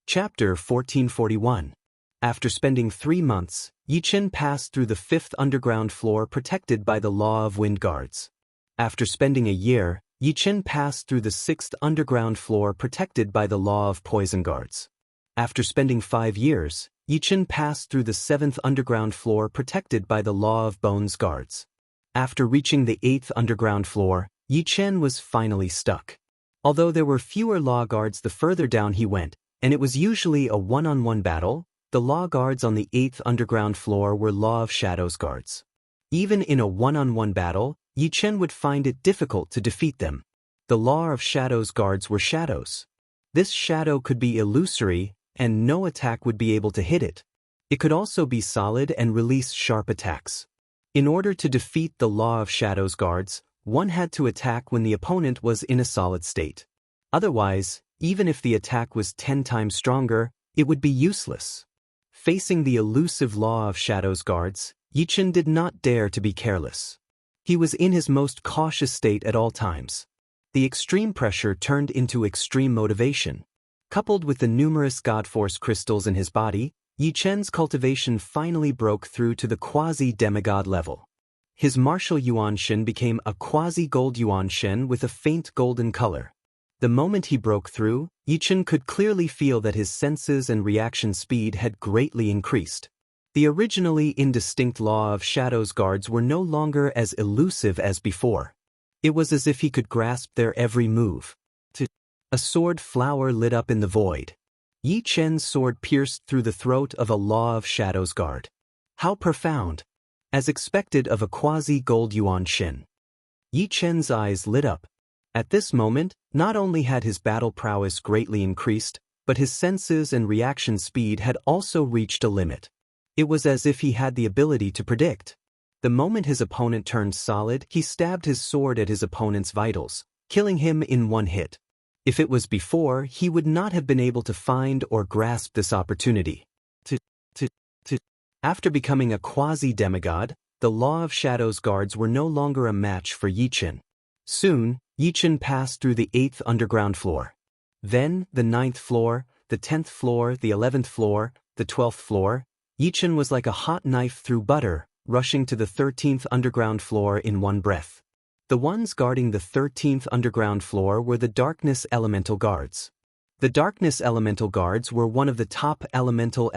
Chapter 1441. After spending 3 months, Yi Chen passed through the 5th underground floor protected by the law of wind guards. After spending a year, Yi Chen passed through the 6th underground floor protected by the law of poison guards. After spending 5 years, Yi Chen passed through the 7th underground floor protected by the law of bones guards. After reaching the 8th underground floor, Yi Chen was finally stuck. Although there were fewer law guards the further down he went, and it was usually a one-on-one battle, the law guards on the 8th underground floor were Law of Shadows guards. Even in a one-on-one battle, Yi Chen would find it difficult to defeat them. The Law of Shadows guards were shadows. This shadow could be illusory, and no attack would be able to hit it. It could also be solid and release sharp attacks. In order to defeat the Law of Shadows guards, one had to attack when the opponent was in a solid state. Otherwise, even if the attack was 10 times stronger, it would be useless. Facing the elusive Law of Shadows guards, Yi Chen did not dare to be careless. He was in his most cautious state at all times. The extreme pressure turned into extreme motivation. Coupled with the numerous God Force crystals in his body, Yi Chen's cultivation finally broke through to the quasi-demigod level. His martial Yuan Shen became a quasi-gold Yuan Shen with a faint golden color. The moment he broke through, Yi Chen could clearly feel that his senses and reaction speed had greatly increased. The originally indistinct Law of Shadows guards were no longer as elusive as before. It was as if he could grasp their every move. A sword flower lit up in the void. Yi Chen's sword pierced through the throat of a Law of Shadows guard. How profound! As expected of a quasi-gold Yuan Shen. Yi Chen's eyes lit up. At this moment, not only had his battle prowess greatly increased, but his senses and reaction speed had also reached a limit. It was as if he had the ability to predict. The moment his opponent turned solid, he stabbed his sword at his opponent's vitals, killing him in one hit. If it was before, he would not have been able to find or grasp this opportunity. After becoming a quasi-demigod, the Law of Shadows guards were no longer a match for Yi Chen. Soon, Yi Chen passed through the 8th underground floor. Then, the 9th floor, the 10th floor, the 11th floor, the 12th floor. Yi Chen was like a hot knife through butter, rushing to the 13th underground floor in one breath. The ones guarding the 13th underground floor were the Darkness Elemental Guards. The Darkness Elemental Guards were one of the top elemental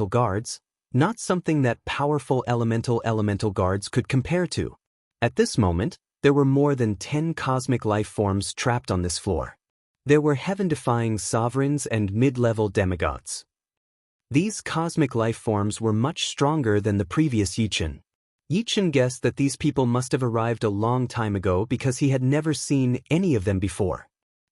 guards, not something that powerful elemental guards could compare to. At this moment, there were more than 10 cosmic life forms trapped on this floor. There were heaven-defying sovereigns and mid-level demigods. These cosmic life forms were much stronger than the previous Yi Chen. Yi Chen guessed that these people must have arrived a long time ago because he had never seen any of them before.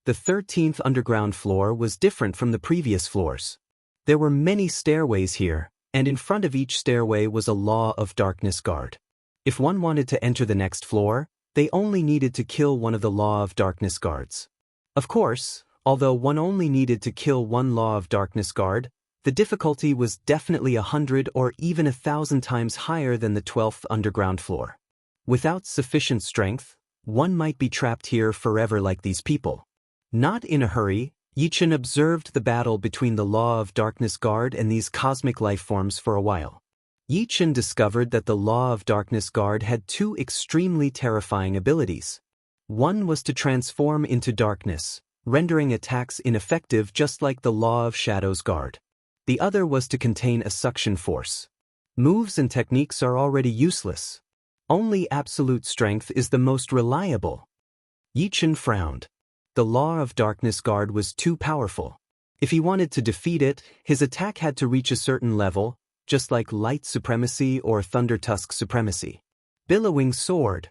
The 13th underground floor was different from the previous floors. There were many stairways here, and in front of each stairway was a Law of Darkness guard. If one wanted to enter the next floor, they only needed to kill one of the Law of Darkness guards. Of course, although one only needed to kill one Law of Darkness guard, the difficulty was definitely 100 or even 1,000 times higher than the 12th underground floor. Without sufficient strength, one might be trapped here forever like these people. Not in a hurry, Yi Chen observed the battle between the Law of Darkness guard and these cosmic life forms for a while. Yi Chen discovered that the Law of Darkness guard had 2 extremely terrifying abilities. One was to transform into darkness, rendering attacks ineffective just like the Law of Shadows guard. The other was to contain a suction force. Moves and techniques are already useless. Only absolute strength is the most reliable. Yi Chen frowned. The Law of Darkness guard was too powerful. If he wanted to defeat it, his attack had to reach a certain level, just like Light Supremacy or Thunder Tusk Supremacy. Billowing Sword.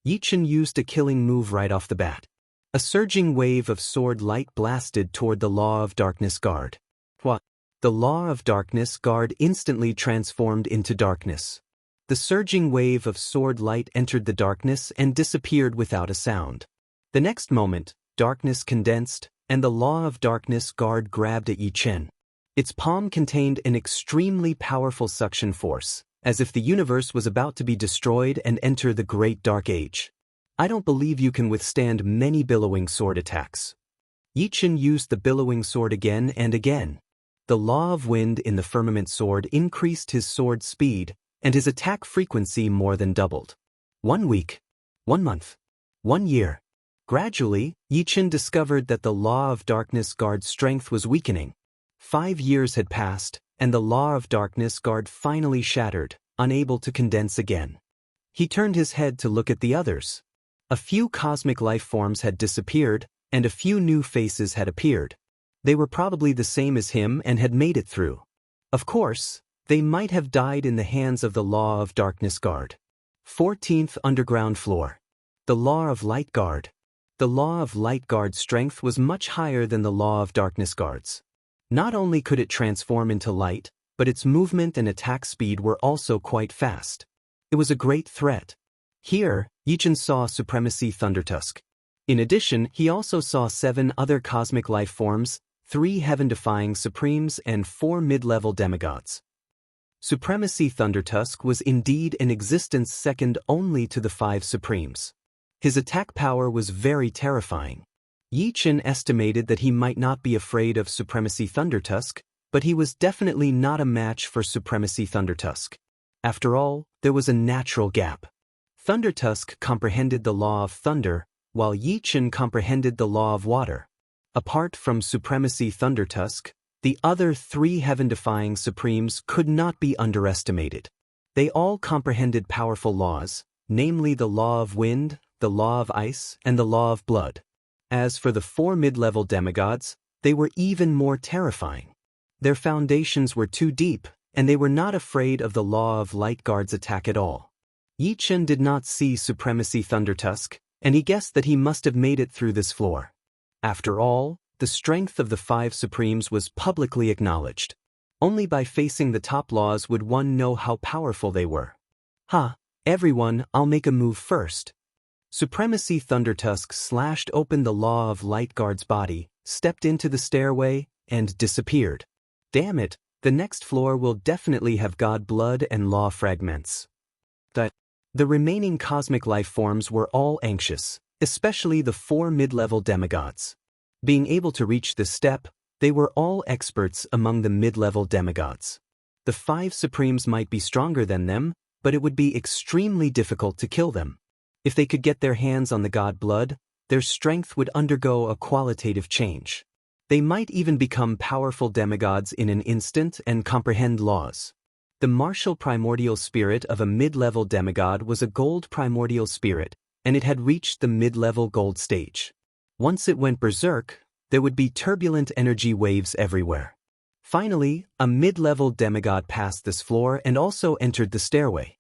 Yi Chen used a killing move right off the bat. A surging wave of sword light blasted toward the Law of Darkness guard. What? The Law of Darkness guard instantly transformed into darkness. The surging wave of sword light entered the darkness and disappeared without a sound. The next moment, darkness condensed, and the Law of Darkness guard grabbed at Yi Chen. Its palm contained an extremely powerful suction force, as if the universe was about to be destroyed and enter the Great Dark Age. I don't believe you can withstand many billowing sword attacks. Yi Chen used the billowing sword again and again. The law of wind in the firmament sword increased his sword speed, and his attack frequency more than doubled. 1 week. 1 month. 1 year. Gradually, Yichen discovered that the law of darkness guard's strength was weakening. 5 years had passed, and the law of darkness guard finally shattered, unable to condense again. He turned his head to look at the others. A few cosmic life forms had disappeared, and a few new faces had appeared. They were probably the same as him and had made it through. Of course, they might have died in the hands of the law of darkness guard. 14th underground floor. The law of light guard. The law of light guard's strength was much higher than the law of darkness guard's. Not only could it transform into light, but its movement and attack speed were also quite fast. It was a great threat. Here, Yichen saw Supremacy Thundertusk. In addition, he also saw 7 other cosmic life forms, 3 heaven-defying supremes and 4 mid-level demigods. Supremacy Thundertusk was indeed an existence second only to the 5 supremes. His attack power was very terrifying. Yichen estimated that he might not be afraid of Supremacy Thundertusk, but he was definitely not a match for Supremacy Thundertusk. After all, there was a natural gap. Thundertusk comprehended the law of thunder, while Yichen comprehended the law of water. Apart from Supremacy Thundertusk, the other 3 heaven-defying supremes could not be underestimated. They all comprehended powerful laws, namely the law of wind, the law of ice, and the law of blood. As for the 4 mid-level demigods, they were even more terrifying. Their foundations were too deep, and they were not afraid of the law of light guard's attack at all. Yichen did not see Supremacy Thundertusk, and he guessed that he must have made it through this floor. After all, the strength of the 5 supremes was publicly acknowledged. Only by facing the top laws would one know how powerful they were. Everyone, I'll make a move first. Supremacy Thundertusk slashed open the law of light guard's body, stepped into the stairway, and disappeared. Damn it, the next floor will definitely have god blood and law fragments. The remaining cosmic life forms were all anxious, especially the 4 mid-level demigods. Being able to reach this step, they were all experts among the mid-level demigods. The 5 supremes might be stronger than them, but it would be extremely difficult to kill them. If they could get their hands on the god blood, their strength would undergo a qualitative change. They might even become powerful demigods in an instant and comprehend laws. The martial primordial spirit of a mid-level demigod was a gold primordial spirit, and it had reached the mid-level gold stage. Once it went berserk, there would be turbulent energy waves everywhere. Finally, a mid-level demigod passed this floor and also entered the stairway.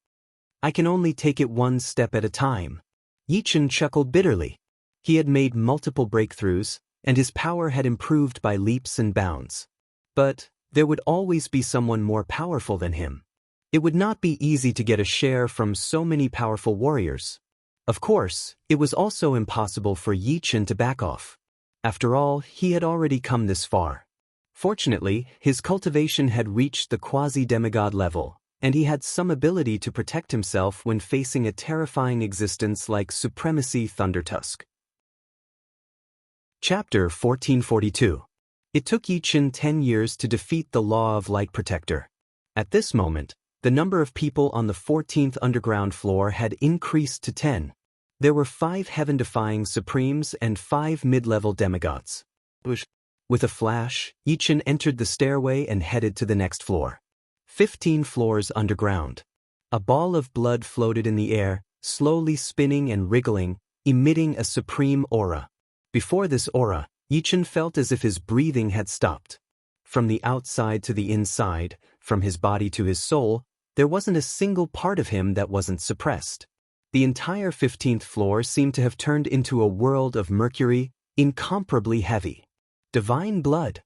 I can only take it one step at a time. Yichen chuckled bitterly. He had made multiple breakthroughs, and his power had improved by leaps and bounds. But there would always be someone more powerful than him. It would not be easy to get a share from so many powerful warriors. Of course, it was also impossible for Yichen to back off. After all, he had already come this far. Fortunately, his cultivation had reached the quasi-demigod level, and he had some ability to protect himself when facing a terrifying existence like Supremacy Thundertusk. Chapter 1442. It took Yichen 10 years to defeat the Law of Light Protector. At this moment, the number of people on the 14th underground floor had increased to 10. There were 5 heaven-defying supremes and 5 mid-level demigods. With a flash, Yichen entered the stairway and headed to the next floor. 15 floors underground. A ball of blood floated in the air, slowly spinning and wriggling, emitting a supreme aura. Before this aura, Yichen felt as if his breathing had stopped. From the outside to the inside, from his body to his soul, there wasn't a single part of him that wasn't suppressed. The entire 15th floor seemed to have turned into a world of mercury, incomparably heavy. Divine blood.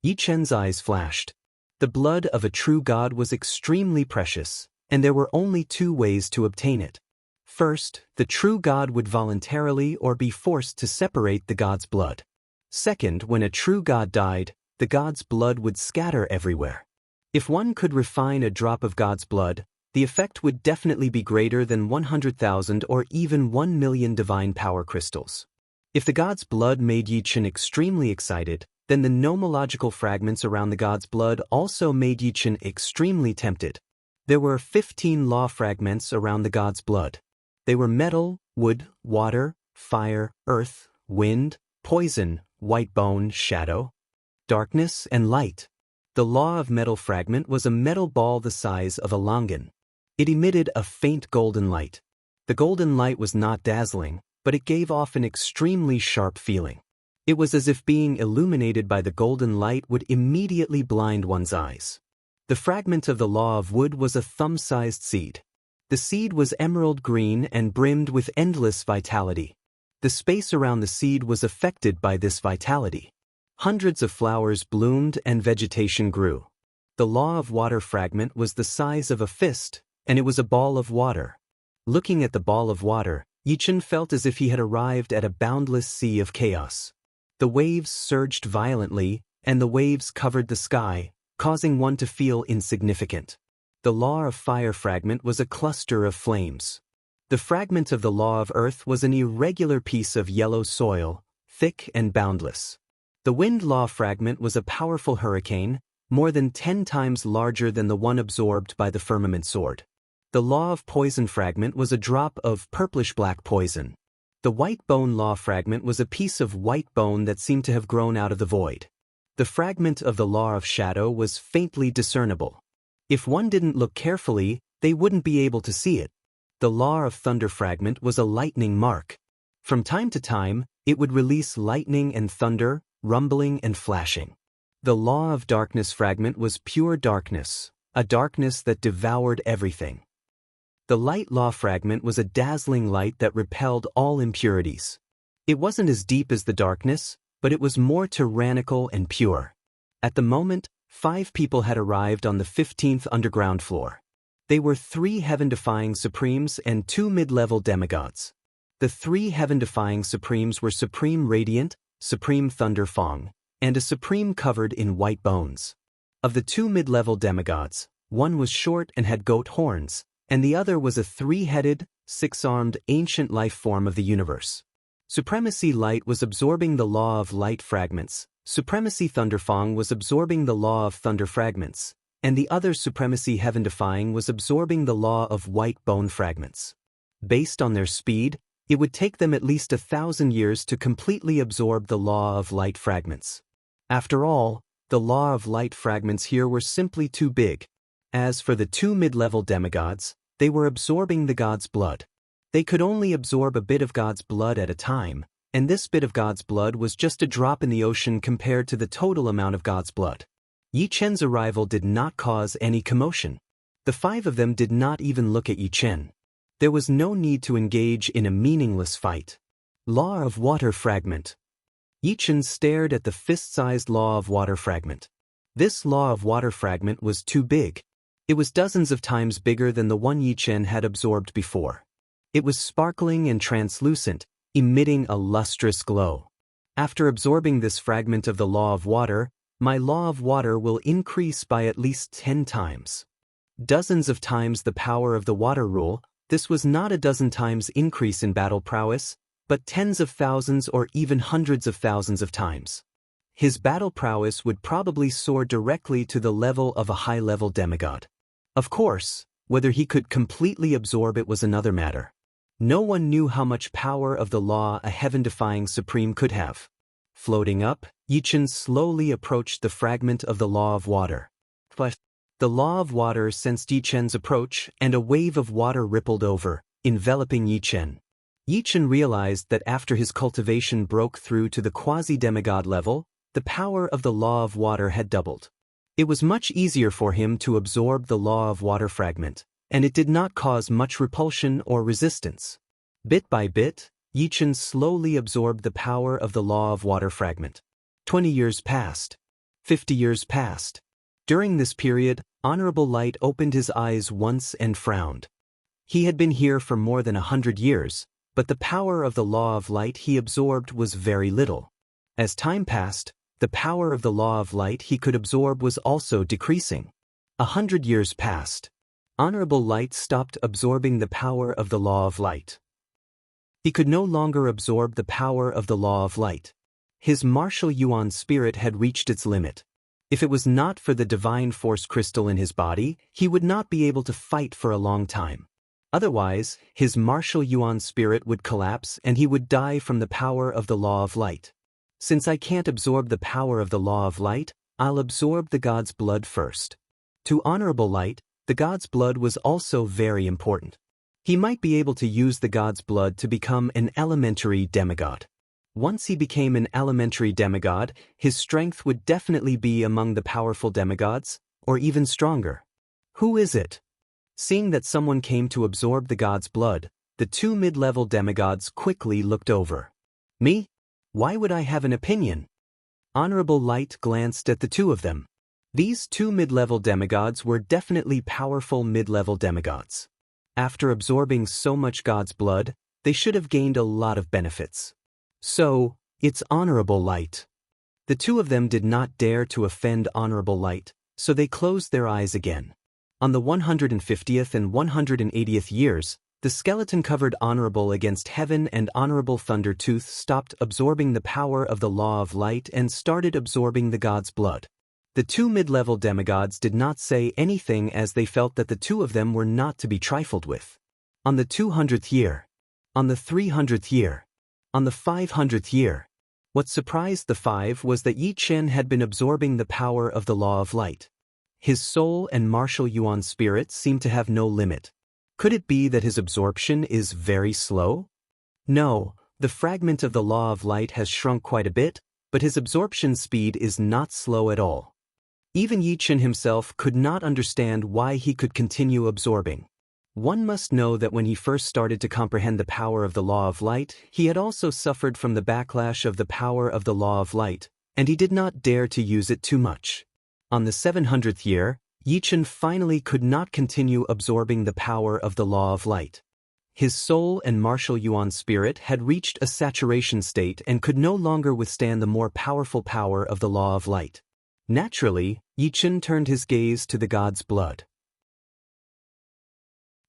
Yichen's eyes flashed. The blood of a true god was extremely precious, and there were only 2 ways to obtain it. First, the true god would voluntarily or be forced to separate the god's blood. Second, when a true god died, the god's blood would scatter everywhere. If one could refine a drop of god's blood, the effect would definitely be greater than 100,000 or even 1 million divine power crystals. If the god's blood made Yichen extremely excited, Then the nomological fragments around the god's blood also made Yichen extremely tempted. There were 15 law fragments around the god's blood. They were metal, wood, water, fire, earth, wind, poison, white bone, shadow, darkness, and light. The law of metal fragment was a metal ball the size of a longan. It emitted a faint golden light. The golden light was not dazzling, but it gave off an extremely sharp feeling. It was as if being illuminated by the golden light would immediately blind one's eyes. The fragment of the law of wood was a thumb-sized seed. The seed was emerald green and brimmed with endless vitality. The space around the seed was affected by this vitality. Hundreds of flowers bloomed and vegetation grew. The law of water fragment was the size of a fist, and it was a ball of water. Looking at the ball of water, Yichen felt as if he had arrived at a boundless sea of chaos. The waves surged violently, and the waves covered the sky, causing one to feel insignificant. The law of fire fragment was a cluster of flames. The fragment of the law of earth was an irregular piece of yellow soil, thick and boundless. The wind law fragment was a powerful hurricane, more than 10 times larger than the one absorbed by the firmament sword. The law of poison fragment was a drop of purplish-black poison. The white bone law fragment was a piece of white bone that seemed to have grown out of the void. The fragment of the law of shadow was faintly discernible. If one didn't look carefully, they wouldn't be able to see it. The law of thunder fragment was a lightning mark. From time to time, it would release lightning and thunder, rumbling and flashing. The law of darkness fragment was pure darkness, a darkness that devoured everything. The light law fragment was a dazzling light that repelled all impurities. It wasn't as deep as the darkness, but it was more tyrannical and pure. At the moment, 5 people had arrived on the 15th underground floor. They were 3 heaven-defying supremes and 2 mid-level demigods. The 3 heaven-defying supremes were Supreme Radiant, Supreme Thunder Fong, and a supreme covered in white bones. Of the 2 mid-level demigods, one was short and had goat horns, and the other was a 3-headed, 6-armed ancient life form of the universe. Supremacy Light was absorbing the law of light fragments, Supremacy Thunderfang was absorbing the law of thunder fragments, and the other Supremacy Heaven-defying was absorbing the law of white bone fragments. Based on their speed, it would take them at least 1,000 years to completely absorb the law of light fragments. After all, the law of light fragments here were simply too big. As for the 2 mid-level demigods, they were absorbing the god's blood. They could only absorb a bit of God's blood at a time, and this bit of God's blood was just a drop in the ocean compared to the total amount of God's blood. Yichen's arrival did not cause any commotion. The 5 of them did not even look at Yichen. There was no need to engage in a meaningless fight. Law of water fragment. Yichen stared at the fist-sized law of water fragment. This law of water fragment was too big. It was dozens of times bigger than the one Yichen had absorbed before. It was sparkling and translucent, emitting a lustrous glow. After absorbing this fragment of the law of water, my law of water will increase by at least 10 times. Dozens of times the power of the water rule. This was not a dozen times increase in battle prowess, but tens of thousands or even hundreds of thousands of times. His battle prowess would probably soar directly to the level of a high-level demigod. Of course, whether he could completely absorb it was another matter. No one knew how much power of the law a heaven-defying supreme could have. Floating up, Yichen slowly approached the fragment of the law of water. But the law of water sensed Yichen's approach, and a wave of water rippled over, enveloping Yichen. Yichen realized that after his cultivation broke through to the quasi-demigod level, the power of the law of water had doubled. It was much easier for him to absorb the law of water fragment, and it did not cause much repulsion or resistance. Bit by bit, Yichen slowly absorbed the power of the law of water fragment. 20 years passed. 50 years passed. During this period, Honorable Light opened his eyes once and frowned. He had been here for more than 100 years, but the power of the law of light he absorbed was very little. As time passed, the power of the law of light he could absorb was also decreasing. 100 years passed. Honorable Light stopped absorbing the power of the law of light. He could no longer absorb the power of the law of light. His martial yuan spirit had reached its limit. If it was not for the divine force crystal in his body, he would not be able to fight for a long time. Otherwise, his martial yuan spirit would collapse and he would die from the power of the law of light. Since I can't absorb the power of the law of light, I'll absorb the god's blood first. To Honorable Light, the god's blood was also very important. He might be able to use the god's blood to become an elementary demigod. Once he became an elementary demigod, his strength would definitely be among the powerful demigods, or even stronger. Who is it? Seeing that someone came to absorb the god's blood, the two mid-level demigods quickly looked over. Me? Why would I have an opinion? Honorable Light glanced at the two of them. These two mid-level demigods were definitely powerful mid-level demigods. After absorbing so much God's blood, they should have gained a lot of benefits. So, it's Honorable Light. The two of them did not dare to offend Honorable Light, so they closed their eyes again. On the 150th and 180th years, the skeleton-covered Honorable against Heaven and Honorable Thundertooth stopped absorbing the power of the Law of Light and started absorbing the God's blood. The two mid-level demigods did not say anything as they felt that the two of them were not to be trifled with. On the 200th year, on the 300th year, on the 500th year, what surprised the five was that Yi Chen had been absorbing the power of the Law of Light. His soul and martial yuan spirit seemed to have no limit. Could it be that his absorption is very slow? No, the fragment of the Law of Light has shrunk quite a bit, but his absorption speed is not slow at all. Even Yi Chen himself could not understand why he could continue absorbing. One must know that when he first started to comprehend the power of the Law of Light, he had also suffered from the backlash of the power of the Law of Light, and he did not dare to use it too much. On the 700th year, Yi Chen finally could not continue absorbing the power of the Law of Light. His soul and martial yuan spirit had reached a saturation state and could no longer withstand the more powerful power of the Law of Light. Naturally, Yi Chen turned his gaze to the god's blood.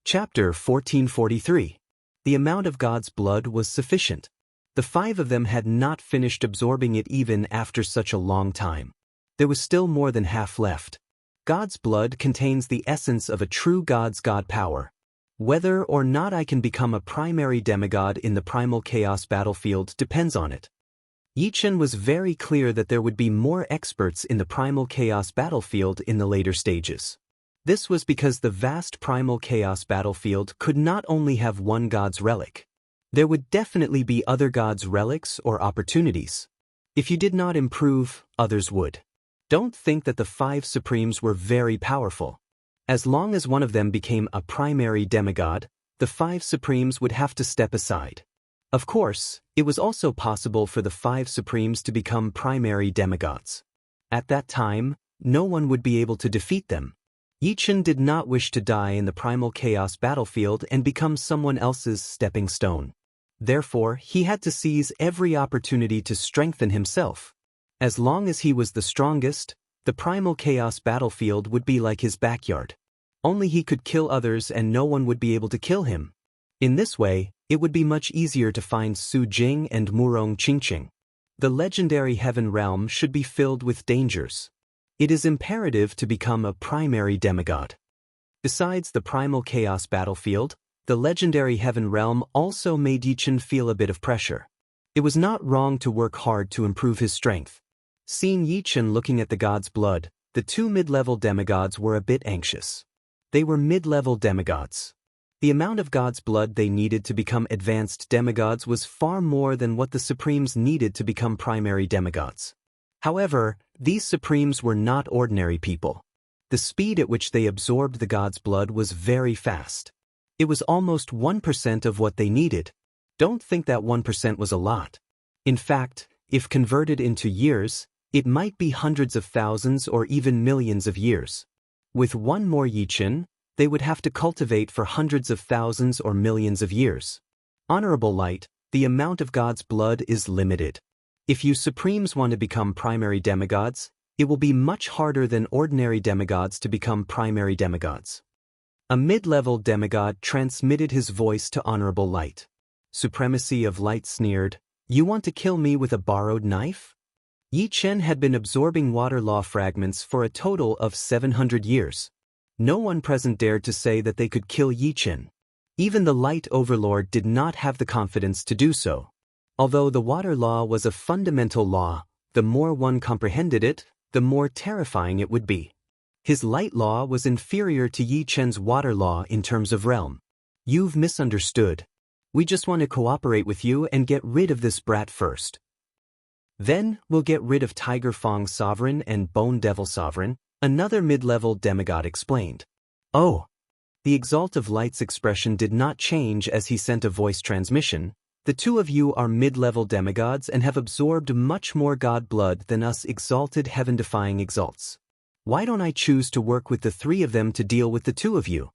Chapter 1443. The amount of God's blood was sufficient. The five of them had not finished absorbing it even after such a long time. There was still more than half left. God's blood contains the essence of a true god's god power. Whether or not I can become a primary demigod in the primal chaos battlefield depends on it. Yi Chen was very clear that there would be more experts in the primal chaos battlefield in the later stages. This was because the vast primal chaos battlefield could not only have one god's relic. There would definitely be other gods' relics or opportunities. If you did not improve, others would. Don't think that the five supremes were very powerful. As long as one of them became a primary demigod, the five supremes would have to step aside. Of course, it was also possible for the five supremes to become primary demigods. At that time, no one would be able to defeat them. Yi Chen did not wish to die in the primal chaos battlefield and become someone else's stepping stone. Therefore, he had to seize every opportunity to strengthen himself. As long as he was the strongest, the primal chaos battlefield would be like his backyard. Only he could kill others and no one would be able to kill him. In this way, it would be much easier to find Su Jing and Murong Qingqing. The legendary heaven realm should be filled with dangers. It is imperative to become a primary demigod. Besides the primal chaos battlefield, the legendary heaven realm also made Yi Chen feel a bit of pressure. It was not wrong to work hard to improve his strength. Seeing Yi Chen looking at the god's blood, the two mid-level demigods were a bit anxious. They were mid-level demigods. The amount of God's blood they needed to become advanced demigods was far more than what the Supremes needed to become primary demigods. However, these Supremes were not ordinary people. The speed at which they absorbed the God's blood was very fast. It was almost 1% of what they needed. Don't think that 1% was a lot. In fact, if converted into years, it might be hundreds of thousands or even millions of years. With one more Yi Chen, they would have to cultivate for hundreds of thousands or millions of years. Honorable Light, the amount of God's blood is limited. If you Supremes want to become primary demigods, it will be much harder than ordinary demigods to become primary demigods. A mid-level demigod transmitted his voice to Honorable Light. Supremacy of Light sneered, You want to kill me with a borrowed knife? Yi Chen had been absorbing water law fragments for a total of 700 years. No one present dared to say that they could kill Yi Chen. Even the Light Overlord did not have the confidence to do so. Although the water law was a fundamental law, the more one comprehended it, the more terrifying it would be. His light law was inferior to Yi Chen's water law in terms of realm. You've misunderstood. We just want to cooperate with you and get rid of this brat first. Then, we'll get rid of Tiger Fong Sovereign and Bone Devil Sovereign, another mid-level demigod explained. Oh. The Exalt of Light's expression did not change as he sent a voice transmission. The two of you are mid-level demigods and have absorbed much more god blood than us exalted heaven-defying exalts. Why don't I choose to work with the three of them to deal with the two of you?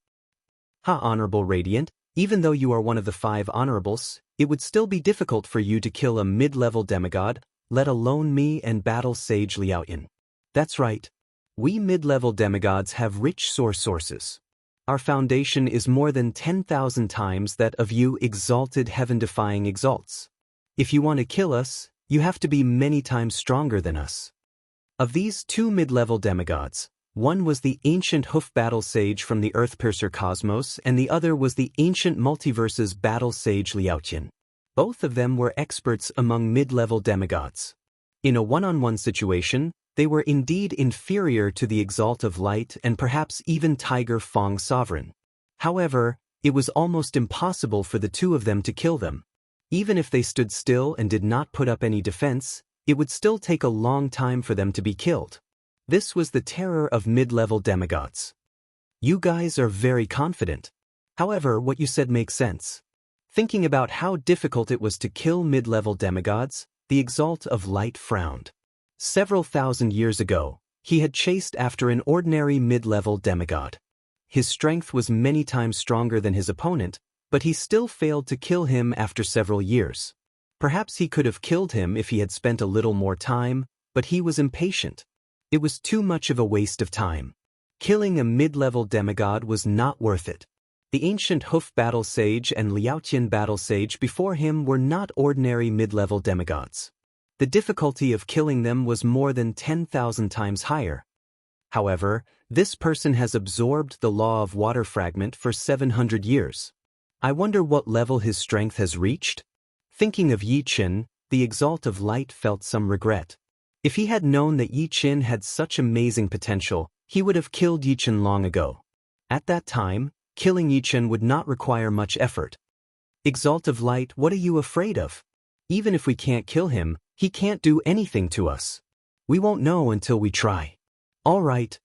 Honorable Radiant, even though you are one of the 5 honorables, it would still be difficult for you to kill a mid-level demigod, let alone me and battle Sage Liaoyan. That's right. We mid-level demigods have rich sources. Our foundation is more than 10,000 times that of you exalted heaven-defying exalts. If you want to kill us, you have to be many times stronger than us. Of these 2 mid-level demigods, one was the ancient hoof battle sage from the Earthpiercer Cosmos and the other was the ancient multiverses battle sage Liaoyan. Both of them were experts among mid-level demigods. In a one-on-one situation, they were indeed inferior to the Exalt of Light and perhaps even Tiger Fong Sovereign. However, it was almost impossible for the two of them to kill them. Even if they stood still and did not put up any defense, it would still take a long time for them to be killed. This was the terror of mid-level demigods. You guys are very confident. However, what you said makes sense. Thinking about how difficult it was to kill mid-level demigods, the Exalt of Light frowned. Several thousand years ago, he had chased after an ordinary mid-level demigod. His strength was many times stronger than his opponent, but he still failed to kill him after several years. Perhaps he could have killed him if he had spent a little more time, but he was impatient. It was too much of a waste of time. Killing a mid-level demigod was not worth it. The ancient Hoof Battle Sage and Liaoyan Battle Sage before him were not ordinary mid-level demigods. The difficulty of killing them was more than 10,000 times higher. However, this person has absorbed the law of water fragment for 700 years. I wonder what level his strength has reached? Thinking of Yi Chen, the Exalt of Light felt some regret. If he had known that Yi Chen had such amazing potential, he would have killed Yi Chen long ago. At that time, killing Yi Chen would not require much effort. Exalt of Light, what are you afraid of? Even if we can't kill him, he can't do anything to us. We won't know until we try. All right.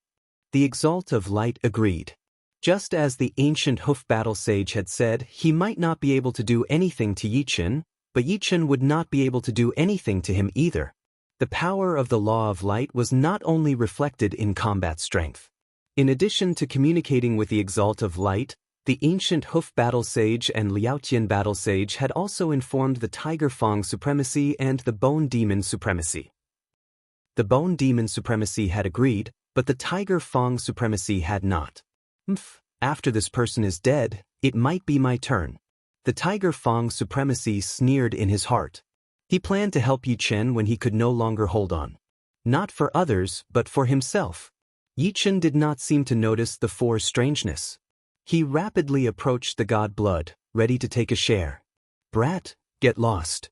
The Exalt of Light agreed. Just as the ancient Hoof Battle Sage had said, he might not be able to do anything to Yi Chen, but Yi Chen would not be able to do anything to him either. The power of the Law of Light was not only reflected in combat strength. In addition to communicating with the Exalt of Light, the ancient Hoof Battle Sage and Liaoyan Battle Sage had also informed the Tiger Fong Supremacy and the Bone Demon Supremacy. The Bone Demon Supremacy had agreed, but the Tiger Fong Supremacy had not. After this person is dead, it might be my turn. The Tiger Fong Supremacy sneered in his heart. He planned to help Yi Chen when he could no longer hold on. Not for others, but for himself. Yi Chen did not seem to notice the four's strangeness. He rapidly approached the god blood, ready to take a share. Brat, get lost.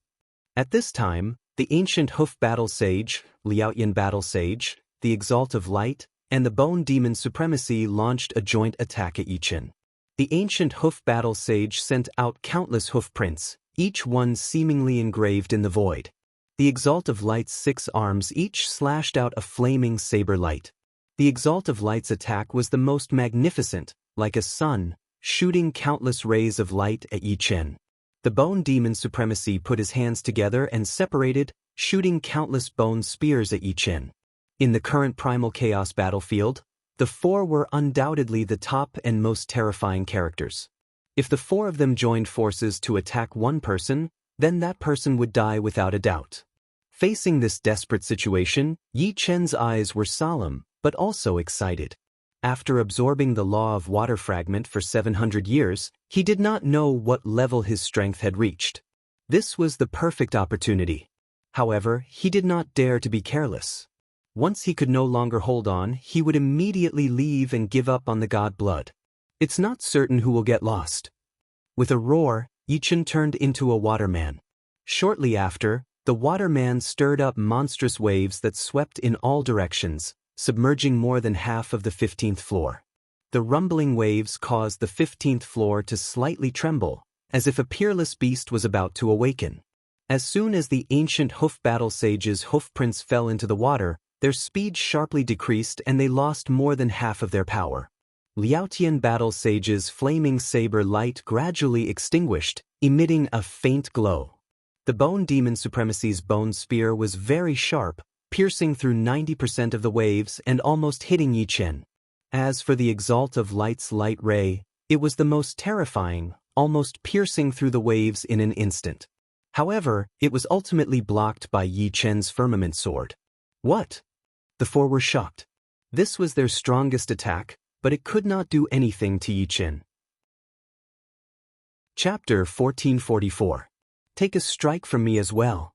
At this time, the ancient Hoof Battle Sage, Liaoyan Battle Sage, the Exalt of Light, and the Bone Demon Supremacy launched a joint attack at Yi Chen. The ancient Hoof Battle Sage sent out countless hoof prints, each one seemingly engraved in the void. The Exalt of Light's 6 arms each slashed out a flaming saber light. The Exalt of Light's attack was the most magnificent, like a sun, shooting countless rays of light at Yi Chen. The Bone Demon Supremacy put his hands together and separated, shooting countless bone spears at Yi Chen. In the current Primal Chaos battlefield, the 4 were undoubtedly the top and most terrifying characters. If the 4 of them joined forces to attack one person, then that person would die without a doubt. Facing this desperate situation, Yi Chen's eyes were solemn, but also excited. After absorbing the law of water fragment for 700 years, he did not know what level his strength had reached. This was the perfect opportunity. However, he did not dare to be careless. Once he could no longer hold on, he would immediately leave and give up on the god blood. It's not certain who will get lost. With a roar, Yichen turned into a waterman. Shortly after, the waterman stirred up monstrous waves that swept in all directions, submerging more than half of the 15th floor. The rumbling waves caused the 15th floor to slightly tremble, as if a peerless beast was about to awaken. As soon as the ancient hoof battle sages' hoofprints fell into the water, their speed sharply decreased and they lost more than half of their power. Liaotian battle sage's flaming saber light gradually extinguished, emitting a faint glow. The Bone Demon Supremacy's bone spear was very sharp, piercing through 90% of the waves and almost hitting Yichen. As for the Exalt of Light's light ray, it was the most terrifying, almost piercing through the waves in an instant. However, it was ultimately blocked by Yichen's firmament sword. What? The four were shocked. This was their strongest attack, but it could not do anything to Yichen. Chapter 1444. Take a strike from me as well.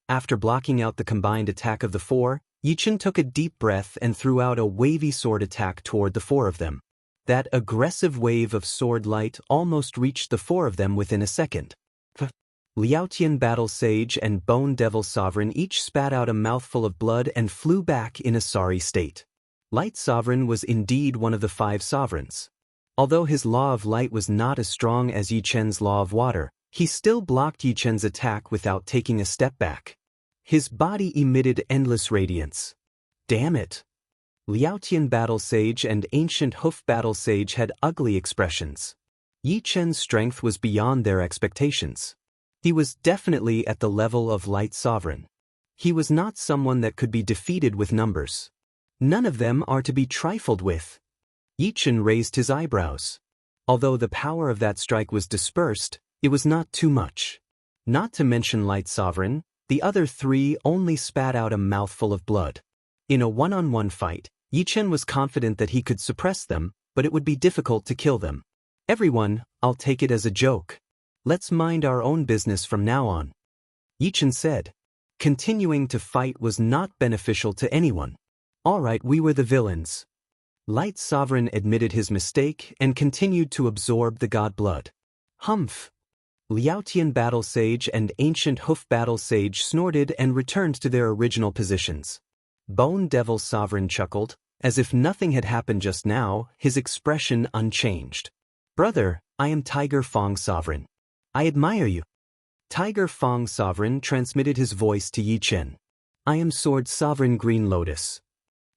After blocking out the combined attack of the four, Yichen took a deep breath and threw out a wavy sword attack toward the four of them. That aggressive wave of sword light almost reached the four of them within a second. Liaotian Battle Sage and Bone Devil Sovereign each spat out a mouthful of blood and flew back in a sorry state. Light Sovereign was indeed one of the 5 sovereigns. Although his Law of Light was not as strong as Yichen's Law of Water, he still blocked Yichen's attack without taking a step back. His body emitted endless radiance. Damn it! Liaotian Battle Sage and Ancient Hoof Battle Sage had ugly expressions. Yichen's strength was beyond their expectations. He was definitely at the level of Light Sovereign. He was not someone that could be defeated with numbers. None of them are to be trifled with. Yichen raised his eyebrows. Although the power of that strike was dispersed, it was not too much. Not to mention Light Sovereign, the other 3 only spat out a mouthful of blood. In a one-on-one fight, Yichen was confident that he could suppress them, but it would be difficult to kill them. Everyone, I'll take it as a joke. Let's mind our own business from now on. Yichen said. Continuing to fight was not beneficial to anyone. Alright, we were the villains. Light Sovereign admitted his mistake and continued to absorb the god blood. Humph! Liaotian Battle Sage and Ancient Hoof Battle Sage snorted and returned to their original positions. Bone Devil Sovereign chuckled, as if nothing had happened just now, his expression unchanged. Brother, I am Tiger Fong Sovereign. I admire you. Tiger Fong Sovereign transmitted his voice to Yichen. I am Sword Sovereign Green Lotus.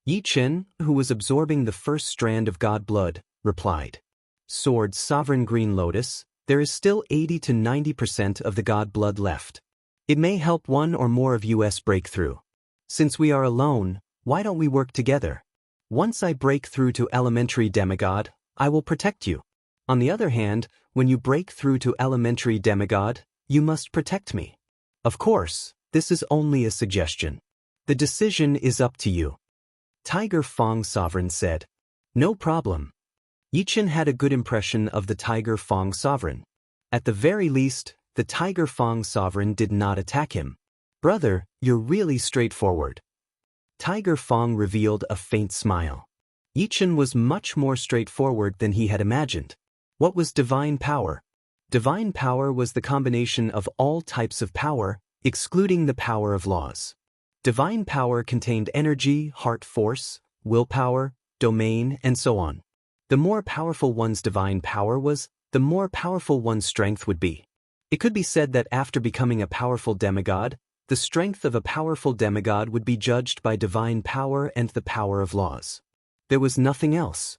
Yichen, who was absorbing the first strand of god blood, replied. Sword Sovereign Green Lotus, there is still 80 to 90% of the god blood left. It may help one or more of us break through. Since we are alone, why don't we work together? Once I break through to Elementary Demigod, I will protect you. On the other hand, when you break through to Elementary Demigod, you must protect me. Of course, this is only a suggestion. The decision is up to you. Tiger Fong Sovereign said. No problem. Yichen had a good impression of the Tiger Fong Sovereign. At the very least, the Tiger Fong Sovereign did not attack him. Brother, you're really straightforward. Tiger Fong revealed a faint smile. Yichen was much more straightforward than he had imagined. What was divine power? Divine power was the combination of all types of power, excluding the power of laws. Divine power contained energy, heart force, willpower, domain, and so on. The more powerful one's divine power was, the more powerful one's strength would be. It could be said that after becoming a powerful demigod, the strength of a powerful demigod would be judged by divine power and the power of laws. There was nothing else.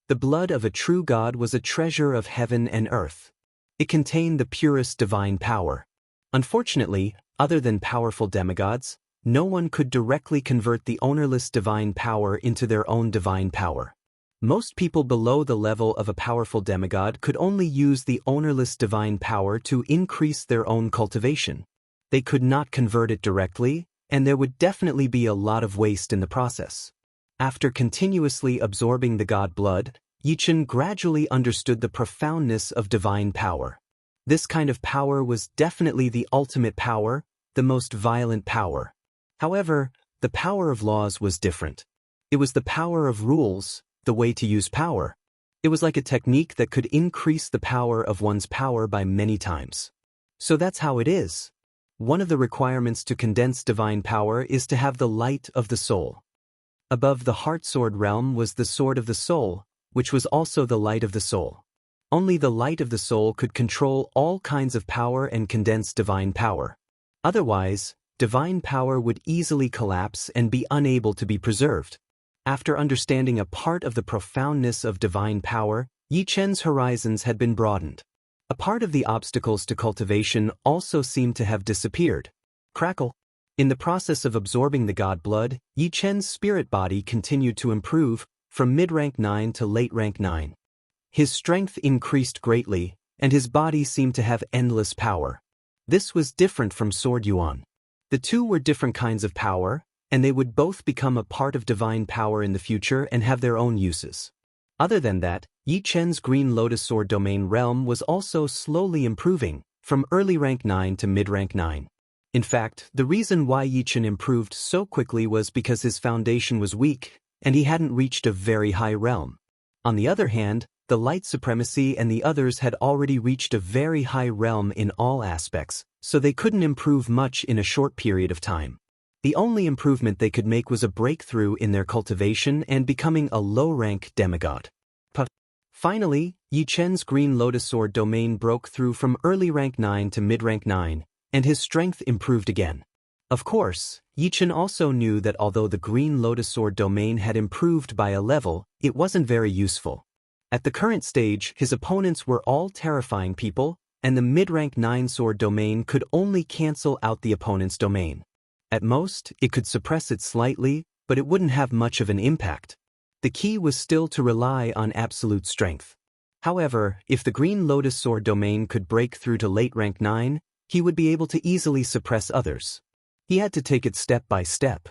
The blood of a true god was a treasure of heaven and earth. It contained the purest divine power. Unfortunately, other than powerful demigods, no one could directly convert the ownerless divine power into their own divine power. Most people below the level of a powerful demigod could only use the ownerless divine power to increase their own cultivation. They could not convert it directly, and there would definitely be a lot of waste in the process. After continuously absorbing the god blood, Yichen gradually understood the profoundness of divine power. This kind of power was definitely the ultimate power, the most violent power. However, the power of laws was different. It was the power of rules, the way to use power. It was like a technique that could increase the power of one's power by many times. So that's how it is. One of the requirements to condense divine power is to have the light of the soul. Above the heart sword realm was the sword of the soul, which was also the light of the soul. Only the light of the soul could control all kinds of power and condense divine power. Otherwise, divine power would easily collapse and be unable to be preserved. After understanding a part of the profoundness of divine power, Yi Chen's horizons had been broadened. A part of the obstacles to cultivation also seemed to have disappeared. Crackle. In the process of absorbing the god blood, Yi Chen's spirit body continued to improve, from mid-rank 9 to late rank 9. His strength increased greatly, and his body seemed to have endless power. This was different from Sword Yuan. The two were different kinds of power, and they would both become a part of divine power in the future and have their own uses. Other than that, Yi Chen's Green Lotus Sword domain realm was also slowly improving, from early rank 9 to mid-rank 9. In fact, the reason why Yi Chen improved so quickly was because his foundation was weak, and he hadn't reached a very high realm. On the other hand, the Light Supremacy and the others had already reached a very high realm in all aspects, so they couldn't improve much in a short period of time. The only improvement they could make was a breakthrough in their cultivation and becoming a low-rank demigod. Finally, Yi Chen's Green Lotus Sword domain broke through from early rank 9 to mid-rank 9, and his strength improved again. Of course, Yi Chen also knew that although the Green Lotus Sword domain had improved by a level, it wasn't very useful. At the current stage, his opponents were all terrifying people, and the mid-rank 9 sword domain could only cancel out the opponent's domain. At most, it could suppress it slightly, but it wouldn't have much of an impact. The key was still to rely on absolute strength. However, if the Green Lotus Sword domain could break through to late rank 9, he would be able to easily suppress others. He had to take it step by step.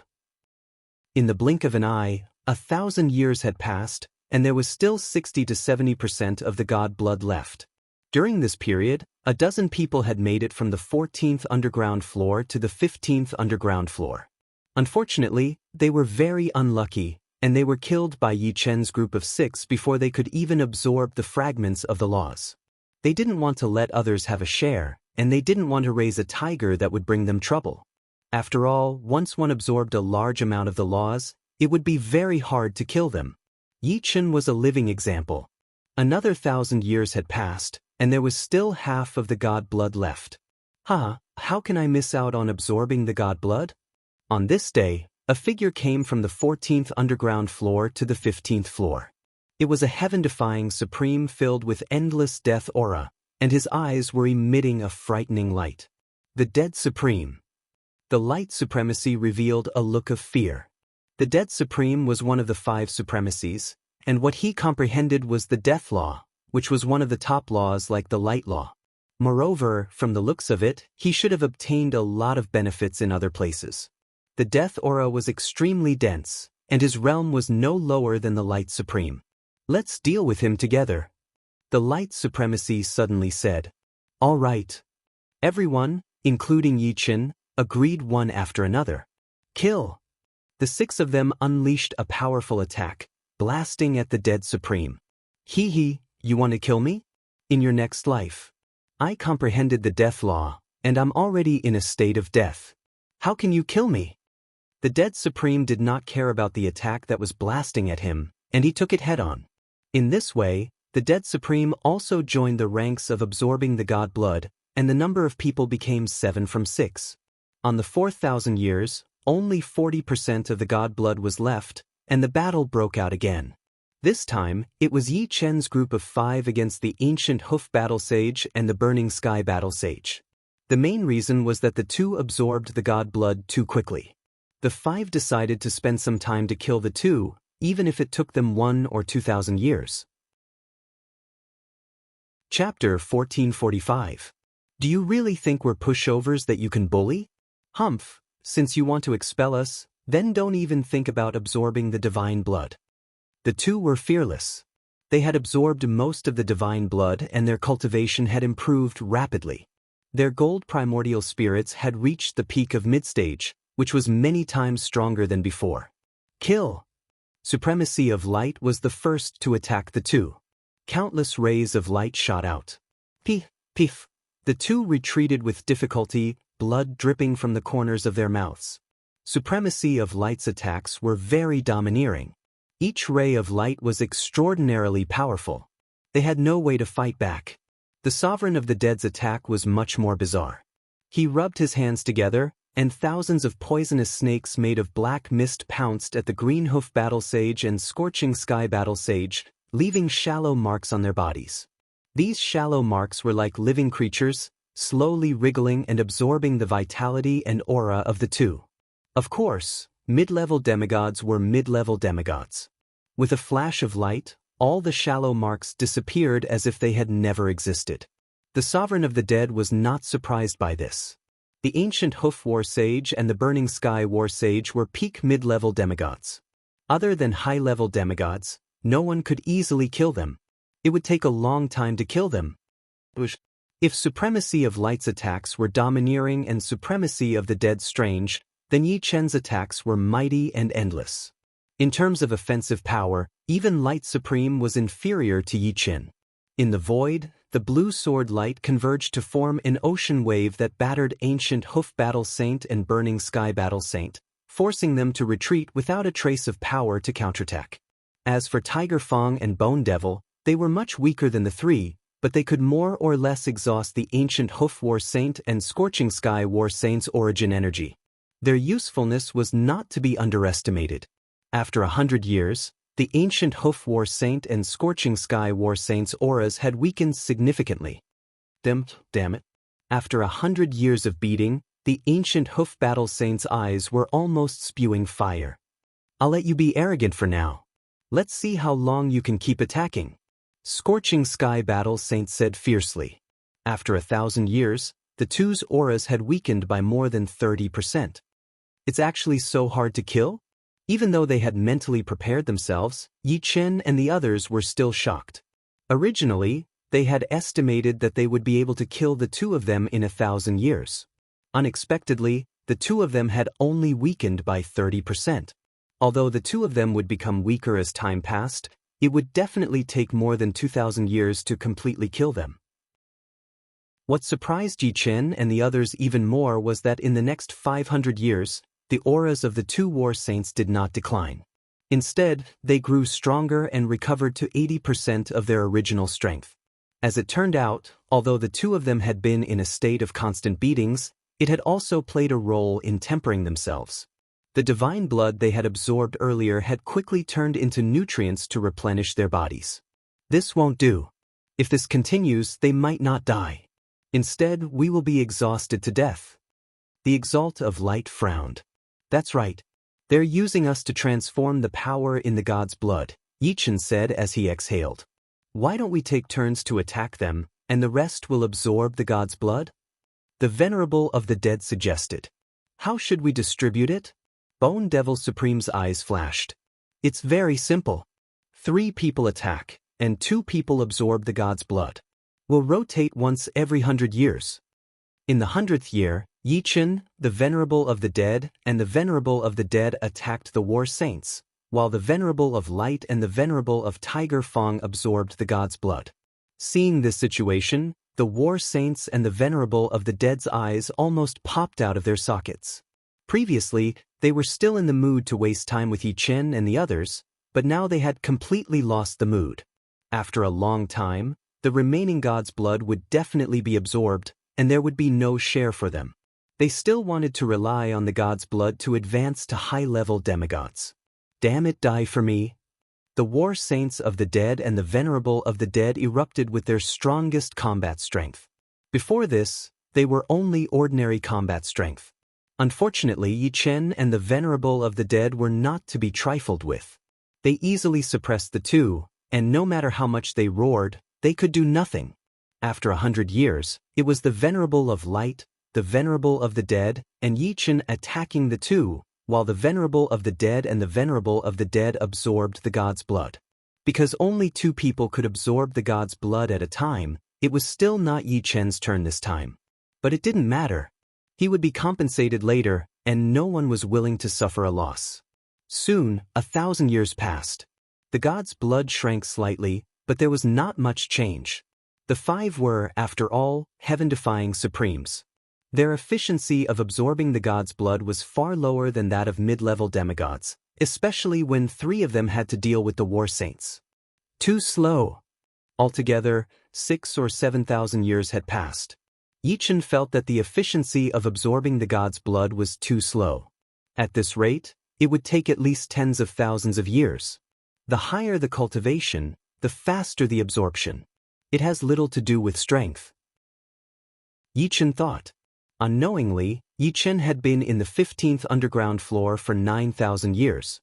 In the blink of an eye, 1,000 years had passed, and there was still 60 to 70% of the god blood left. During this period, a dozen people had made it from the 14th underground floor to the 15th underground floor. Unfortunately, they were very unlucky, and they were killed by Yi Chen's group of 6 before they could even absorb the fragments of the laws. They didn't want to let others have a share, and they didn't want to raise a tiger that would bring them trouble. After all, once one absorbed a large amount of the laws, it would be very hard to kill them. Yi Chen was a living example. Another 1,000 years had passed, and there was still half of the god blood left. How can I miss out on absorbing the god blood? On this day, a figure came from the 14th underground floor to the 15th floor. It was a heaven-defying supreme filled with endless death aura, and his eyes were emitting a frightening light. The Dead Supreme. The Light Supremacy revealed a look of fear. The Dead Supreme was one of the 5 supremacies, and what he comprehended was the Death Law, which was one of the top laws like the Light Law. Moreover, from the looks of it, he should have obtained a lot of benefits in other places. The Death Aura was extremely dense, and his realm was no lower than the Light Supreme. Let's deal with him together. The Light Supremacy suddenly said. All right. Everyone, including Yi Chen, agreed one after another. Kill. The 6 of them unleashed a powerful attack, blasting at the Dead Supreme. You want to kill me? In your next life. I comprehended the death law, and I'm already in a state of death. How can you kill me? The Dead Supreme did not care about the attack that was blasting at him, and he took it head-on. In this way, the Dead Supreme also joined the ranks of absorbing the god blood, and the number of people became 7 from 6. On the 4,000 years, only 40% of the god blood was left, and the battle broke out again. This time, it was Yi Chen's group of 5 against the Ancient Hoof Battle Sage and the Burning Sky Battle Sage. The main reason was that the 2 absorbed the god blood too quickly. The 5 decided to spend some time to kill the 2, even if it took them 1 or 2,000 years. Chapter 1445. Do you really think we're pushovers that you can bully? Humph, since you want to expel us, then don't even think about absorbing the divine blood. The 2 were fearless. They had absorbed most of the divine blood and their cultivation had improved rapidly. Their gold primordial spirits had reached the peak of midstage, which was many times stronger than before. Kill! Supremacy of light was the first to attack the two. Countless rays of light shot out. Piff! The two retreated with difficulty, blood dripping from the corners of their mouths. Supremacy of light's attacks were very domineering. Each ray of light was extraordinarily powerful. They had no way to fight back. The Sovereign of the Dead's attack was much more bizarre. He rubbed his hands together, and thousands of poisonous snakes made of black mist pounced at the Green Hoof Battle Sage and Scorching Sky Battle Sage, leaving shallow marks on their bodies. These shallow marks were like living creatures, slowly wriggling and absorbing the vitality and aura of the two. Of course, mid-level demigods were mid-level demigods. With a flash of light, all the shallow marks disappeared as if they had never existed. The Sovereign of the Dead was not surprised by this. The Ancient Hoof War Sage and the Burning Sky War Sage were peak mid-level demigods. Other than high-level demigods, no one could easily kill them. It would take a long time to kill them. If Supremacy of Light's attacks were domineering and Supremacy of the Dead strange, then Yi Chen's attacks were mighty and endless. In terms of offensive power, even Light Supreme was inferior to Yi Chen. In the void, the blue sword light converged to form an ocean wave that battered Ancient Hoof Battle Saint and Burning Sky Battle Saint, forcing them to retreat without a trace of power to counterattack. As for Tiger Fong and Bone Devil, they were much weaker than the three, but they could more or less exhaust the Ancient Hoof War Saint and Scorching Sky War Saint's origin energy. Their usefulness was not to be underestimated. After 100 years, the Ancient Hoof War Saint and Scorching Sky War Saint's auras had weakened significantly. Damn it. After 100 years of beating, the Ancient Hoof Battle Saint's eyes were almost spewing fire. I'll let you be arrogant for now. Let's see how long you can keep attacking. Scorching Sky Battle Saint said fiercely. After 1,000 years, the two's auras had weakened by more than 30%. It's actually so hard to kill? Even though they had mentally prepared themselves, Yi Chen and the others were still shocked. Originally, they had estimated that they would be able to kill the two of them in 1,000 years. Unexpectedly, the two of them had only weakened by 30%. Although the two of them would become weaker as time passed, it would definitely take more than 2,000 years to completely kill them. What surprised Yi Chen and the others even more was that in the next 500 years, the auras of the two war saints did not decline. Instead, they grew stronger and recovered to 80% of their original strength. As it turned out, although the two of them had been in a state of constant beatings, it had also played a role in tempering themselves. The divine blood they had absorbed earlier had quickly turned into nutrients to replenish their bodies. This won't do. If this continues, they might not die. Instead, we will be exhausted to death. The Exalt of Light frowned. That's right. They're using us to transform the power in the god's blood, Yi Chen said as he exhaled. Why don't we take turns to attack them, and the rest will absorb the god's blood? The Venerable of the Dead suggested. How should we distribute it? Bone Devil Supreme's eyes flashed. It's very simple. 3 people attack, and 2 people absorb the god's blood. We'll rotate once every 100 years. In the 100th year, Yi Chen, the Venerable of the Dead, and the Venerable of the Dead attacked the War Saints, while the Venerable of Light and the Venerable of Tiger Fong absorbed the god's blood. Seeing this situation, the War Saints and the Venerable of the Dead's eyes almost popped out of their sockets. Previously, they were still in the mood to waste time with Yi Chen and the others, but now they had completely lost the mood. After a long time, the remaining god's blood would definitely be absorbed, and there would be no share for them. They still wanted to rely on the god's blood to advance to high-level demigods. Damn it, die for me. The War Saints of the Dead and the Venerable of the Dead erupted with their strongest combat strength. Before this, they were only ordinary combat strength. Unfortunately, Yi Chen and the Venerable of the Dead were not to be trifled with. They easily suppressed the two, and no matter how much they roared, they could do nothing. After 100 years, it was the Venerable of Light, the Venerable of the Dead, and Yi Chen attacking the two, while the Venerable of the Dead and the Venerable of the Dead absorbed the god's blood. Because only 2 people could absorb the god's blood at a time, it was still not Yi Chen's turn this time. But it didn't matter. He would be compensated later, and no one was willing to suffer a loss. Soon, 1,000 years passed. The god's blood shrank slightly, but there was not much change. The 5 were, after all, heaven-defying supremes. Their efficiency of absorbing the god's blood was far lower than that of mid-level demigods, especially when 3 of them had to deal with the war saints. Too slow. Altogether, 6 or 7,000 years had passed. Yi Chen felt that the efficiency of absorbing the god's blood was too slow. At this rate, it would take at least tens of thousands of years. The higher the cultivation, the faster the absorption. It has little to do with strength. Yi Chen thought. Unknowingly, Yi Chen had been in the 15th underground floor for 9,000 years.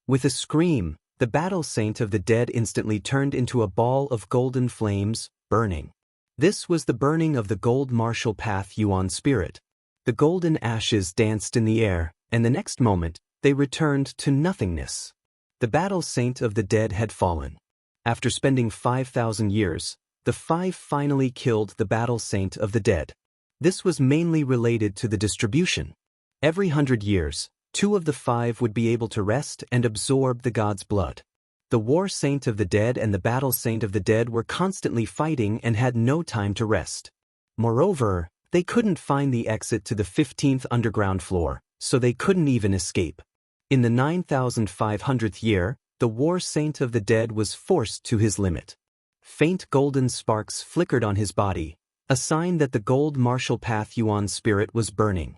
With a scream, the battle saint of the dead instantly turned into a ball of golden flames, burning. This was the burning of the gold martial path Yuan spirit. The golden ashes danced in the air, and the next moment, they returned to nothingness. The battle saint of the dead had fallen. After spending 5,000 years, the 5 finally killed the battle saint of the dead. This was mainly related to the distribution. Every 100 years, 2 of the 5 would be able to rest and absorb the god's blood. The war saint of the dead and the battle saint of the dead were constantly fighting and had no time to rest. Moreover, they couldn't find the exit to the 15th underground floor, so they couldn't even escape. In the 9,500th year, the war saint of the dead was forced to his limit. Faint golden sparks flickered on his body, a sign that the gold martial path Yuan spirit was burning.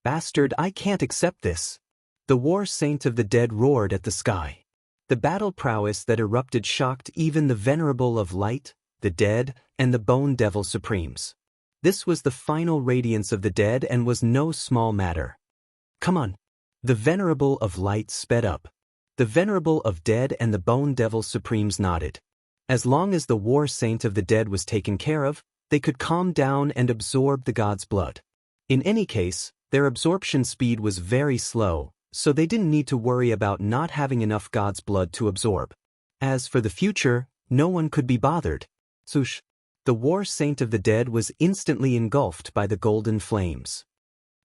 Bastard, I can't accept this. The war saint of the dead roared at the sky. The battle prowess that erupted shocked even the venerable of light, the dead, and the bone devil supremes. This was the final radiance of the dead and was no small matter. Come on. The venerable of light sped up. The venerable of dead and the bone devil supremes nodded. As long as the war saint of the dead was taken care of, they could calm down and absorb the god's blood. In any case, their absorption speed was very slow, so they didn't need to worry about not having enough god's blood to absorb. As for the future, no one could be bothered. Swoosh! The war saint of the dead was instantly engulfed by the golden flames.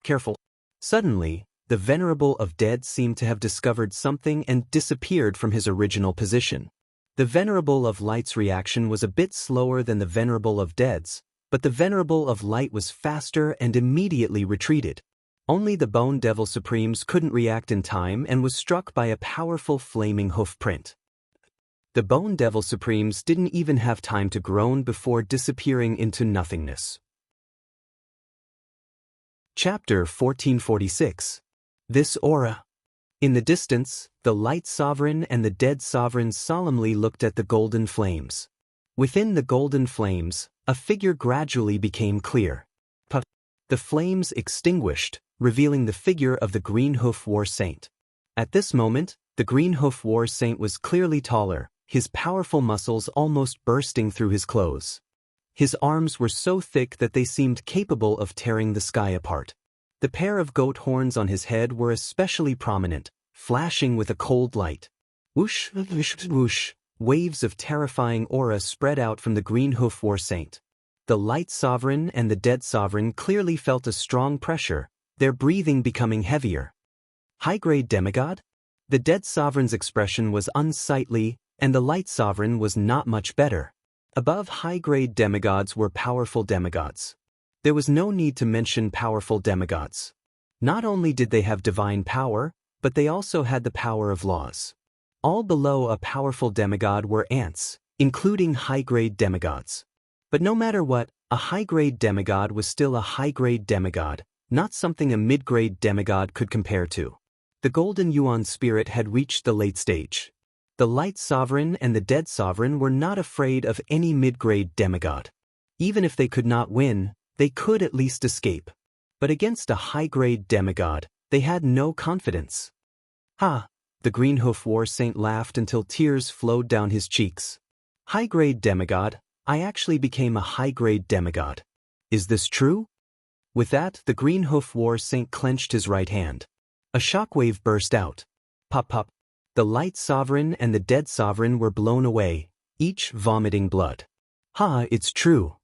Careful! Suddenly, the venerable of dead seemed to have discovered something and disappeared from his original position. The venerable of light's reaction was a bit slower than the venerable of dead's, but the venerable of light was faster and immediately retreated. Only the bone devil supremes couldn't react in time and was struck by a powerful flaming hoof print. The bone devil supremes didn't even have time to groan before disappearing into nothingness. Chapter 1446. This aura. In the distance, the light sovereign and the dead sovereign solemnly looked at the golden flames. Within the golden flames, a figure gradually became clear. The flames extinguished, revealing the figure of the green hoof war saint. At this moment, the green hoof war saint was clearly taller, his powerful muscles almost bursting through his clothes. His arms were so thick that they seemed capable of tearing the sky apart. The pair of goat horns on his head were especially prominent, flashing with a cold light. Whoosh, whoosh, whoosh, waves of terrifying aura spread out from the green hoof war saint. The light sovereign and the dead sovereign clearly felt a strong pressure, their breathing becoming heavier. High-grade demigod? The dead sovereign's expression was unsightly, and the light sovereign was not much better. Above high-grade demigods were powerful demigods. There was no need to mention powerful demigods. Not only did they have divine power, but they also had the power of laws. All below a powerful demigod were ants, including high-grade demigods. But no matter what, a high-grade demigod was still a high-grade demigod, not something a mid-grade demigod could compare to. The golden Yuan spirit had reached the late stage. The light sovereign and the dead sovereign were not afraid of any mid-grade demigod. Even if they could not win, they could at least escape. But against a high-grade demigod, they had no confidence. Ha! The green hoof war saint laughed until tears flowed down his cheeks. High-grade demigod, I actually became a high-grade demigod. Is this true? With that, the green hoof war saint clenched his right hand. A shockwave burst out. Pop pop. The light sovereign and the dead sovereign were blown away, each vomiting blood. Ha, it's true.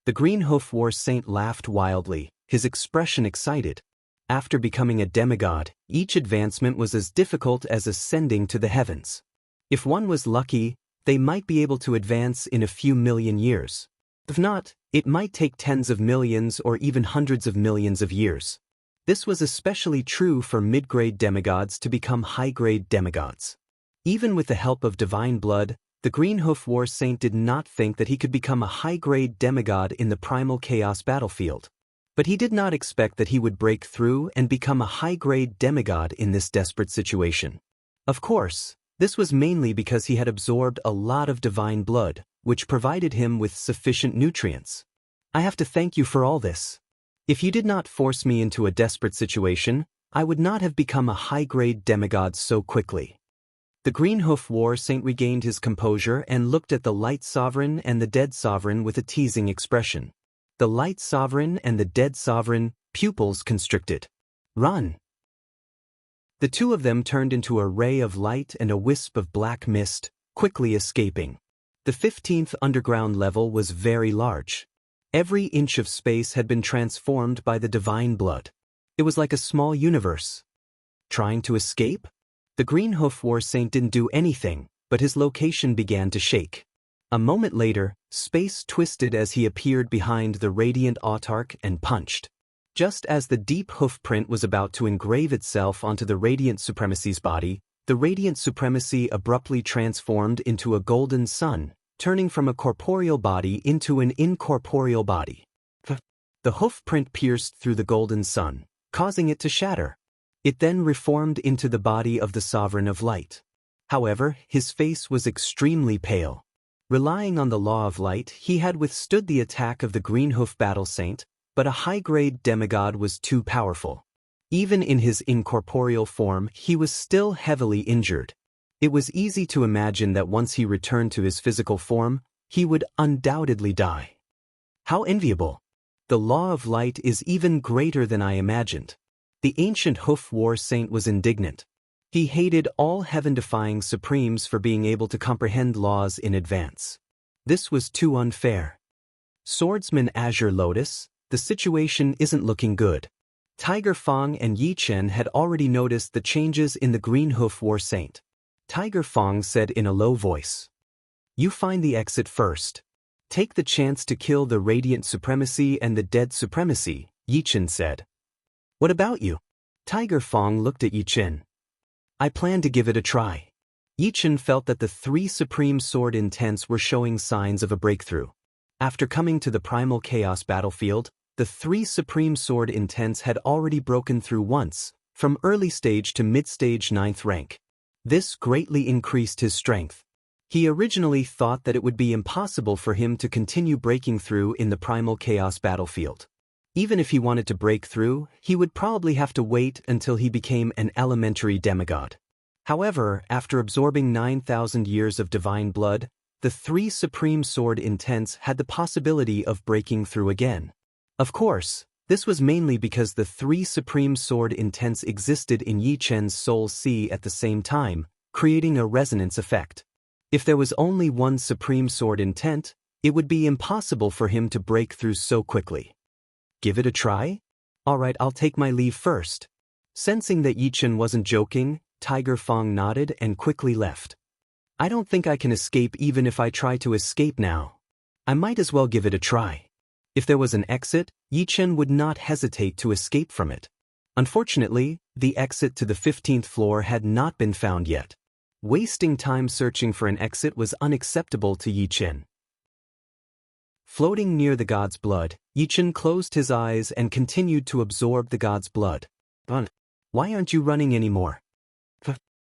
The Green Hoof War Saint laughed wildly, his expression excited. After becoming a demigod, each advancement was as difficult as ascending to the heavens. If one was lucky, they might be able to advance in a few million years. If not, it might take tens of millions or even hundreds of millions of years. This was especially true for mid-grade demigods to become high-grade demigods. Even with the help of divine blood, the Green Hoof War Saint did not think that he could become a high-grade demigod in the primal chaos battlefield. But he did not expect that he would break through and become a high-grade demigod in this desperate situation. Of course, this was mainly because he had absorbed a lot of divine blood, which provided him with sufficient nutrients. I have to thank you for all this. If you did not force me into a desperate situation, I would not have become a high-grade demigod so quickly. The Green Hoof War Saint regained his composure and looked at the Light Sovereign and the Dead Sovereign with a teasing expression. The Light Sovereign and the Dead Sovereign, pupils constricted. Run! The two of them turned into a ray of light and a wisp of black mist, quickly escaping. The 15th underground level was very large. Every inch of space had been transformed by the divine blood. It was like a small universe. Trying to escape? The Green Hoof War Saint didn't do anything, but his location began to shake. A moment later, space twisted as he appeared behind the radiant autarch and punched. Just as the deep hoof print was about to engrave itself onto the Radiant Supremacy's body, the Radiant Supremacy abruptly transformed into a golden sun, turning from a corporeal body into an incorporeal body. The hoof print pierced through the golden sun, causing it to shatter. It then reformed into the body of the Sovereign of Light. However, his face was extremely pale. Relying on the law of light, he had withstood the attack of the Green Hoof Battle Saint, but a high-grade demigod was too powerful. Even in his incorporeal form, he was still heavily injured. It was easy to imagine that once he returned to his physical form, he would undoubtedly die. How enviable! The law of light is even greater than I imagined. The ancient Hoof War Saint was indignant. He hated all heaven-defying supremes for being able to comprehend laws in advance. This was too unfair. Swordsman Azure Lotus, the situation isn't looking good. Tiger Fong and Yi Chen had already noticed the changes in the Green Hoof War Saint. Tiger Fong said in a low voice, "You find the exit first. Take the chance to kill the Radiant Supremacy and the Dead Supremacy," Yi Chen said. "What about you?" Tiger Fong looked at Yi Chen. "I plan to give it a try." Yi Chen felt that the three Supreme Sword Intents were showing signs of a breakthrough. After coming to the Primal Chaos battlefield, the three Supreme Sword Intents had already broken through once, from early stage to mid-stage 9th rank. This greatly increased his strength. He originally thought that it would be impossible for him to continue breaking through in the Primal Chaos battlefield. Even if he wanted to break through, he would probably have to wait until he became an elementary demigod. However, after absorbing 9,000 years of divine blood, the three Supreme Sword Intents had the possibility of breaking through again. Of course, this was mainly because the three Supreme Sword Intents existed in Yi Chen's Soul Sea at the same time, creating a resonance effect. If there was only one Supreme Sword Intent, it would be impossible for him to break through so quickly. Give it a try? Alright, I'll take my leave first. Sensing that Yi Chen wasn't joking, Tiger Fong nodded and quickly left. I don't think I can escape even if I try to escape now. I might as well give it a try. If there was an exit, Yi Chen would not hesitate to escape from it. Unfortunately, the exit to the 15th floor had not been found yet. Wasting time searching for an exit was unacceptable to Yi Chen. Floating near the god's blood, Yi Chen closed his eyes and continued to absorb the god's blood. Why aren't you running anymore?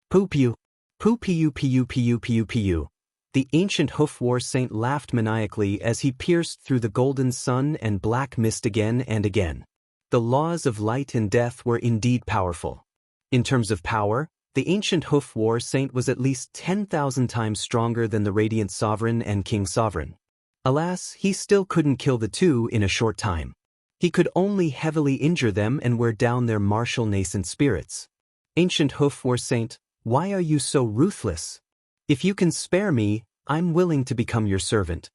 Poo-pew. Poo-pew-pew-pew-pew-pew. The ancient Hoof War Saint laughed maniacally as he pierced through the golden sun and black mist again and again. The laws of light and death were indeed powerful. In terms of power, the ancient Hoof War Saint was at least 10,000 times stronger than the Radiant Sovereign and King Sovereign. Alas, he still couldn't kill the two in a short time. He could only heavily injure them and wear down their martial nascent spirits. Ancient Hoof War Saint, Why are you so ruthless? If you can spare me, I'm willing to become your servant.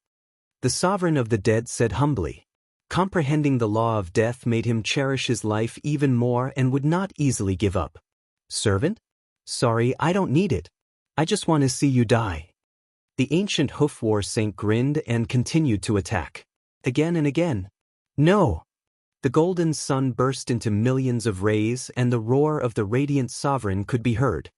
The sovereign of the dead said humbly. Comprehending the law of death made him cherish his life even more and would not easily give up. Servant? Sorry, I don't need it. I just want to see you die. The ancient hoof war saint grinned and continued to attack. Again and again. No! The golden sun burst into millions of rays and the roar of the radiant sovereign could be heard.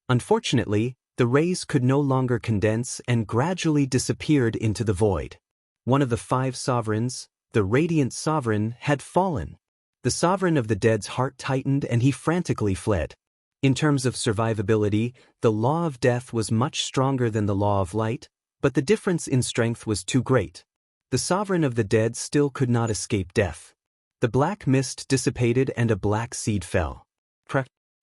Unfortunately, the rays could no longer condense and gradually disappeared into the void. One of the 5 sovereigns, the radiant sovereign, had fallen. The sovereign of the dead's heart tightened and he frantically fled. In terms of survivability, the law of death was much stronger than the law of light, but the difference in strength was too great. The sovereign of the dead still could not escape death. The black mist dissipated and a black seed fell.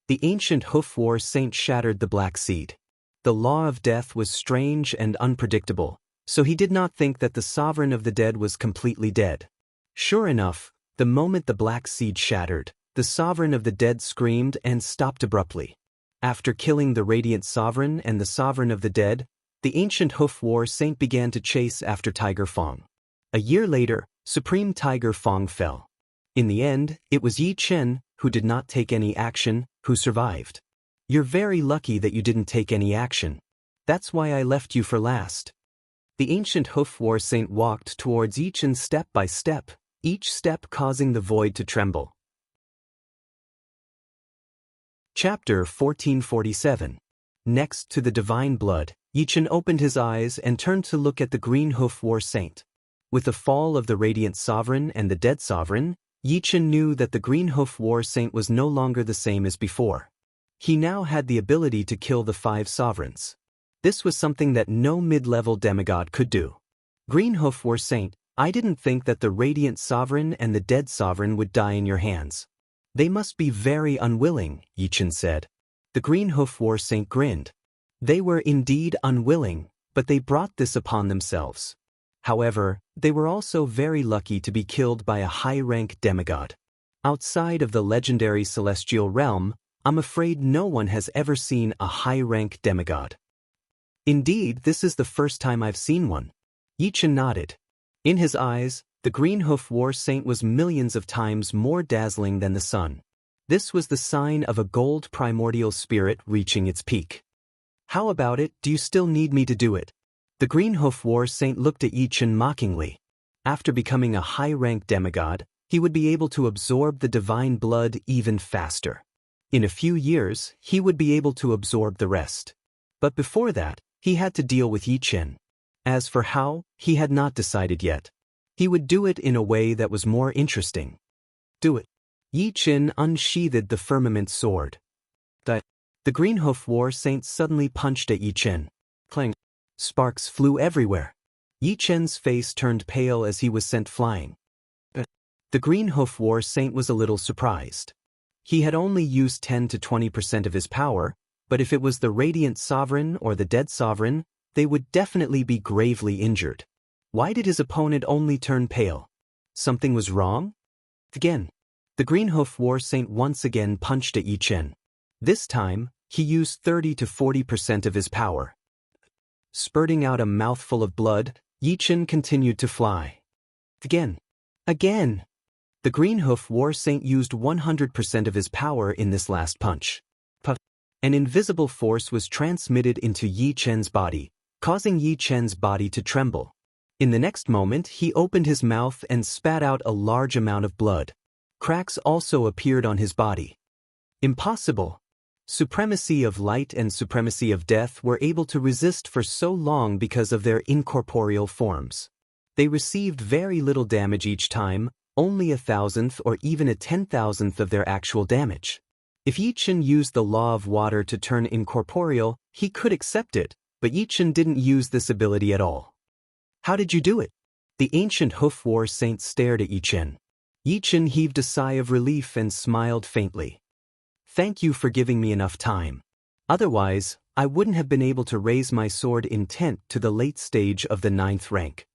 The ancient hoof war saint shattered the black seed. The law of death was strange and unpredictable, so he did not think that the sovereign of the dead was completely dead. Sure enough, the moment the black seed shattered, the sovereign of the dead screamed and stopped abruptly. After killing the radiant sovereign and the sovereign of the dead, the ancient hoof war saint began to chase after Tiger Fong. A year later, Supreme Tiger Fong fell. In the end, it was Yi Chen, who did not take any action, who survived. You're very lucky that you didn't take any action. That's why I left you for last. The ancient hoof war saint walked towards Yi Chen step by step, each step causing the void to tremble. Chapter 1447. Next to the divine blood, Yi Chen opened his eyes and turned to look at the green hoof war saint. With the fall of the radiant sovereign and the dead sovereign, Yi Chen knew that the green hoof war saint was no longer the same as before. He now had the ability to kill the 5 sovereigns. This was something that no mid-level demigod could do. Green hoof war saint, I didn't think that the radiant sovereign and the dead sovereign would die in your hands. They must be very unwilling, Yi Chen said. The green hoof war saint grinned. They were indeed unwilling, but they brought this upon themselves. However, they were also very lucky to be killed by a high-rank demigod. Outside of the legendary celestial realm, I'm afraid no one has ever seen a high-rank demigod. Indeed, this is the first time I've seen one. Yi Chen nodded. In his eyes, the green hoof war saint was millions of times more dazzling than the sun. This was the sign of a gold primordial spirit reaching its peak. How about it, do you still need me to do it? The green hoof war saint looked at Yi Chen mockingly. After becoming a high-rank demigod, he would be able to absorb the divine blood even faster. In a few years, he would be able to absorb the rest. But before that, he had to deal with Yi Chen. As for how, he had not decided yet. He would do it in a way that was more interesting. Do it. Yi Chen unsheathed the firmament sword. The green hoof war saint suddenly punched at Yi Chen. Clang. Sparks flew everywhere. Yi Chen's face turned pale as he was sent flying. The green hoof war saint was a little surprised. He had only used 10 to 20% of his power, but if it was the radiant sovereign or the dead sovereign, they would definitely be gravely injured. Why did his opponent only turn pale? Something was wrong? Again. The green hoof war saint once again punched at Yi Chen. This time, he used 30 to 40% of his power. Spurting out a mouthful of blood, Yi Chen continued to fly. Again. The green hoof war saint used 100% of his power in this last punch. An invisible force was transmitted into Yi Chen's body, causing Yi Chen's body to tremble. In the next moment, he opened his mouth and spat out a large amount of blood. Cracks also appeared on his body. Impossible. Supremacy of light and supremacy of death were able to resist for so long because of their incorporeal forms. They received very little damage each time, only 1,000th or even a 10,000th of their actual damage. If Yi Chen used the law of water to turn incorporeal, he could accept it, but Yi Chen didn't use this ability at all. How did you do it? The ancient hoof war saint stared at Yi Chen. Yi Chen heaved a sigh of relief and smiled faintly. Thank you for giving me enough time. Otherwise, I wouldn't have been able to raise my sword intent to the late stage of the 9th rank.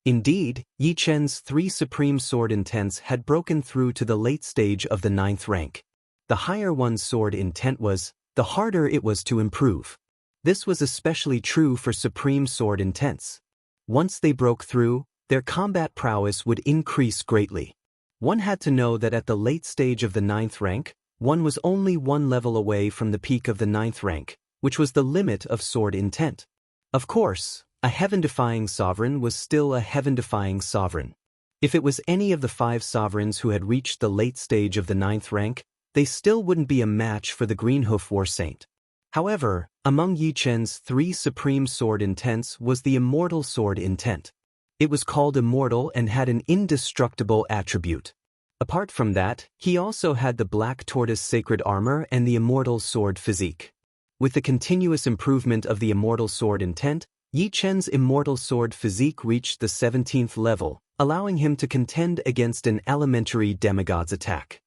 Indeed, Yi Chen's 3 supreme sword intents had broken through to the late stage of the 9th rank. The higher one's sword intent was the harder it was to improve. This was especially true for Supreme Sword Intents. Once they broke through, their combat prowess would increase greatly. One had to know that at the late stage of the 9th rank, one was only one level away from the peak of the 9th rank, which was the limit of Sword Intent. Of course, a heaven-defying sovereign was still a heaven-defying sovereign. If it was any of the 5 sovereigns who had reached the late stage of the 9th rank, they still wouldn't be a match for the Greenhoof War Saint. However, among Yi Chen's 3 Supreme Sword Intents was the Immortal Sword Intent. It was called Immortal and had an indestructible attribute. Apart from that, he also had the Black Tortoise Sacred Armor and the Immortal Sword Physique. With the continuous improvement of the Immortal Sword Intent, Yi Chen's Immortal Sword Physique reached the 17th level, allowing him to contend against an elementary demigod's attack.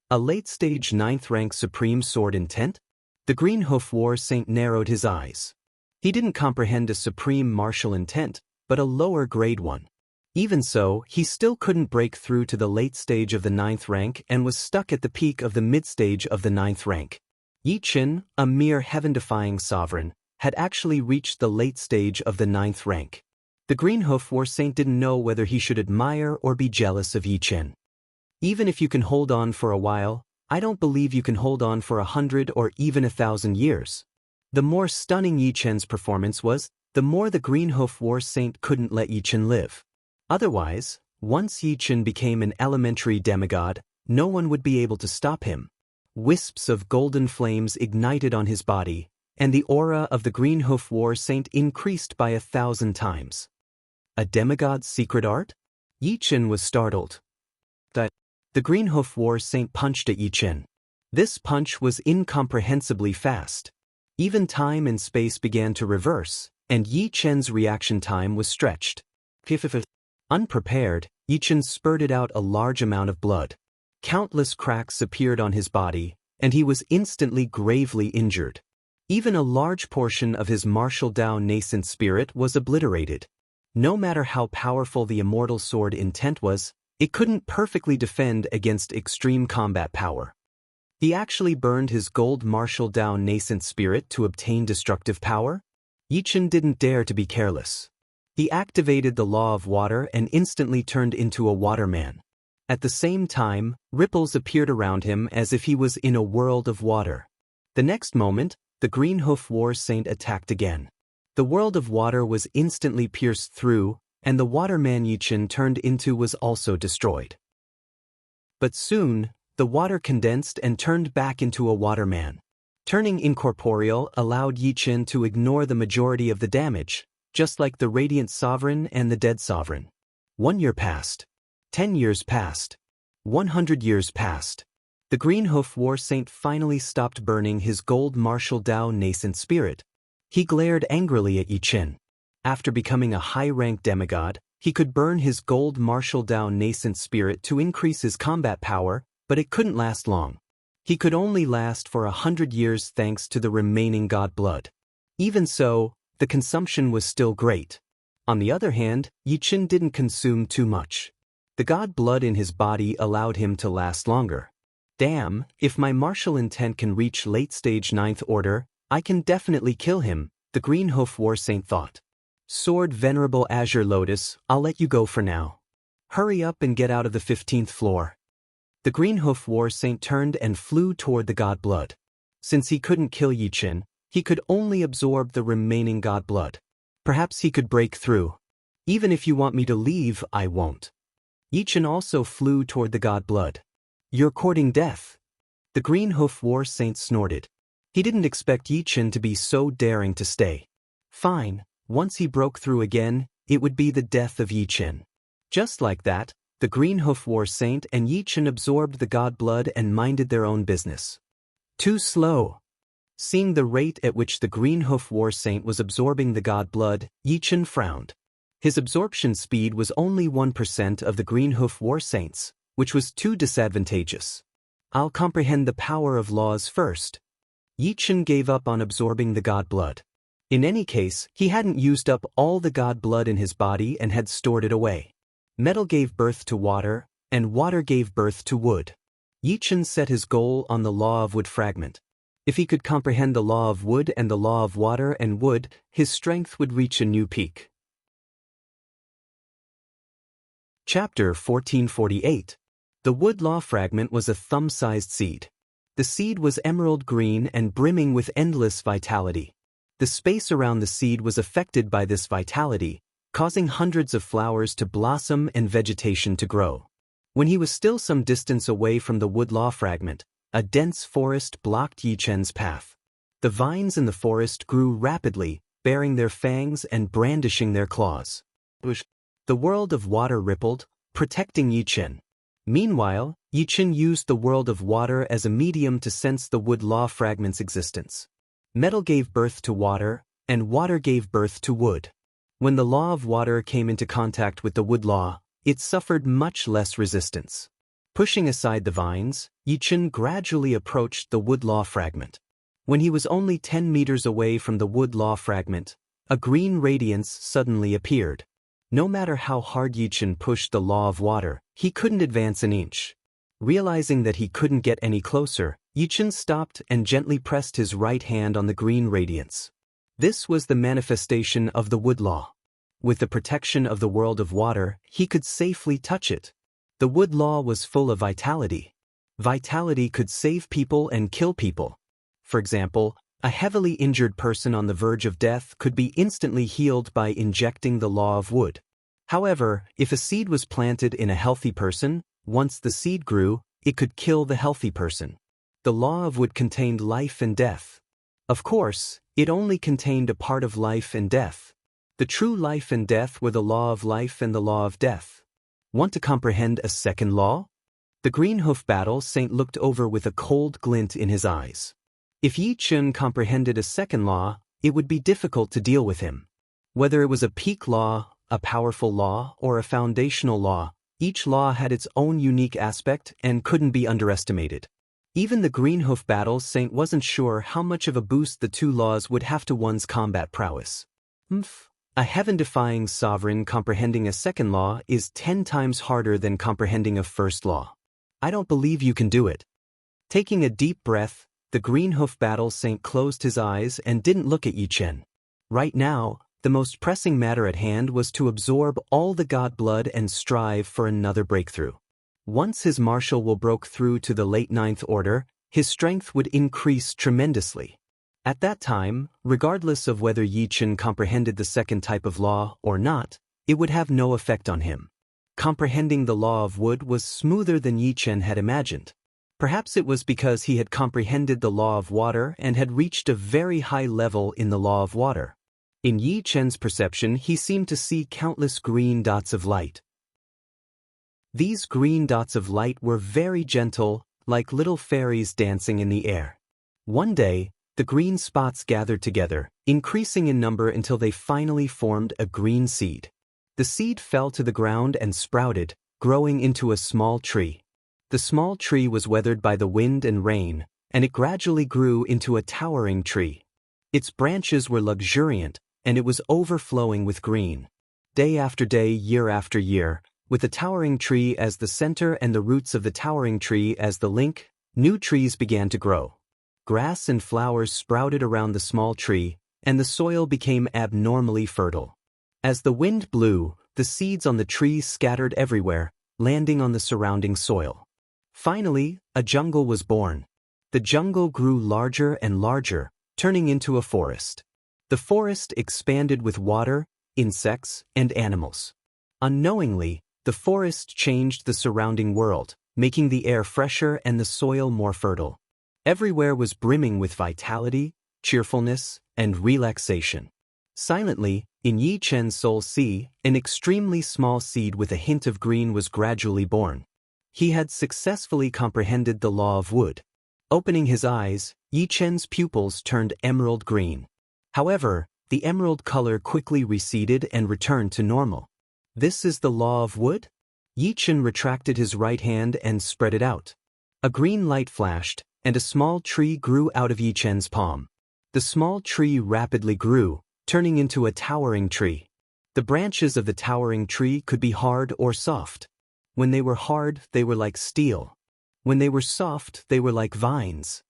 A late-stage 9th rank Supreme Sword Intent? The Greenhoof War Saint narrowed his eyes. He didn't comprehend a Supreme Martial Intent, but a lower grade one. Even so, he still couldn't break through to the late stage of the 9th rank and was stuck at the peak of the mid-stage of the 9th rank. Yi Chen, a mere heaven-defying sovereign, had actually reached the late stage of the 9th rank. The Greenhoof War Saint didn't know whether he should admire or be jealous of Yi Chen. Even if you can hold on for a while, I don't believe you can hold on for 100 or even 1,000 years. The more stunning Yi Chen's performance was, the more the Greenhoof War Saint couldn't let Yi Chen live. Otherwise, once Yi Chen became an elementary demigod, no one would be able to stop him. Wisps of golden flames ignited on his body, and the aura of the Greenhoof War Saint increased by 1,000 times. A demigod's secret art? Yi Chen was startled. The Greenhoof War Saint punched at Yi Chen. This punch was incomprehensibly fast. Even time and space began to reverse, and Yi Chen's reaction time was stretched. Unprepared, Yi Chen spurted out a large amount of blood. Countless cracks appeared on his body, and he was instantly gravely injured. Even a large portion of his martial Dao nascent spirit was obliterated. No matter how powerful the Immortal Sword Intent was, it couldn't perfectly defend against extreme combat power. He actually burned his gold martial Dao nascent spirit to obtain destructive power? Yi Chen didn't dare to be careless. He activated the law of water and instantly turned into a waterman. At the same time, ripples appeared around him as if he was in a world of water. The next moment, the Greenhoof War Saint attacked again. The world of water was instantly pierced through, and the waterman Yi Chen turned into was also destroyed. But soon, the water condensed and turned back into a waterman. Turning incorporeal allowed Yi Chen to ignore the majority of the damage, just like the Radiant Sovereign and the Dead Sovereign. 1 year passed. 10 years passed. 100 years passed. The Greenhoof War Saint finally stopped burning his gold martial Dao nascent spirit. He glared angrily at Yi Chen. After becoming a high-rank demigod, he could burn his gold martial Dao nascent spirit to increase his combat power, but it couldn't last long. He could only last for 100 years thanks to the remaining god blood. Even so, the consumption was still great. On the other hand, Yi Chen didn't consume too much. The god blood in his body allowed him to last longer. Damn, if my martial intent can reach late-stage 9th order, I can definitely kill him, the Greenhoof War Saint thought. Sword Venerable Azure Lotus, I'll let you go for now. Hurry up and get out of the 15th floor. The Greenhoof War Saint turned and flew toward the god blood. Since he couldn't kill Yi Chen, he could only absorb the remaining god blood. Perhaps he could break through. Even if you want me to leave, I won't. Yi Chen also flew toward the god blood. You're courting death. The Greenhoof War Saint snorted. He didn't expect Yi Chen to be so daring to stay. Fine, once he broke through again, it would be the death of Yi Chen. Just like that, the Greenhoof War Saint and Yi Chen absorbed the god blood and minded their own business. Too slow. Seeing the rate at which the Greenhoof War Saint was absorbing the god blood, Yi Chen frowned. His absorption speed was only 1% of the Greenhoof War Saint's, which was too disadvantageous. I'll comprehend the power of laws first. Yi Chen gave up on absorbing the god blood. In any case, he hadn't used up all the god blood in his body and had stored it away. Metal gave birth to water, and water gave birth to wood. Yi Chen set his goal on the law of wood fragment. If he could comprehend the law of wood and the law of water and wood, his strength would reach a new peak. Chapter 1448. The wood law fragment was a thumb-sized seed. The seed was emerald green and brimming with endless vitality. The space around the seed was affected by this vitality, causing hundreds of flowers to blossom and vegetation to grow. When he was still some distance away from the wood law fragment, a dense forest blocked Yi Chen's path. The vines in the forest grew rapidly, baring their fangs and brandishing their claws. The world of water rippled, protecting Yi Chen. Meanwhile, Yi Chen used the world of water as a medium to sense the wood law fragment's existence. Metal gave birth to water, and water gave birth to wood. When the law of water came into contact with the wood law, it suffered much less resistance. Pushing aside the vines, Yi Chen gradually approached the wood law fragment. When he was only 10 meters away from the wood law fragment, a green radiance suddenly appeared. No matter how hard Yi Chen pushed the law of water, he couldn't advance an inch. Realizing that he couldn't get any closer, Yi Chen stopped and gently pressed his right hand on the green radiance. This was the manifestation of the wood law. With the protection of the world of water, he could safely touch it. The wood law was full of vitality. Vitality could save people and kill people. For example, a heavily injured person on the verge of death could be instantly healed by injecting the law of wood. However, if a seed was planted in a healthy person, once the seed grew, it could kill the healthy person. The law of wood contained life and death. Of course, it only contained a part of life and death. The true life and death were the law of life and the law of death. Want to comprehend a second law? The green hoof battle saint looked over with a cold glint in his eyes. If Yi Chen comprehended a second law, it would be difficult to deal with him. Whether it was a peak law, a powerful law, or a foundational law, each law had its own unique aspect and couldn't be underestimated. Even the green hoof battle saint wasn't sure how much of a boost the two laws would have to one's combat prowess. A heaven-defying sovereign comprehending a second law is 10 times harder than comprehending a first law. I don't believe you can do it. Taking a deep breath, the green hoof battle saint closed his eyes and didn't look at Yi Chen. Right now, the most pressing matter at hand was to absorb all the god blood and strive for another breakthrough. Once his martial will broke through to the late ninth order, his strength would increase tremendously. At that time, regardless of whether Yi Chen comprehended the second type of law or not, it would have no effect on him. Comprehending the law of wood was smoother than Yi Chen had imagined. Perhaps it was because he had comprehended the law of water and had reached a very high level in the law of water. In Yi Chen's perception, he seemed to see countless green dots of light. These green dots of light were very gentle, like little fairies dancing in the air. One day, the green spots gathered together, increasing in number until they finally formed a green seed. The seed fell to the ground and sprouted, growing into a small tree. The small tree was weathered by the wind and rain, and it gradually grew into a towering tree. Its branches were luxuriant, and it was overflowing with green. Day after day, year after year, with the towering tree as the center and the roots of the towering tree as the link, new trees began to grow. Grass and flowers sprouted around the small tree, and the soil became abnormally fertile. As the wind blew, the seeds on the tree scattered everywhere, landing on the surrounding soil. Finally, a jungle was born. The jungle grew larger and larger, turning into a forest. The forest expanded with water, insects, and animals. Unknowingly, the forest changed the surrounding world, making the air fresher and the soil more fertile. Everywhere was brimming with vitality, cheerfulness, and relaxation. Silently, in Yi Chen's soul sea, an extremely small seed with a hint of green was gradually born. He had successfully comprehended the law of wood. Opening his eyes, Yi Chen's pupils turned emerald green. However, the emerald color quickly receded and returned to normal. This is the law of wood? Yi Chen retracted his right hand and spread it out. A green light flashed, and a small tree grew out of Yi Chen's palm. The small tree rapidly grew, turning into a towering tree. The branches of the towering tree could be hard or soft. When they were hard, they were like steel. When they were soft, they were like vines.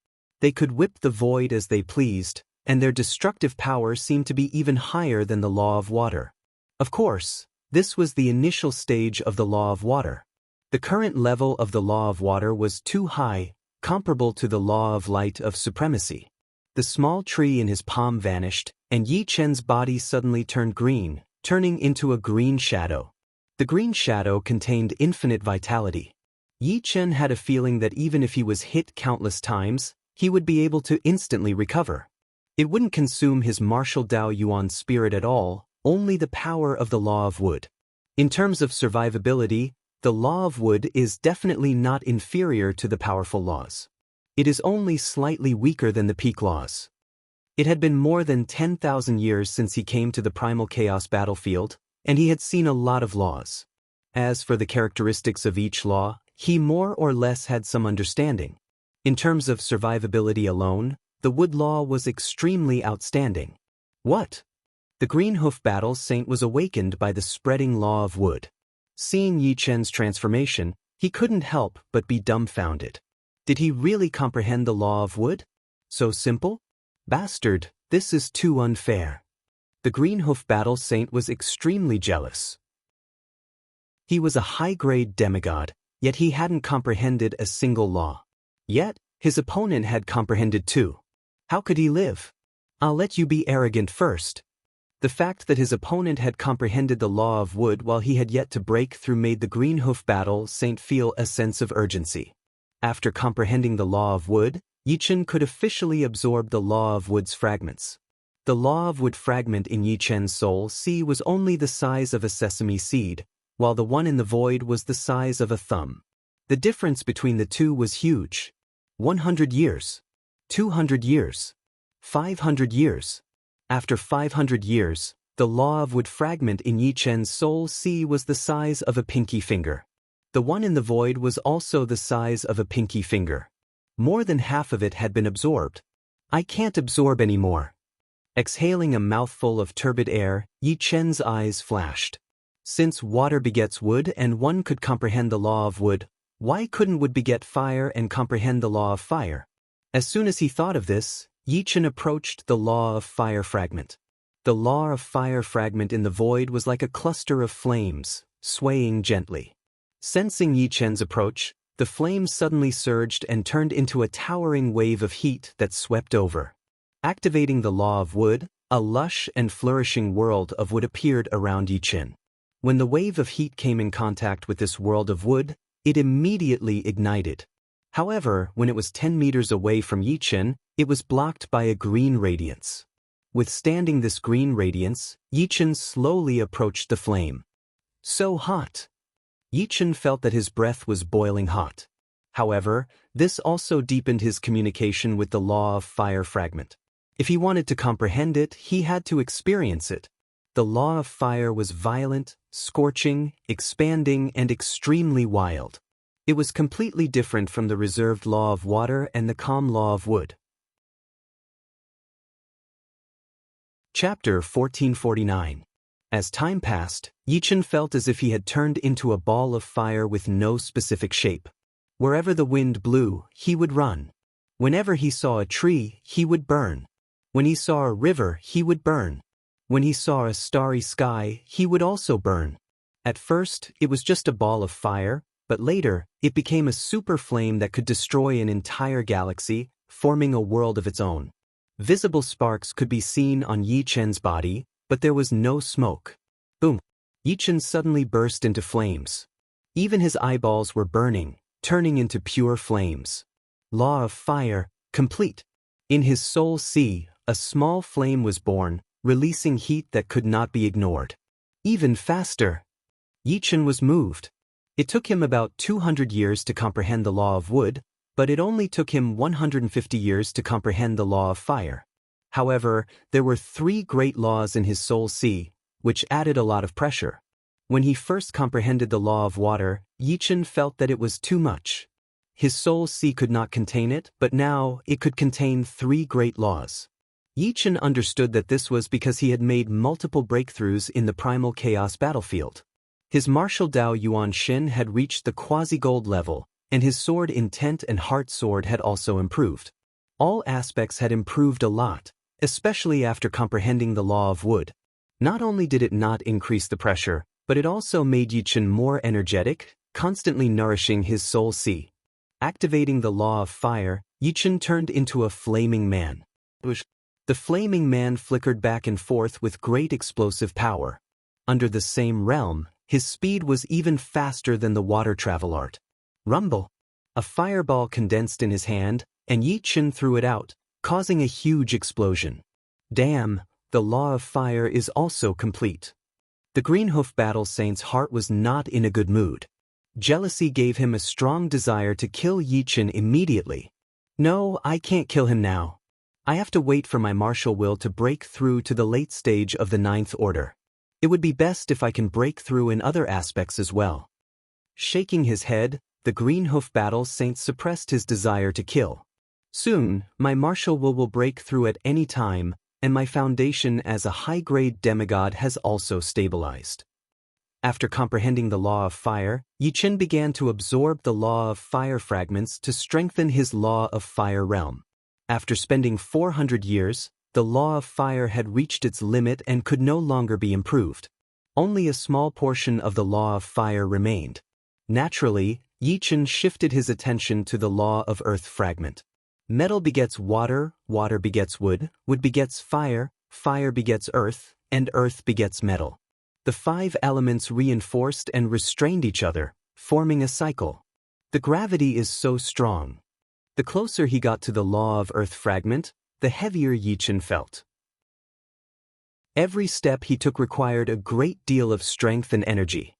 They could whip the void as they pleased, and their destructive power seemed to be even higher than the law of water. Of course, this was the initial stage of the law of water. The current level of the law of water was too high, comparable to the law of light of supremacy. The small tree in his palm vanished, and Yi Chen's body suddenly turned green, turning into a green shadow. The green shadow contained infinite vitality. Yi Chen had a feeling that even if he was hit countless times, he would be able to instantly recover. It wouldn't consume his martial Dao Yuan spirit at all, only the power of the law of wood. In terms of survivability, the law of wood is definitely not inferior to the powerful laws. It is only slightly weaker than the peak laws. It had been more than 10,000 years since he came to the primal chaos battlefield, and he had seen a lot of laws. As for the characteristics of each law, he more or less had some understanding. In terms of survivability alone, the wood law was extremely outstanding. What? The Green Hoof Battle Saint was awakened by the spreading law of wood. Seeing Yi Chen's transformation, he couldn't help but be dumbfounded. Did he really comprehend the law of wood? So simple? Bastard, this is too unfair. The Green Hoof Battle Saint was extremely jealous. He was a high-grade demigod, yet he hadn't comprehended a single law. Yet, his opponent had comprehended too. How could he live? I'll let you be arrogant first. The fact that his opponent had comprehended the law of wood while he had yet to break through made the Green Hoof Battle Saint feel a sense of urgency. After comprehending the law of wood, Yi Chen could officially absorb the law of wood's fragments. The law of wood fragment in Yi Chen's soul sea was only the size of a sesame seed, while the one in the void was the size of a thumb. The difference between the two was huge. 100 years. 200 years. 500 years. After 500 years, the law of wood fragment in Yi Chen's soul sea was the size of a pinky finger. The one in the void was also the size of a pinky finger. More than half of it had been absorbed. I can't absorb any more. Exhaling a mouthful of turbid air, Yi Chen's eyes flashed. Since water begets wood and one could comprehend the law of wood, why couldn't wood beget fire and comprehend the law of fire? As soon as he thought of this, Yi Chen approached the law of fire fragment. The law of fire fragment in the void was like a cluster of flames, swaying gently. Sensing Yi Chen's approach, the flames suddenly surged and turned into a towering wave of heat that swept over. Activating the law of wood, a lush and flourishing world of wood appeared around Yi Chen. When the wave of heat came in contact with this world of wood, it immediately ignited. However, when it was 10 meters away from Yi Chen, it was blocked by a green radiance. Withstanding this green radiance, Yi Chen slowly approached the flame. So hot! Yi Chen felt that his breath was boiling hot. However, this also deepened his communication with the law of fire fragment. If he wanted to comprehend it, he had to experience it. The law of fire was violent, scorching, expanding, and extremely wild. It was completely different from the reserved law of water and the calm law of wood. Chapter 1449. As time passed, Yi Chen felt as if he had turned into a ball of fire with no specific shape. Wherever the wind blew, he would run. Whenever he saw a tree, he would burn. When he saw a river, he would burn. When he saw a starry sky, he would also burn. At first, it was just a ball of fire, but later, it became a super flame that could destroy an entire galaxy, forming a world of its own. Visible sparks could be seen on Yi Chen's body, but there was no smoke. Boom! Yi Chen suddenly burst into flames. Even his eyeballs were burning, turning into pure flames. Law of fire, complete. In his soul sea, a small flame was born, releasing heat that could not be ignored. Even faster! Yi Chen was moved. It took him about 200 years to comprehend the law of wood, but it only took him 150 years to comprehend the law of fire. However, there were 3 great laws in his soul sea, which added a lot of pressure. When he first comprehended the law of water, Yi Chen felt that it was too much. His soul sea could not contain it, but now it could contain 3 great laws. Yi Chen understood that this was because he had made multiple breakthroughs in the primal chaos battlefield. His martial Dao Yuan Xin had reached the quasi-gold level, and his sword intent and heart sword had also improved. All aspects had improved a lot, especially after comprehending the law of wood. Not only did it not increase the pressure, but it also made Yichen more energetic, constantly nourishing his soul sea. Activating the law of fire, Yichen turned into a flaming man. The flaming man flickered back and forth with great explosive power. Under the same realm, his speed was even faster than the water travel art. Rumble! A fireball condensed in his hand, and Yichen threw it out, causing a huge explosion. Damn, the law of fire is also complete. The Greenhoof Battle Saint's heart was not in a good mood. Jealousy gave him a strong desire to kill Yichen immediately. No, I can't kill him now. I have to wait for my martial will to break through to the late stage of the Ninth Order. It would be best if I can break through in other aspects as well. Shaking his head, the Greenhoof Battle Saint suppressed his desire to kill. Soon, my martial will break through at any time, and my foundation as a high-grade demigod has also stabilized. After comprehending the law of fire, Yichen began to absorb the law of fire fragments to strengthen his law of fire realm. After spending 400 years, the law of fire had reached its limit and could no longer be improved. Only a small portion of the law of fire remained. Naturally, Yichen shifted his attention to the law of earth fragment. Metal begets water, water begets wood, wood begets fire, fire begets earth, and earth begets metal. The 5 elements reinforced and restrained each other, forming a cycle. The gravity is so strong. The closer he got to the law of earth fragment, the heavier Yichen felt. Every step he took required a great deal of strength and energy.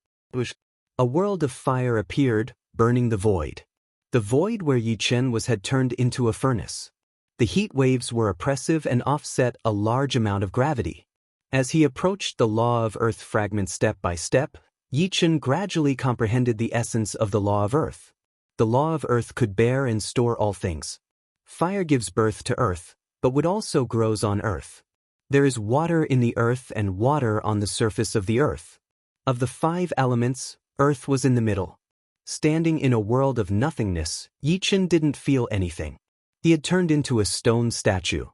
A world of fire appeared, burning the void. The void where Yichen was had turned into a furnace. The heat waves were oppressive and offset a large amount of gravity. As he approached the law of earth fragment step by step, Yichen gradually comprehended the essence of the law of earth. The law of earth could bear and store all things. Fire gives birth to earth, but wood also grows on earth. There is water in the earth and water on the surface of the earth. Of the 5 elements, earth was in the middle. Standing in a world of nothingness, Yichen didn't feel anything. He had turned into a stone statue.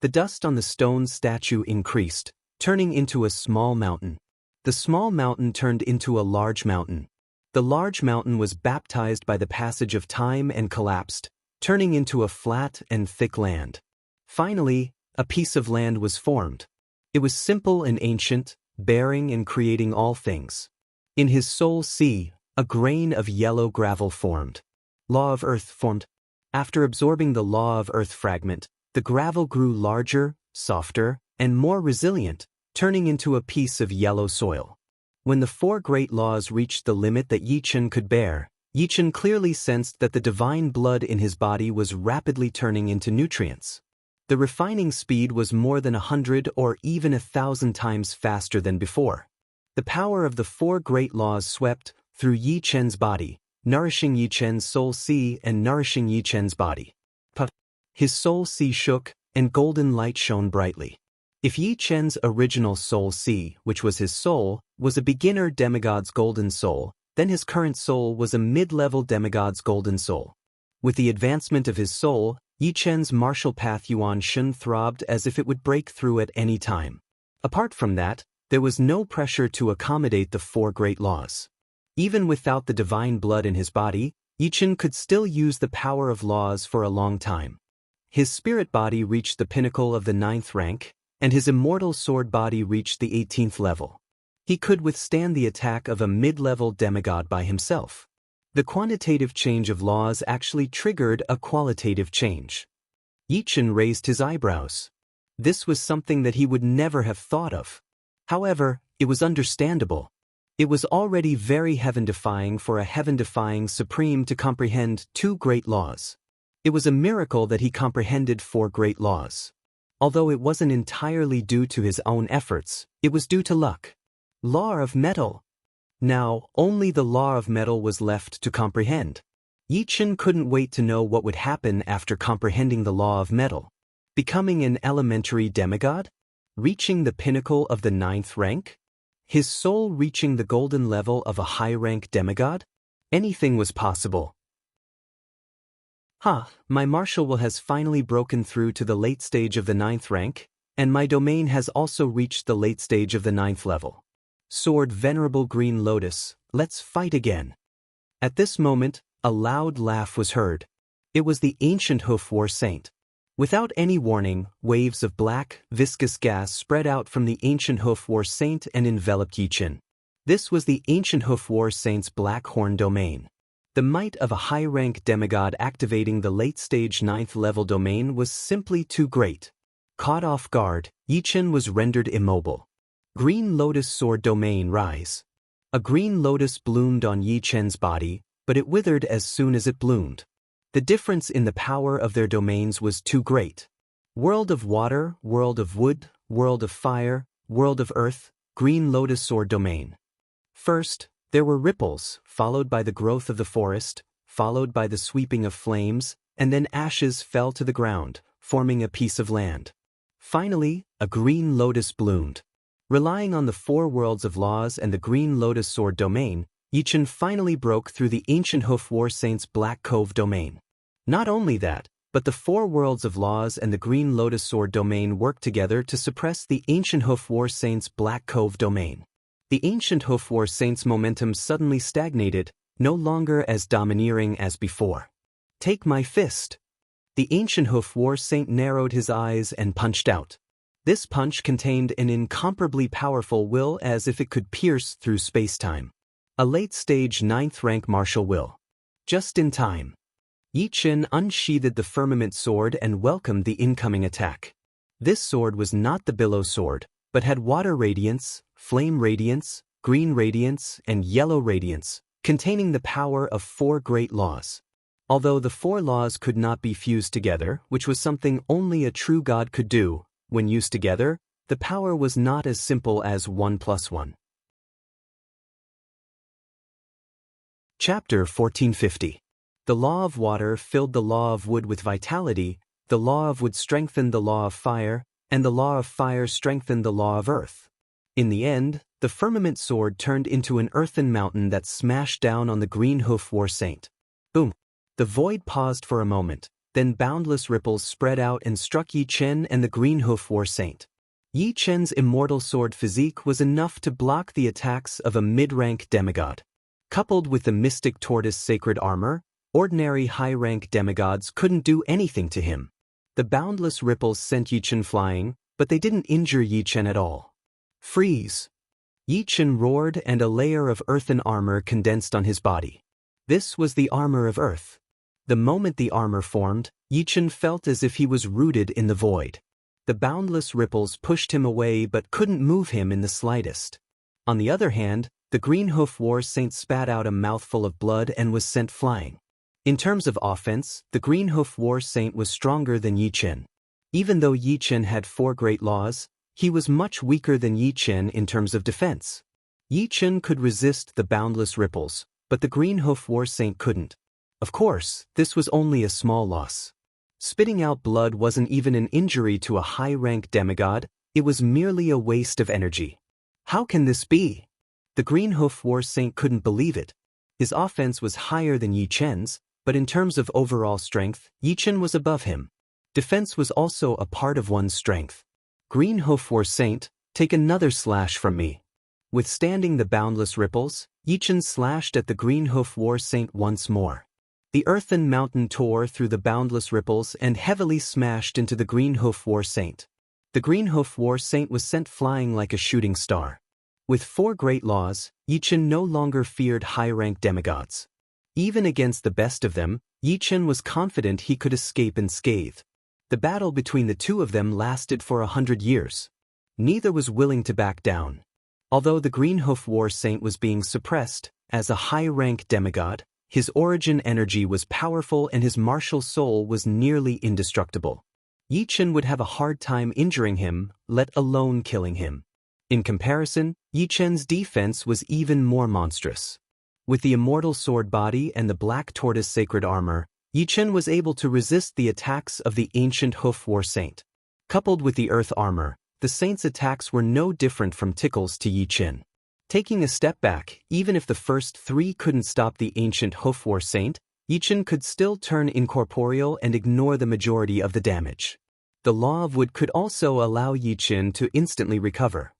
The dust on the stone statue increased, turning into a small mountain. The small mountain turned into a large mountain. The large mountain was baptized by the passage of time and collapsed, turning into a flat and thick land. Finally, a piece of land was formed. It was simple and ancient, bearing and creating all things. In his soul sea, a grain of yellow gravel formed. Law of earth formed. After absorbing the law of earth fragment, the gravel grew larger, softer, and more resilient, turning into a piece of yellow soil. When the 4 great laws reached the limit that Yichen could bear, Yichen clearly sensed that the divine blood in his body was rapidly turning into nutrients. The refining speed was more than 100 or even 1,000 times faster than before. The power of the 4 great laws swept through Yichen's body, nourishing Yichen's soul sea and nourishing Yichen's body. His soul sea shook, and golden light shone brightly. If Yichen's original soul sea, which was his soul, was a beginner demigod's golden soul, then his current soul was a mid-level demigod's golden soul. With the advancement of his soul, Yichen's martial path Yuan Shun throbbed as if it would break through at any time. Apart from that, there was no pressure to accommodate the 4 great laws. Even without the divine blood in his body, Yichen could still use the power of laws for a long time. His spirit body reached the pinnacle of the 9th rank, and his immortal sword body reached the 18th level. He could withstand the attack of a mid-level demigod by himself. The quantitative change of laws actually triggered a qualitative change. Yichen raised his eyebrows. This was something that he would never have thought of. However, it was understandable. It was already very heaven-defying for a heaven-defying supreme to comprehend 2 great laws. It was a miracle that he comprehended 4 great laws. Although it wasn't entirely due to his own efforts, it was due to luck. Law of metal. Now, only the law of metal was left to comprehend. Yichen couldn't wait to know what would happen after comprehending the law of metal. Becoming an elementary demigod? Reaching the pinnacle of the 9th rank? His soul reaching the golden level of a high-rank demigod? Anything was possible. Ha, my martial will has finally broken through to the late stage of the 9th rank, and my domain has also reached the late stage of the 9th level. Sword Venerable Green Lotus, let's fight again. At this moment, a loud laugh was heard. It was the ancient Hoof War Saint. Without any warning, waves of black, viscous gas spread out from the ancient Hoof War Saint and enveloped Yi Qin. This was the ancient Hoof War Saint's Black Horn domain. The might of a high-rank demigod activating the late-stage 9th level domain was simply too great. Caught off guard, Yi Qin was rendered immobile. Green Lotus Sword Domain Rise. A green lotus bloomed on Yi Qin's body, but it withered as soon as it bloomed. The difference in the power of their domains was too great. World of Water, World of Wood, World of Fire, World of Earth, Green Lotus Sword Domain. First, there were ripples, followed by the growth of the forest, followed by the sweeping of flames, and then ashes fell to the ground, forming a piece of land. Finally, a green lotus bloomed. Relying on the 4 worlds of laws and the Green Lotus Sword Domain, Yi Qin finally broke through the ancient Hoof War Saint's Black Cove domain. Not only that, but the 4 worlds of laws and the Green Lotus Sword Domain worked together to suppress the ancient Hoof War Saint's Black Cove domain. The ancient Hoof War Saint's momentum suddenly stagnated, no longer as domineering as before. Take my fist. The ancient Hoof War Saint narrowed his eyes and punched out. This punch contained an incomparably powerful will as if it could pierce through space-time. A late-stage 9th rank martial will. Just in time. Yi Qin unsheathed the firmament sword and welcomed the incoming attack. This sword was not the billow sword, but had water radiance, flame radiance, green radiance, and yellow radiance, containing the power of 4 great laws. Although the 4 laws could not be fused together, which was something only a true god could do, when used together, the power was not as simple as 1 + 1. Chapter 1450. The law of water filled the law of wood with vitality, the law of wood strengthened the law of fire, and the law of fire strengthened the law of earth. In the end, the firmament sword turned into an earthen mountain that smashed down on the Green Hoof War Saint. Boom! The void paused for a moment, then boundless ripples spread out and struck Yi Qin and the Green Hoof War Saint. Yi Qin's immortal sword physique was enough to block the attacks of a mid-rank demigod. Coupled with the mystic tortoise sacred armor, ordinary high-rank demigods couldn't do anything to him. The boundless ripples sent Yi Qin flying, but they didn't injure Yi Qin at all. Freeze! Yi Qin roared and a layer of earthen armor condensed on his body. This was the armor of earth. The moment the armor formed, Yi Qin felt as if he was rooted in the void. The boundless ripples pushed him away but couldn't move him in the slightest. On the other hand, the Green Hoof War Saint spat out a mouthful of blood and was sent flying. In terms of offense, the Green Hoof War Saint was stronger than Yi Qin. Even though Yi Qin had 4 great laws, he was much weaker than Yi Qin in terms of defense. Yi Qin could resist the boundless ripples, but the Green Hoof War Saint couldn't. Of course, this was only a small loss. Spitting out blood wasn't even an injury to a high-rank demigod, it was merely a waste of energy. How can this be? The Green Hoof War Saint couldn't believe it. His offense was higher than Yi Qin's, but in terms of overall strength, Yi Qin was above him. Defense was also a part of one's strength. Green Hoof War Saint, take another slash from me. Withstanding the boundless ripples, Yi Qin slashed at the Green Hoof War Saint once more. The earthen mountain tore through the boundless ripples and heavily smashed into the Green Hoof War Saint. The Green Hoof War Saint was sent flying like a shooting star. With 4 great laws, Yi Qin no longer feared high-rank demigods. Even against the best of them, Yi Qin was confident he could escape unscathed. The battle between the 2 of them lasted for 100 years. Neither was willing to back down. Although the Green Hoof War Saint was being suppressed, as a high-rank demigod, his origin energy was powerful and his martial soul was nearly indestructible. Yi Qin would have a hard time injuring him, let alone killing him. In comparison, Yi Qin's defense was even more monstrous. With the immortal sword body and the black tortoise sacred armor, Yi Qin was able to resist the attacks of the ancient Hoof War Saint. Coupled with the earth armor, the saint's attacks were no different from tickles to Yi Qin. Taking a step back, even if the first 3 couldn't stop the ancient Hoof War Saint, Yichen could still turn incorporeal and ignore the majority of the damage. The law of wood could also allow Yichen to instantly recover.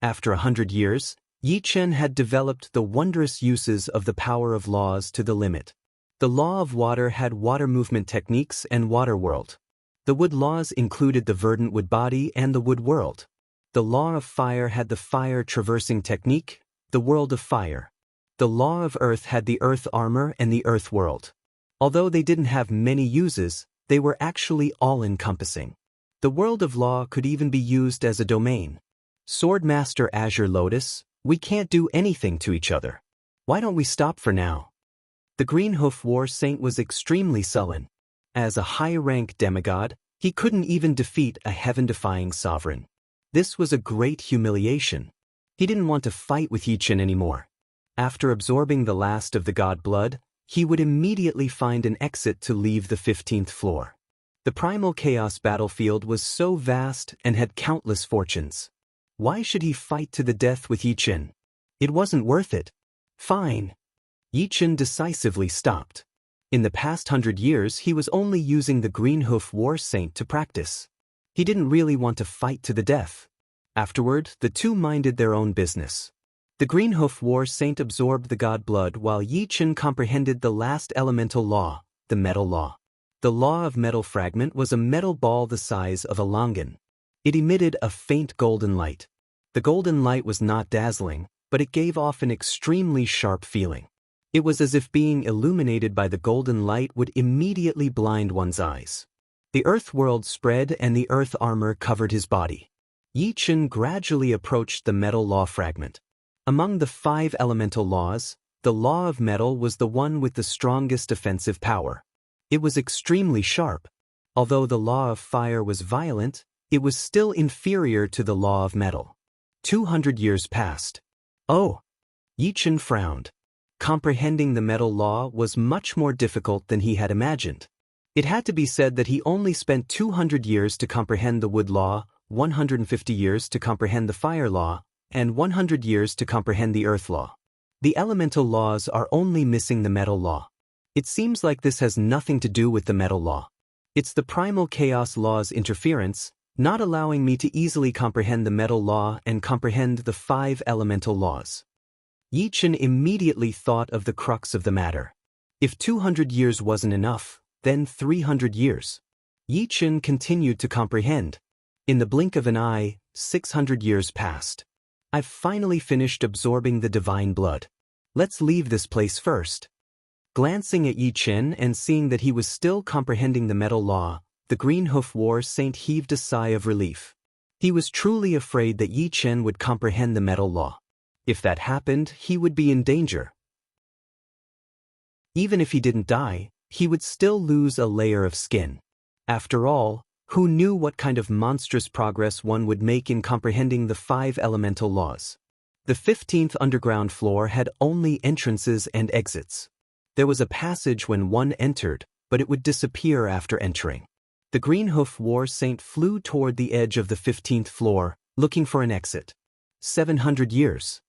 After 100 years, Yichen had developed the wondrous uses of the power of laws to the limit. The law of water had water movement techniques and water world. The wood laws included the verdant wood body and the wood world. The law of fire had the fire traversing technique, the world of fire. The law of earth had the earth armor and the earth world. Although they didn't have many uses, they were actually all-encompassing. The world of law could even be used as a domain. Swordmaster Azure Lotus, we can't do anything to each other. Why don't we stop for now? The Greenhoof War Saint was extremely sullen. As a high-rank demigod, he couldn't even defeat a heaven-defying sovereign. This was a great humiliation. He didn't want to fight with Yichen anymore. After absorbing the last of the god blood, he would immediately find an exit to leave the 15th floor. The primal chaos battlefield was so vast and had countless fortunes. Why should he fight to the death with Yichen? It wasn't worth it. Fine. Yichen decisively stopped. In the past 100 years he was only using the Greenhoof War Saint to practice. He didn't really want to fight to the death. Afterward, the two minded their own business. The Greenhoof War Saint absorbed the god blood while Yichen comprehended the last elemental law, the metal law. The law of metal fragment was a metal ball the size of a longan. It emitted a faint golden light. The golden light was not dazzling, but it gave off an extremely sharp feeling. It was as if being illuminated by the golden light would immediately blind one's eyes. The earth world spread and the earth armor covered his body. Yichen gradually approached the metal law fragment. Among the 5 elemental laws, the law of metal was the one with the strongest offensive power. It was extremely sharp. Although the law of fire was violent, it was still inferior to the law of metal. 200 years passed. Oh! Yichen frowned. Comprehending the metal law was much more difficult than he had imagined. It had to be said that he only spent 200 years to comprehend the wood law, 150 years to comprehend the fire law, and 100 years to comprehend the earth law. The elemental laws are only missing the metal law. It seems like this has nothing to do with the metal law. It's the primal chaos law's interference, not allowing me to easily comprehend the metal law and comprehend the 5 elemental laws. Yichen immediately thought of the crux of the matter. If 200 years wasn't enough, then 300 years. Yichen continued to comprehend. In the blink of an eye, 600 years passed. I've finally finished absorbing the divine blood. Let's leave this place first. Glancing at Yichen and seeing that he was still comprehending the metal law, the Greenhoof War Saint heaved a sigh of relief. He was truly afraid that Yichen would comprehend the metal law. If that happened, he would be in danger. Even if he didn't die, he would still lose a layer of skin. After all, who knew what kind of monstrous progress one would make in comprehending the 5 elemental laws? The 15th underground floor had only entrances and exits. There was a passage when one entered, but it would disappear after entering. The Greenhoof War Saint flew toward the edge of the 15th floor, looking for an exit. 700 years.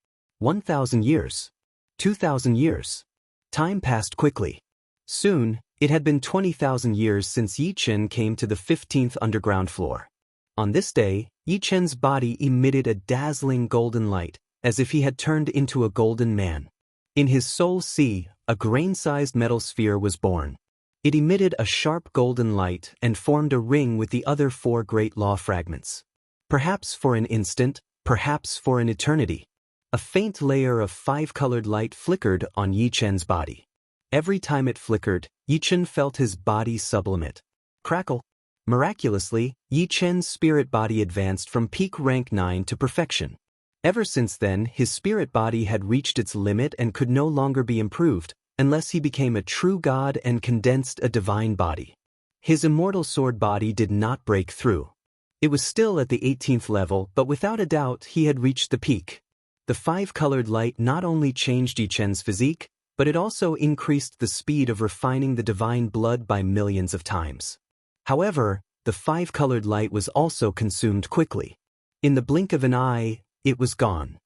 1,000 years. 2,000 years. Time passed quickly. Soon, it had been 20,000 years since Yichen came to the 15th underground floor. On this day, Yichen's body emitted a dazzling golden light, as if he had turned into a golden man. In his soul sea, a grain-sized metal sphere was born. It emitted a sharp golden light and formed a ring with the other 4 great law fragments. Perhaps for an instant, perhaps for an eternity. A faint layer of 5-colored light flickered on Yichen's body. Every time it flickered, Yichen felt his body sublimate. Crackle! Miraculously, Yichen's spirit body advanced from peak rank 9 to perfection. Ever since then, his spirit body had reached its limit and could no longer be improved, unless he became a true god and condensed a divine body. His immortal sword body did not break through. It was still at the 18th level, but without a doubt he had reached the peak. The 5-colored light not only changed Yichen's physique, but it also increased the speed of refining the divine blood by millions of times. However, the 5-colored light was also consumed quickly. In the blink of an eye, it was gone.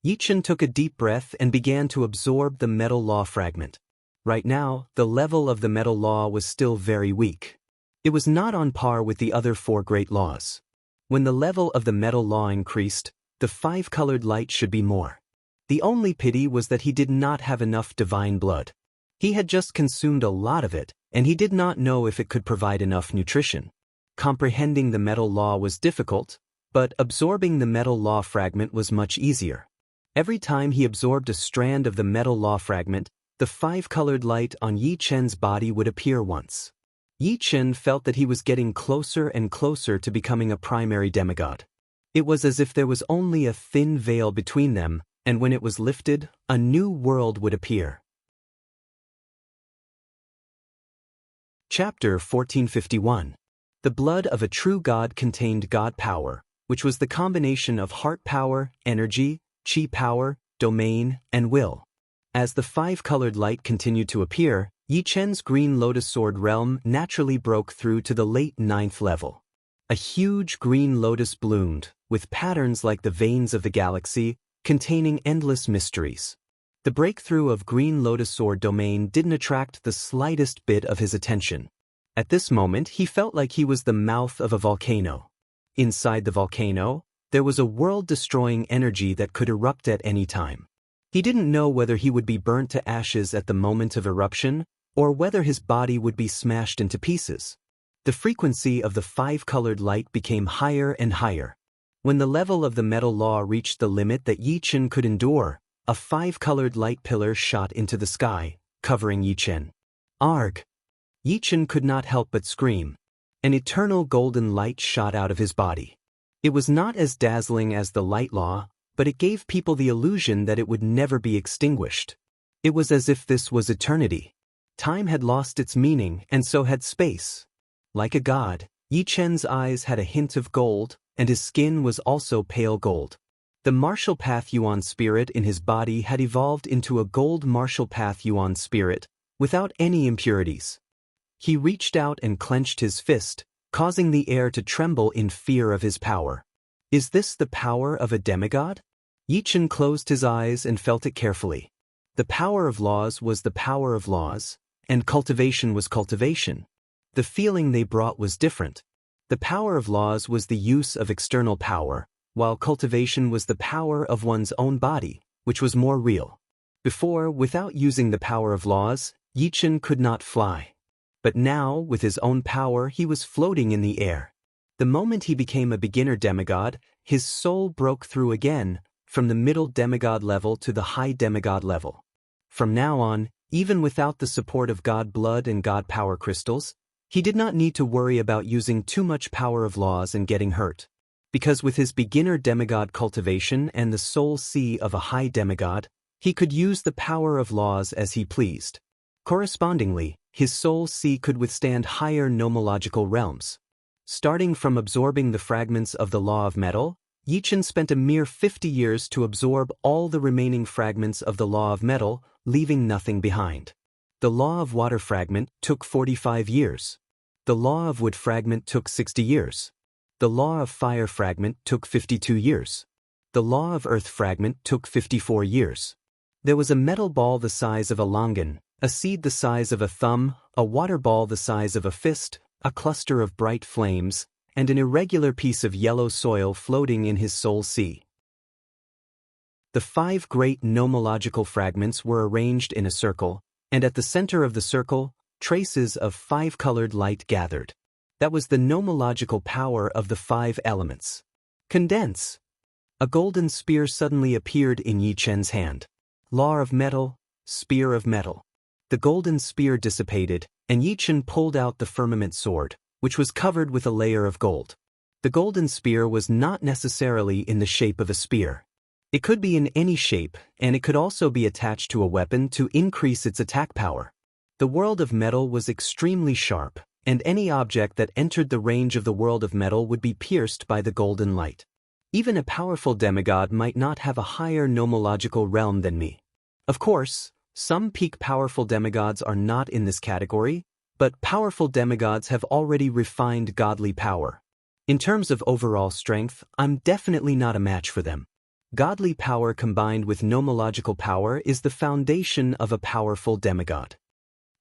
Yichen took a deep breath and began to absorb the metal law fragment. Right now, the level of the metal law was still very weak. It was not on par with the other 4 great laws. When the level of the metal law increased, the 5-colored light should be more. The only pity was that he did not have enough divine blood. He had just consumed a lot of it, and he did not know if it could provide enough nutrition. Comprehending the metal law was difficult, but absorbing the metal law fragment was much easier. Every time he absorbed a strand of the metal law fragment, the 5-colored light on Yi Chen's body would appear once. Yi Chen felt that he was getting closer and closer to becoming a primary demigod. It was as if there was only a thin veil between them, and when it was lifted, a new world would appear. Chapter 1451. The blood of a true god contained god power, which was the combination of heart power, energy, chi power, domain, and will. As the 5-colored light continued to appear, Yi Chen's green lotus sword realm naturally broke through to the late 9th level. A huge green lotus bloomed, with patterns like the veins of the galaxy, containing endless mysteries. The breakthrough of green lotus sword domain didn't attract the slightest bit of his attention. At this moment, he felt like he was the mouth of a volcano. Inside the volcano, there was a world-destroying energy that could erupt at any time. He didn't know whether he would be burnt to ashes at the moment of eruption, or whether his body would be smashed into pieces. The frequency of the 5-colored light became higher and higher. When the level of the metal law reached the limit that Yi Chen could endure, a 5-colored light pillar shot into the sky, covering Yi Chen. Arg! Yi Chen could not help but scream. An eternal golden light shot out of his body. It was not as dazzling as the light law, but it gave people the illusion that it would never be extinguished. It was as if this was eternity. Time had lost its meaning, and so had space. Like a god, Yi Chen's eyes had a hint of gold, and his skin was also pale gold. The martial path Yuan spirit in his body had evolved into a gold martial path Yuan spirit, without any impurities. He reached out and clenched his fist, causing the air to tremble in fear of his power. Is this the power of a demigod? Yi Chen closed his eyes and felt it carefully. The power of laws was the power of laws, and cultivation was cultivation. The feeling they brought was different. The power of laws was the use of external power, while cultivation was the power of one's own body, which was more real. Before, without using the power of laws, Yi Chen could not fly. But now, with his own power, he was floating in the air. The moment he became a beginner demigod, his soul broke through again, from the middle demigod level to the high demigod level. From now on, even without the support of god blood and god power crystals, he did not need to worry about using too much power of laws and getting hurt. Because with his beginner demigod cultivation and the soul sea of a high demigod, he could use the power of laws as he pleased. Correspondingly, his soul sea could withstand higher nomological realms. Starting from absorbing the fragments of the law of metal, Yi Chen spent a mere 50 years to absorb all the remaining fragments of the law of metal, leaving nothing behind. The law of water fragment took 45 years. The law of wood fragment took 60 years. The law of fire fragment took 52 years. The law of earth fragment took 54 years. There was a metal ball the size of a longan, a seed the size of a thumb, a water ball the size of a fist, a cluster of bright flames, and an irregular piece of yellow soil floating in his soul sea. The 5 great nomological fragments were arranged in a circle, and at the center of the circle, traces of 5-colored light gathered. That was the nomological power of the 5 elements. Condense! A golden spear suddenly appeared in Yi Chen's hand. Law of metal, spear of metal. The golden spear dissipated, and Yi Chen pulled out the firmament sword, which was covered with a layer of gold. The golden spear was not necessarily in the shape of a spear. It could be in any shape, and it could also be attached to a weapon to increase its attack power. The world of metal was extremely sharp, and any object that entered the range of the world of metal would be pierced by the golden light. Even a powerful demigod might not have a higher nomological realm than me. Of course, some peak powerful demigods are not in this category, but powerful demigods have already refined godly power. In terms of overall strength, I'm definitely not a match for them. Godly power combined with nomological power is the foundation of a powerful demigod.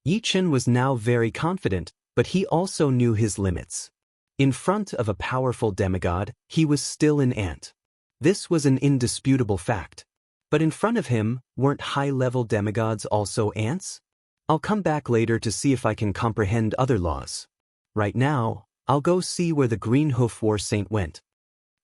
Yichen was now very confident, but he also knew his limits. In front of a powerful demigod, he was still an ant. This was an indisputable fact. But in front of him, weren't high-level demigods also ants? I'll come back later to see if I can comprehend other laws. Right now, I'll go see where the Green Hoof War Saint went.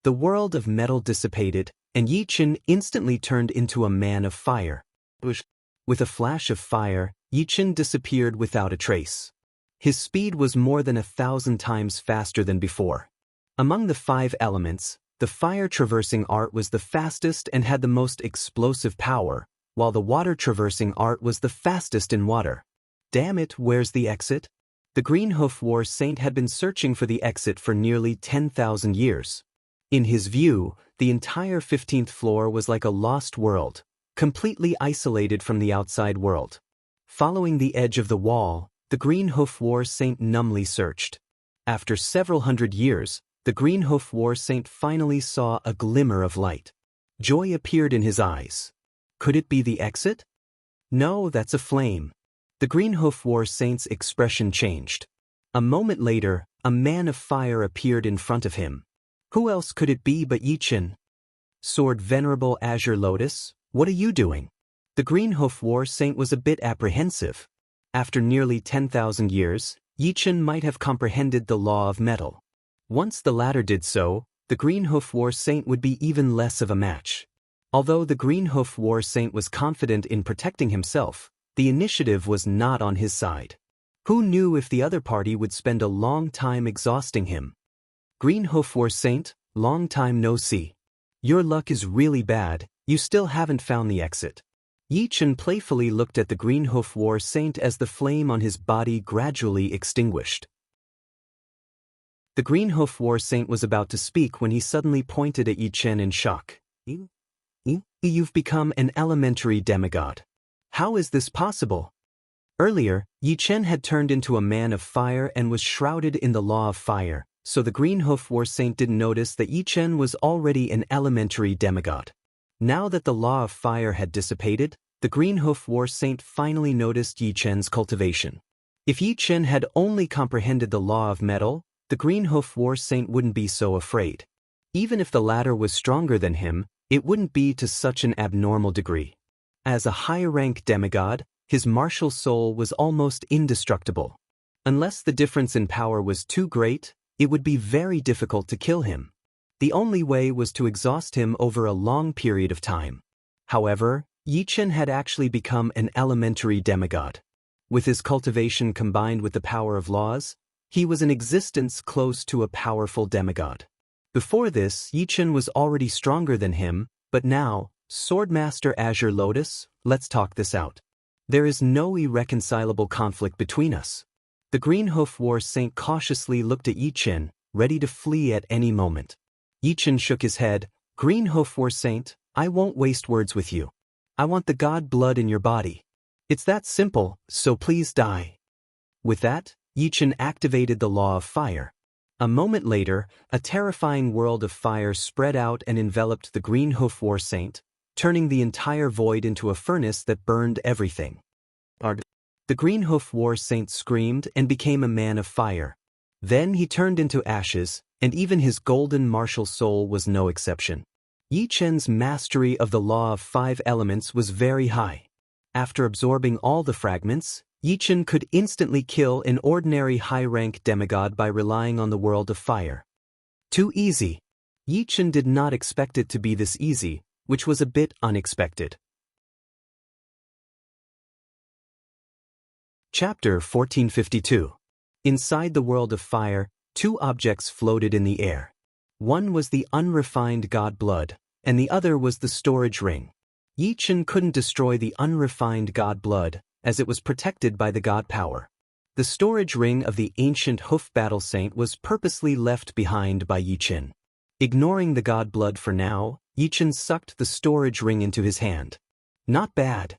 The world of metal dissipated, and Yichen instantly turned into a man of fire. With a flash of fire, Yichen disappeared without a trace. His speed was more than 1,000 times faster than before. Among the 5 elements, the fire-traversing art was the fastest and had the most explosive power, while the water-traversing art was the fastest in water. Damn it, where's the exit? The Green Hoof War Saint had been searching for the exit for nearly 10,000 years. In his view, the entire 15th floor was like a lost world, completely isolated from the outside world. Following the edge of the wall, the Green Hoof War Saint numbly searched. After several hundred years, the Green Hoof War Saint finally saw a glimmer of light. Joy appeared in his eyes. Could it be the exit? No, that's a flame. The Green Hoof War Saint's expression changed. A moment later, a man of fire appeared in front of him. Who else could it be but Yichen? Sword Venerable Azure Lotus, what are you doing? The Green Hoof War Saint was a bit apprehensive. After nearly 10,000 years, Yichen might have comprehended the law of metal. Once the latter did so, the Green Hoof War Saint would be even less of a match. Although the Green Hoof War Saint was confident in protecting himself, the initiative was not on his side. Who knew if the other party would spend a long time exhausting him? Green Hoof War Saint, long time no see. Your luck is really bad, you still haven't found the exit. Yichen playfully looked at the Green Hoof War Saint as the flame on his body gradually extinguished. The Green Hoof War Saint was about to speak when he suddenly pointed at Yichen in shock. You've become an elementary demigod. How is this possible? Earlier, Yichen had turned into a man of fire and was shrouded in the law of fire, so the Green Hoof War Saint didn't notice that Yichen was already an elementary demigod. Now that the law of fire had dissipated, the Green Hoof War Saint finally noticed Yichen's cultivation. If Yichen had only comprehended the law of metal, the Green Hoof War Saint wouldn't be so afraid. Even if the latter was stronger than him, it wouldn't be to such an abnormal degree. As a high-rank demigod, his martial soul was almost indestructible. Unless the difference in power was too great, it would be very difficult to kill him. The only way was to exhaust him over a long period of time. However, Yichen had actually become an elementary demigod. With his cultivation combined with the power of laws, he was in existence close to a powerful demigod. Before this, Yichen was already stronger than him, but now, Swordmaster Azure Lotus, let's talk this out. There is no irreconcilable conflict between us. The Green Hoof War Saint cautiously looked at Yichen, ready to flee at any moment. Yichen shook his head. Green Hoof War Saint, I won't waste words with you. I want the god blood in your body. It's that simple, so please die. With that, Yichen activated the law of fire. A moment later, a terrifying world of fire spread out and enveloped the Green Hoof War Saint, turning the entire void into a furnace that burned everything. The Green Hoof War Saint screamed and became a man of fire. Then he turned into ashes, and even his golden martial soul was no exception. Yichen's mastery of the law of 5 elements was very high. After absorbing all the fragments, Yichen could instantly kill an ordinary high-rank demigod by relying on the world of fire. Too easy. Yichen did not expect it to be this easy, which was a bit unexpected. Chapter 1452. Inside the world of fire, 2 objects floated in the air. One was the unrefined god blood, and the other was the storage ring. Yichen couldn't destroy the unrefined god blood, as it was protected by the god power. The storage ring of the ancient Hoof Battle Saint was purposely left behind by Yichen. Ignoring the god blood for now, Yichen sucked the storage ring into his hand. Not bad.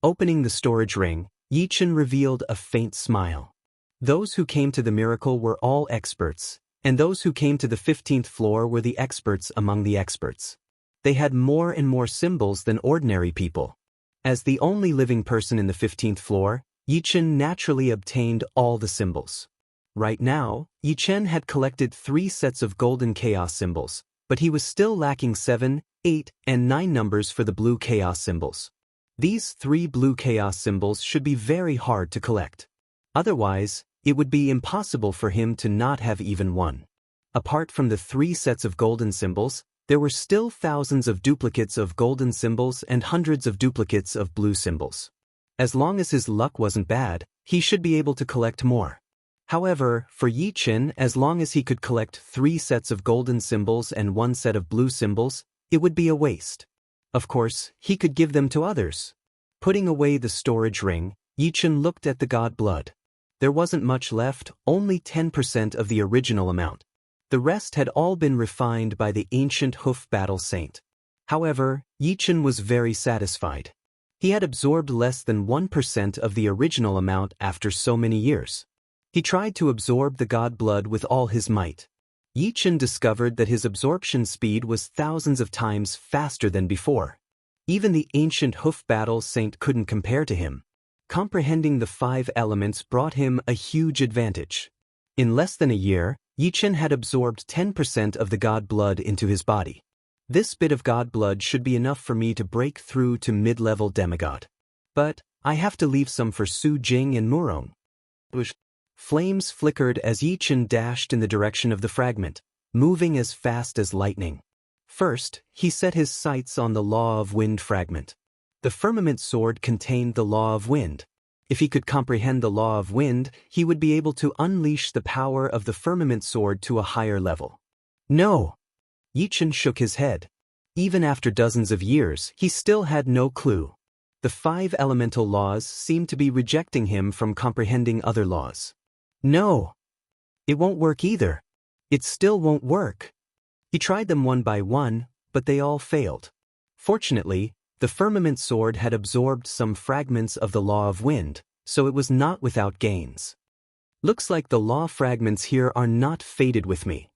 Opening the storage ring, Yichen revealed a faint smile. Those who came to the miracle were all experts, and those who came to the 15th floor were the experts among the experts. They had more and more symbols than ordinary people. As the only living person in the 15th floor, Yichen naturally obtained all the symbols. Right now, Yichen had collected 3 sets of golden chaos symbols, but he was still lacking 7, 8, and 9 numbers for the blue chaos symbols. These 3 blue chaos symbols should be very hard to collect. Otherwise, it would be impossible for him to not have even one. Apart from the 3 sets of golden symbols, there were still thousands of duplicates of golden symbols and hundreds of duplicates of blue symbols. As long as his luck wasn't bad, he should be able to collect more. However, for Yichen, as long as he could collect 3 sets of golden symbols and 1 set of blue symbols, it would be a waste. Of course, he could give them to others. Putting away the storage ring, Yichen looked at the god blood. There wasn't much left, only 10% of the original amount. The rest had all been refined by the ancient hoof battle saint. However, Yichen was very satisfied. He had absorbed less than 1% of the original amount after so many years. He tried to absorb the god blood with all his might. Yichen discovered that his absorption speed was thousands of times faster than before. Even the ancient hoof battle saint couldn't compare to him. Comprehending the 5 elements brought him a huge advantage. In less than a year, Yichen had absorbed 10% of the god blood into his body. This bit of god blood should be enough for me to break through to mid-level demigod. But I have to leave some for Su Jing and Murong. Flames flickered as Yichen dashed in the direction of the fragment, moving as fast as lightning. First, he set his sights on the Law of Wind fragment. The firmament sword contained the Law of Wind. If he could comprehend the Law of Wind, he would be able to unleash the power of the firmament sword to a higher level. No! Yichen shook his head. Even after dozens of years, he still had no clue. The 5 elemental laws seemed to be rejecting him from comprehending other laws. No! It won't work either. It still won't work. He tried them one by one, but they all failed. Fortunately, the firmament sword had absorbed some fragments of the Law of Wind, so it was not without gains. Looks like the law fragments here are not fated with me.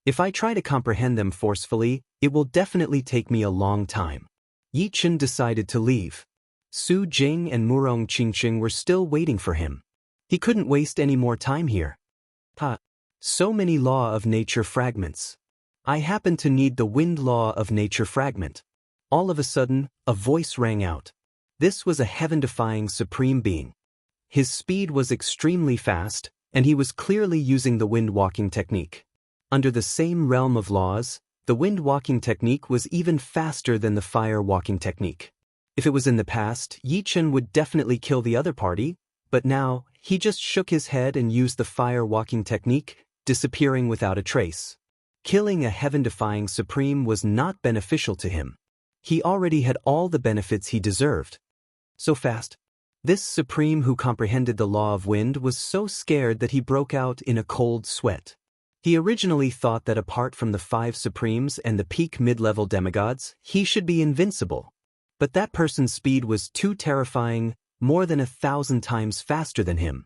If I try to comprehend them forcefully, it will definitely take me a long time. Yichen decided to leave. Su Jing and Murong Qingqing were still waiting for him. He couldn't waste any more time here. So many law of nature fragments. I happen to need the wind law of nature fragment. All of a sudden, a voice rang out. This was a heaven-defying supreme being. His speed was extremely fast, and he was clearly using the wind-walking technique. Under the same realm of laws, the wind-walking technique was even faster than the fire-walking technique. If it was in the past, Yichen would definitely kill the other party, but now, he just shook his head and used the fire-walking technique, disappearing without a trace. Killing a heaven-defying supreme was not beneficial to him. He already had all the benefits he deserved. So fast. This supreme who comprehended the law of wind was so scared that he broke out in a cold sweat. He originally thought that apart from the 5 supremes and the peak mid-level demigods, he should be invincible. But that person's speed was too terrifying, more than 1,000 times faster than him.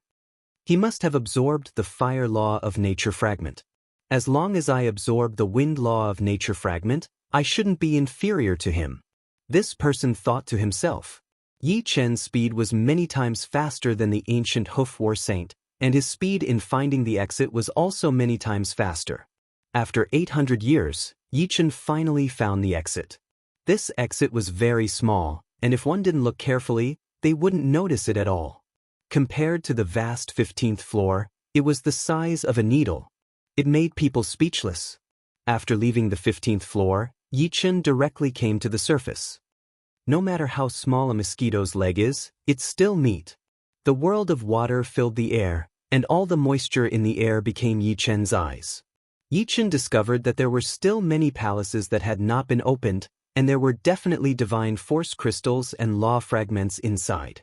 He must have absorbed the fire law of nature fragment. As long as I absorb the wind law of nature fragment, I shouldn't be inferior to him. This person thought to himself. Yichen's speed was many times faster than the ancient hoof war saint, and his speed in finding the exit was also many times faster. After 800 years, Yichen finally found the exit. This exit was very small, and if one didn't look carefully, they wouldn't notice it at all. Compared to the vast 15th floor, it was the size of a needle. It made people speechless. After leaving the 15th floor, Yichen directly came to the surface. No matter how small a mosquito's leg is, it's still meat. The world of water filled the air, and all the moisture in the air became Yichen's eyes. Yichen discovered that there were still many palaces that had not been opened, and there were definitely divine force crystals and law fragments inside.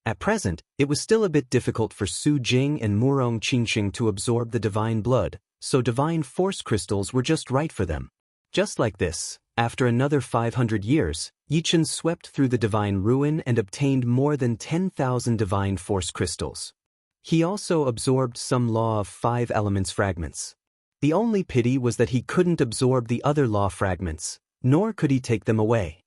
At present, it was still a bit difficult for Su Jing and Murong Qingqing to absorb the divine blood, so divine force crystals were just right for them. Just like this, after another 500 years, Yichen swept through the divine ruin and obtained more than 10,000 divine force crystals. He also absorbed some law of 5 elements fragments. The only pity was that he couldn't absorb the other law fragments, nor could he take them away.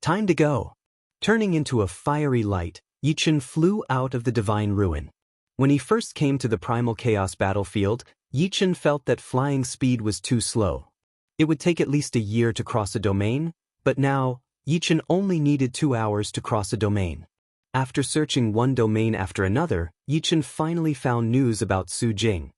Time to go. Turning into a fiery light, Yichen flew out of the divine ruin. When he first came to the primal chaos battlefield, Yichen felt that flying speed was too slow. It would take at least a year to cross a domain, but now, Yichen only needed 2 hours to cross a domain. After searching one domain after another, Yichen finally found news about Su Jing.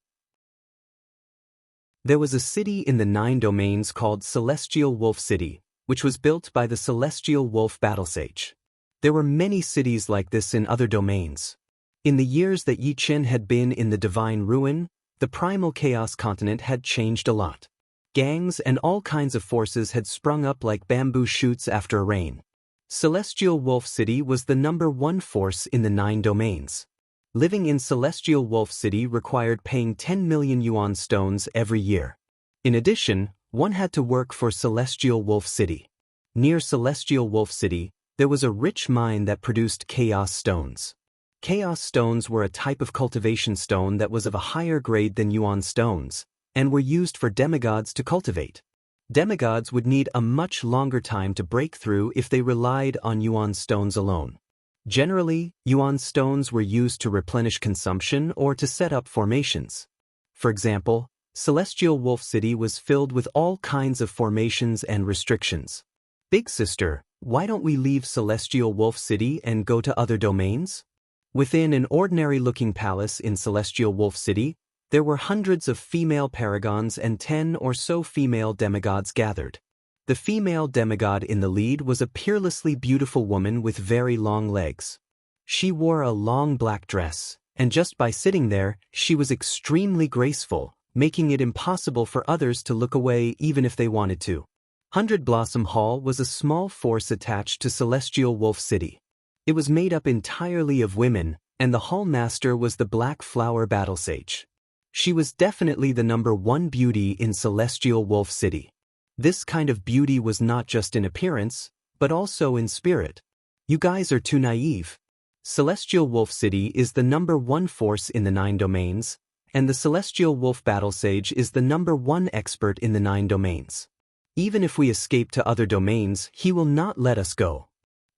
There was a city in the 9 domains called Celestial Wolf City, which was built by the Celestial Wolf Battlesage. There were many cities like this in other domains. In the years that Yichen had been in the Divine Ruin, the Primal Chaos continent had changed a lot. Gangs and all kinds of forces had sprung up like bamboo shoots after a rain. Celestial Wolf City was the #1 force in the 9 domains. Living in Celestial Wolf City required paying 10 million yuan stones every year. In addition, one had to work for Celestial Wolf City. Near Celestial Wolf City, there was a rich mine that produced Chaos Stones. Chaos Stones were a type of cultivation stone that was of a higher grade than Yuan Stones, and were used for demigods to cultivate. Demigods would need a much longer time to break through if they relied on Yuan Stones alone. Generally, Yuan Stones were used to replenish consumption or to set up formations. For example, Celestial Wolf City was filled with all kinds of formations and restrictions. Big sister, why don't we leave Celestial Wolf City and go to other domains? Within an ordinary-looking palace in Celestial Wolf City, there were hundreds of female paragons and 10 or so female demigods gathered. The female demigod in the lead was a peerlessly beautiful woman with very long legs. She wore a long black dress, and just by sitting there, she was extremely graceful, making it impossible for others to look away even if they wanted to. 100 Blossom Hall was a small force attached to Celestial Wolf City. It was made up entirely of women, and the hall master was the Black Flower Battlesage. She was definitely the #1 beauty in Celestial Wolf City. This kind of beauty was not just in appearance, but also in spirit. You guys are too naive. Celestial Wolf City is the #1 force in the 9 domains, and the Celestial Wolf Battlesage is the #1 expert in the 9 domains. Even if we escape to other domains, he will not let us go.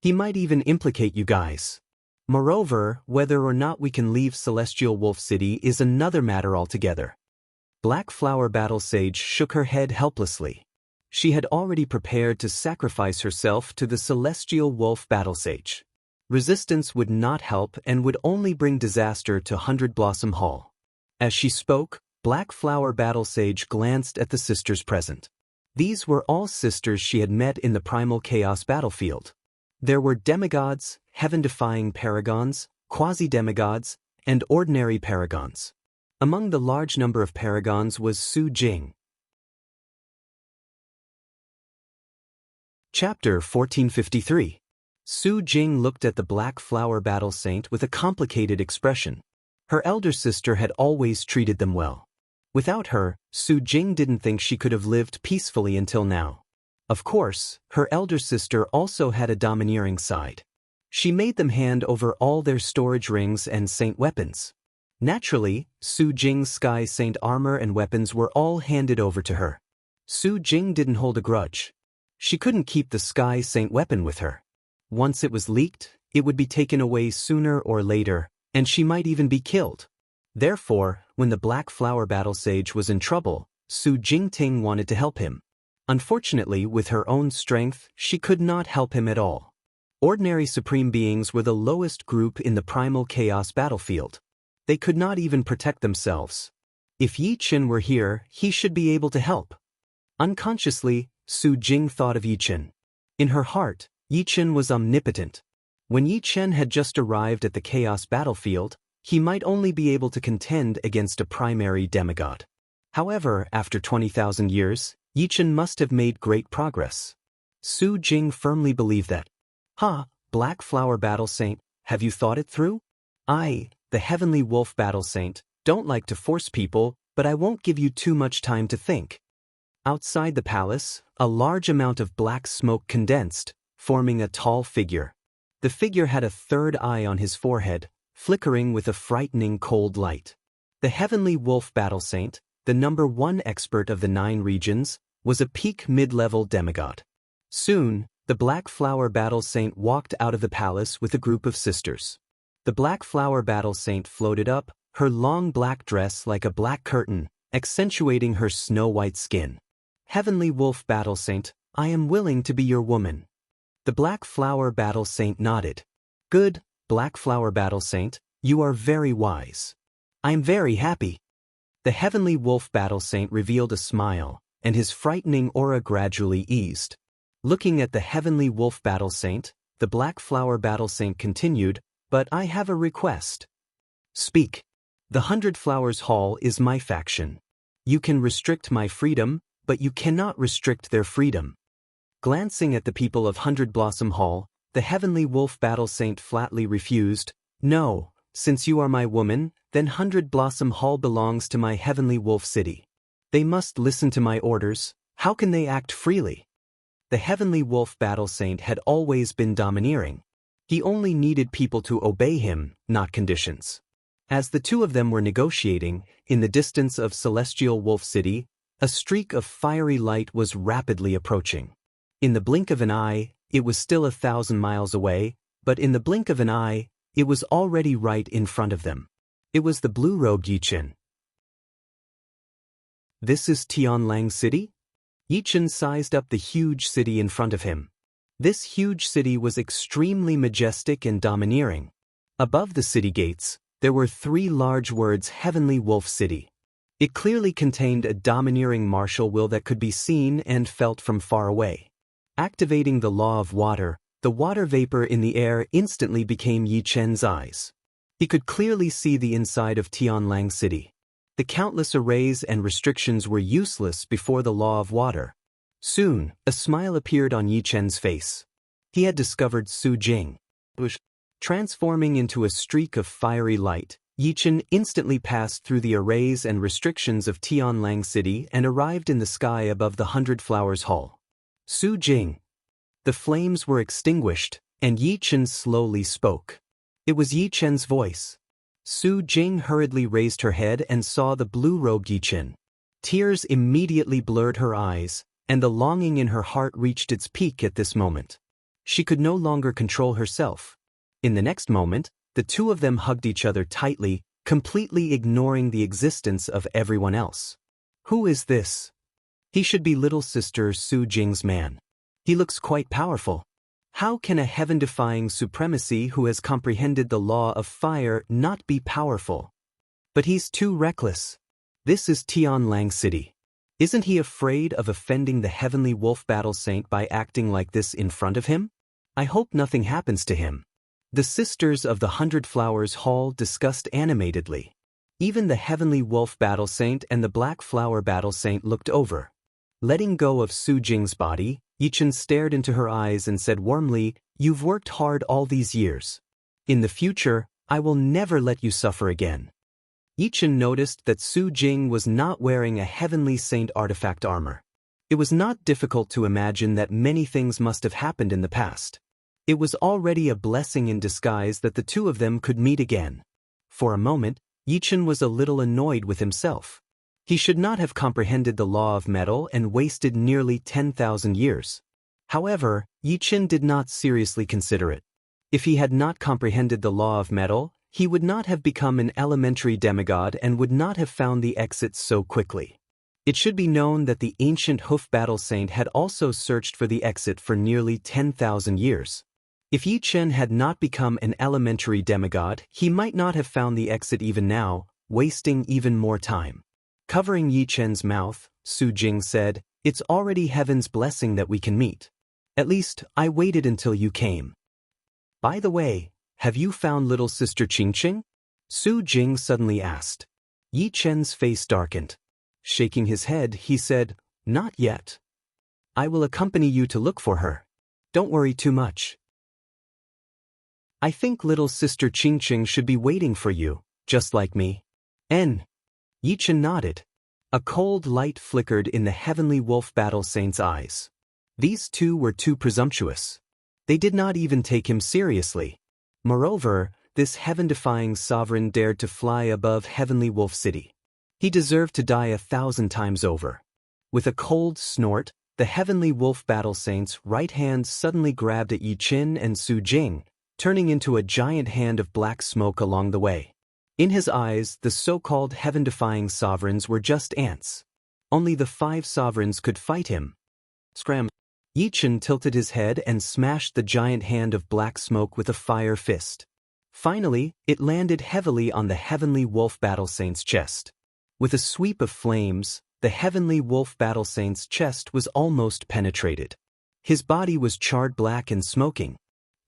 He might even implicate you guys. Moreover, whether or not we can leave Celestial Wolf City is another matter altogether. Black Flower Battlesage shook her head helplessly. She had already prepared to sacrifice herself to the Celestial Wolf Battlesage. Resistance would not help and would only bring disaster to 100 Blossom Hall. As she spoke, Black Flower Battlesage glanced at the sisters present. These were all sisters she had met in the Primal Chaos battlefield. There were demigods, heaven-defying paragons, quasi-demigods, and ordinary paragons. Among the large number of paragons was Su Jing. Chapter 1453. Su Jing looked at the Black Flower Battle Saint with a complicated expression. Her elder sister had always treated them well. Without her, Su Jing didn't think she could have lived peacefully until now. Of course, her elder sister also had a domineering side. She made them hand over all their storage rings and saint weapons. Naturally, Su Jing's Sky Saint armor and weapons were all handed over to her. Su Jing didn't hold a grudge. She couldn't keep the Sky Saint weapon with her. Once it was leaked, it would be taken away sooner or later, and she might even be killed. Therefore, when the Black Flower Battlesage was in trouble, Su Jingting wanted to help him. Unfortunately, with her own strength, she could not help him at all. Ordinary Supreme Beings were the lowest group in the Primal Chaos battlefield. They could not even protect themselves. If Yichen were here, he should be able to help. Unconsciously, Su Jing thought of Yichen. In her heart, Yichen was omnipotent. When Yichen had just arrived at the Chaos battlefield, he might only be able to contend against a primary demigod. However, after 20,000 years, Yichen must have made great progress. Su Jing firmly believed that. Black Flower Battle Saint, have you thought it through? I, the Heavenly Wolf Battle Saint, don't like to force people, but I won't give you too much time to think. Outside the palace, a large amount of black smoke condensed, forming a tall figure. The figure had a third eye on his forehead, flickering with a frightening cold light. The Heavenly Wolf Battle Saint, the #1 expert of the 9 regions, was a peak mid-level demigod. Soon, The Black Flower Battle Saint walked out of the palace with a group of sisters. The Black Flower Battle Saint floated up, her long black dress like a black curtain, accentuating her snow-white skin. Heavenly Wolf Battle Saint, I am willing to be your woman. The Black Flower Battle Saint nodded. Good, Black Flower Battle Saint, you are very wise. I am very happy. The Heavenly Wolf Battle Saint revealed a smile, and his frightening aura gradually eased. Looking at the Heavenly Wolf Battle Saint, the Black Flower Battle Saint continued, but I have a request. Speak. The 100 Flowers Hall is my faction. You can restrict my freedom, but you cannot restrict their freedom. Glancing at the people of 100 Blossom Hall, the Heavenly Wolf Battle Saint flatly refused. No, since you are my woman, then 100 Blossom Hall belongs to my Heavenly Wolf City. They must listen to my orders. How can they act freely? The Heavenly Wolf Battle Saint had always been domineering. He only needed people to obey him, not conditions. As the two of them were negotiating, in the distance of Celestial Wolf City, a streak of fiery light was rapidly approaching. In the blink of an eye, it was still 1,000 miles away, but in the blink of an eye, it was already right in front of them. It was the blue-robed Yichen. This is Tianlang City? Yichen sized up the huge city in front of him. This huge city was extremely majestic and domineering. Above the city gates, there were 3 large words Heavenly Wolf City. It clearly contained a domineering martial will that could be seen and felt from far away. Activating the law of water, the water vapor in the air instantly became Yi Chen's eyes. He could clearly see the inside of Tianlang City. The countless arrays and restrictions were useless before the law of water. Soon, a smile appeared on Yi Chen's face. He had discovered Su Jing. Transforming into a streak of fiery light, Yi Chen instantly passed through the arrays and restrictions of Tianlang City and arrived in the sky above the 100 Flowers Hall. Su Jing. The flames were extinguished, and Yi Chen slowly spoke. It was Yi Chen's voice. Su Jing hurriedly raised her head and saw the blue-robed Yi Chen. Tears immediately blurred her eyes, and the longing in her heart reached its peak at this moment. She could no longer control herself. In the next moment, the two of them hugged each other tightly, completely ignoring the existence of everyone else. Who is this? He should be little sister Su Jing's man. He looks quite powerful. How can a heaven-defying supremacy who has comprehended the law of fire not be powerful? But he's too reckless. This is Tianlang City. Isn't he afraid of offending the Heavenly Wolf Battle Saint by acting like this in front of him? I hope nothing happens to him. The sisters of the 100 Flowers Hall discussed animatedly. Even the Heavenly Wolf Battle Saint and the Black Flower Battle Saint looked over. Letting go of Su Jing's body, Yi Chen stared into her eyes and said warmly, "You've worked hard all these years. In the future, I will never let you suffer again." Yi Chen noticed that Su Jing was not wearing a Heavenly Saint artifact armor. It was not difficult to imagine that many things must have happened in the past. It was already a blessing in disguise that the two of them could meet again. For a moment, Yi Chen was a little annoyed with himself. He should not have comprehended the law of metal and wasted nearly 10,000 years. However, Yi Chen did not seriously consider it. If he had not comprehended the law of metal, he would not have become an elementary demigod and would not have found the exit so quickly. It should be known that the ancient Hoof Battle Saint had also searched for the exit for nearly 10,000 years. If Yi Chen had not become an elementary demigod, he might not have found the exit even now, wasting even more time. Covering Yi Chen's mouth, Su Jing said, "It's already heaven's blessing that we can meet. At least, I waited until you came. By the way, have you found little sister Qingqing?" Su Jing suddenly asked. Yi Chen's face darkened. Shaking his head, he said, "Not yet. I will accompany you to look for her. Don't worry too much. I think little sister Qingqing should be waiting for you, just like me." Yi Chen nodded. A cold light flickered in the Heavenly Wolf Battle Saint's eyes. These two were too presumptuous. They did not even take him seriously. Moreover, this heaven-defying sovereign dared to fly above Heavenly Wolf City. He deserved to die 1,000 times over. With a cold snort, the Heavenly Wolf Battle Saint's right hand suddenly grabbed at Yi Qin and Su Jing, turning into a giant hand of black smoke along the way. In his eyes, the so-called heaven-defying sovereigns were just ants. Only the 5 sovereigns could fight him. Scram! Yi Qin tilted his head and smashed the giant hand of black smoke with a fire fist. Finally, it landed heavily on the Heavenly Wolf Battle Saint's chest. With a sweep of flames, the Heavenly Wolf Battle Saint's chest was almost penetrated. His body was charred black and smoking.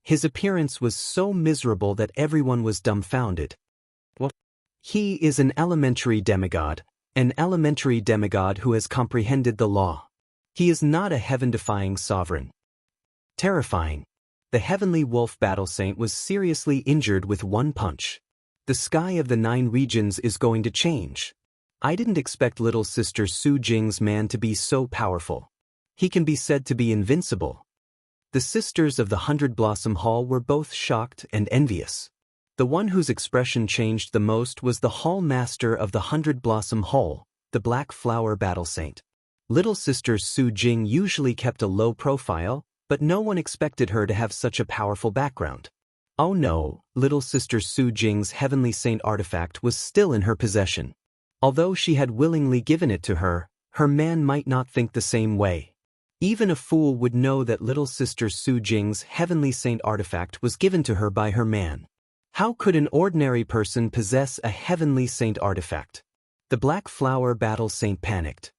His appearance was so miserable that everyone was dumbfounded. What? He is an elementary demigod who has comprehended the law. He is not a heaven-defying sovereign. Terrifying. The Heavenly Wolf Battle Saint was seriously injured with one punch. The sky of the 9 regions is going to change. I didn't expect little sister Su Jing's man to be so powerful. He can be said to be invincible. The sisters of the 100 Blossom Hall were both shocked and envious. The one whose expression changed the most was the Hall Master of the 100 Blossom Hall, the Black Flower Battle Saint. Little sister Su Jing usually kept a low profile, but no one expected her to have such a powerful background. Oh no, little sister Su Jing's Heavenly Saint artifact was still in her possession. Although she had willingly given it to her, her man might not think the same way. Even a fool would know that little sister Su Jing's Heavenly Saint artifact was given to her by her man. How could an ordinary person possess a Heavenly Saint artifact? The Black Flower Battle Saint panicked.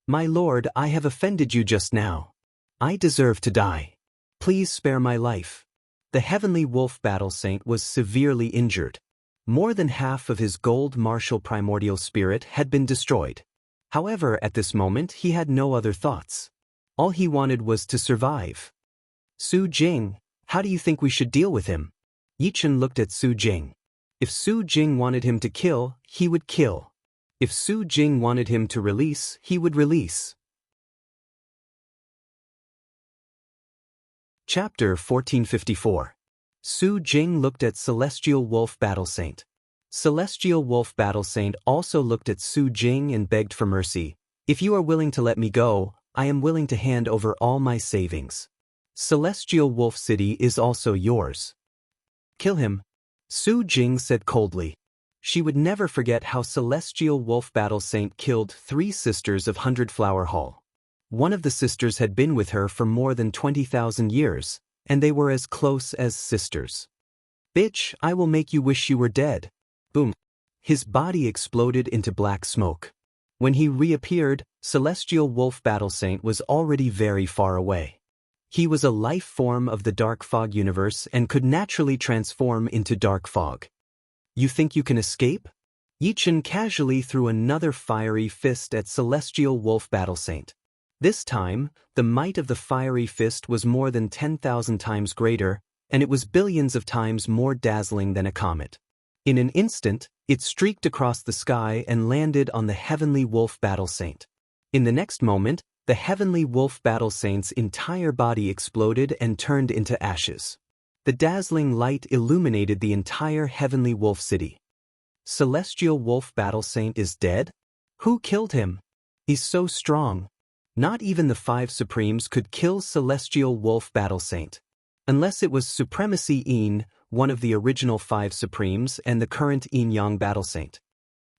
My lord, I have offended you just now. I deserve to die. Please spare my life. The Heavenly Wolf Battle Saint was severely injured. More than half of his gold martial primordial spirit had been destroyed. However, at this moment he had no other thoughts. All he wanted was to survive. Su Jing, how do you think we should deal with him? Yi Qin looked at Su Jing. If Su Jing wanted him to kill, he would kill. If Su Jing wanted him to release, he would release. Chapter 1454. Su Jing looked at Celestial Wolf Battle Saint. Celestial Wolf Battle Saint also looked at Su Jing and begged for mercy. If you are willing to let me go, I am willing to hand over all my savings. Celestial Wolf City is also yours. Kill him, Su Jing said coldly. She would never forget how Celestial Wolf Battle Saint killed 3 sisters of 100 Flower Hall. One of the sisters had been with her for more than 20,000 years, and they were as close as sisters. Bitch, I will make you wish you were dead. Boom. His body exploded into black smoke. When he reappeared, Celestial Wolf Battle Saint was already very far away. He was a life form of the Dark Fog universe and could naturally transform into Dark Fog. You think you can escape? Yi Qin casually threw another fiery fist at Celestial Wolf Battle Saint. This time, the might of the fiery fist was more than 10,000 times greater, and it was billions of times more dazzling than a comet. In an instant, it streaked across the sky and landed on the Heavenly Wolf Battle Saint. In the next moment, the Heavenly Wolf Battle Saint's entire body exploded and turned into ashes. The dazzling light illuminated the entire Heavenly Wolf City. Celestial Wolf Battle Saint is dead? Who killed him? He's so strong. Not even the 5 Supremes could kill Celestial Wolf Battle Saint. Unless it was Supremacy Yin, one of the original 5 Supremes and the current Yin-Yang Battle Saint.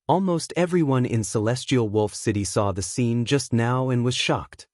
Almost everyone in Celestial Wolf City saw the scene just now and was shocked.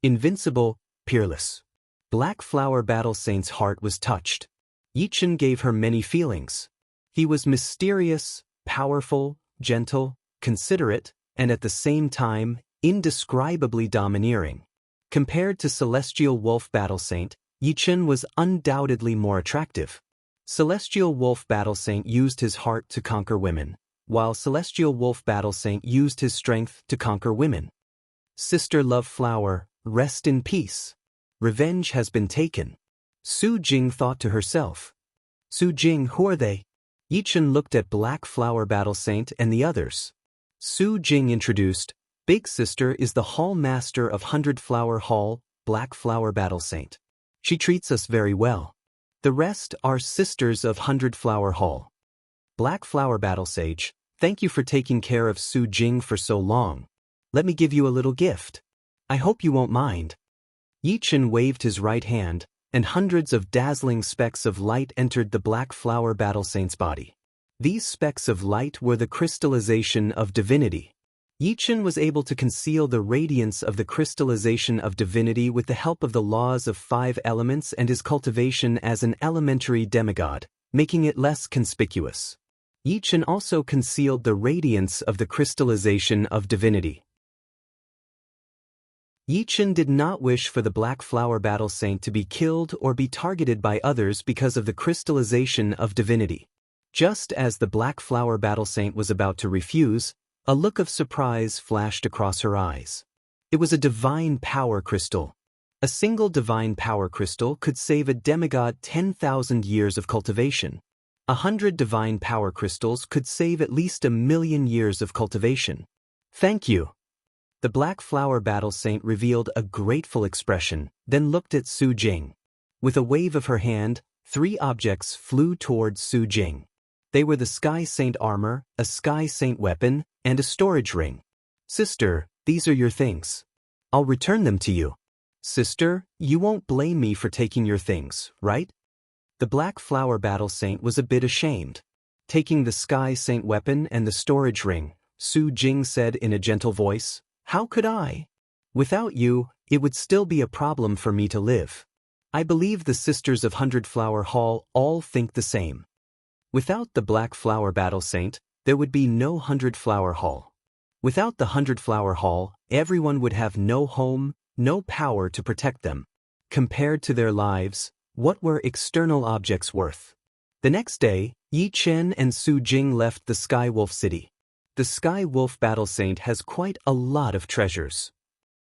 Invincible, peerless. Black Flower Battle Saint's heart was touched. Yi Qin gave her many feelings. He was mysterious, powerful, gentle, considerate, and at the same time, indescribably domineering. Compared to Celestial Wolf Battle Saint, Yi Qin was undoubtedly more attractive. Celestial Wolf Battle Saint used his heart to conquer women, while Celestial Wolf Battle Saint used his strength to conquer women. Sister Love Flower, rest in peace. Revenge has been taken. Su Jing thought to herself. Su Jing, who are they? Yi Qin looked at Black Flower Battle Saint and the others. Su Jing introduced, Big Sister is the Hall Master of 100 Flower Hall, Black Flower Battle Saint. She treats us very well. The rest are sisters of 100 Flower Hall. Black Flower Battle Sage, thank you for taking care of Su Jing for so long. Let me give you a little gift. I hope you won't mind. Yi-Chen waved his right hand, and hundreds of dazzling specks of light entered the Black Flower Battle Saint's body. These specks of light were the crystallization of divinity. Yi-Chen was able to conceal the radiance of the crystallization of divinity with the help of the laws of 5 elements and his cultivation as an elementary demigod, making it less conspicuous. Yi-Chen also concealed the radiance of the crystallization of divinity. Yi-Chen did not wish for the Black Flower Battle Saint to be killed or be targeted by others because of the crystallization of divinity. Just as the Black Flower Battle Saint was about to refuse, a look of surprise flashed across her eyes. It was a divine power crystal. A single divine power crystal could save a demigod 10,000 years of cultivation. 100 divine power crystals could save at least 1,000,000 years of cultivation. Thank you. The Black Flower Battle Saint revealed a grateful expression, then looked at Su Jing. With a wave of her hand, 3 objects flew towards Su Jing. They were the Sky Saint armor, a Sky Saint weapon, and a storage ring. Sister, these are your things. I'll return them to you. Sister, you won't blame me for taking your things, right? The Black Flower Battle Saint was a bit ashamed. Taking the Sky Saint weapon and the storage ring, Su Jing said in a gentle voice, "How could I? Without you, it would still be a problem for me to live. I believe the Sisters of Hundred Flower Hall all think the same." Without the Black Flower Battle Saint, there would be no Hundred Flower Hall. Without the Hundred Flower Hall, everyone would have no home, no power to protect them. Compared to their lives, what were external objects worth? The next day, Yi-Chen and Su Jing left the Sky Wolf City. The Sky Wolf Battle Saint has quite a lot of treasures.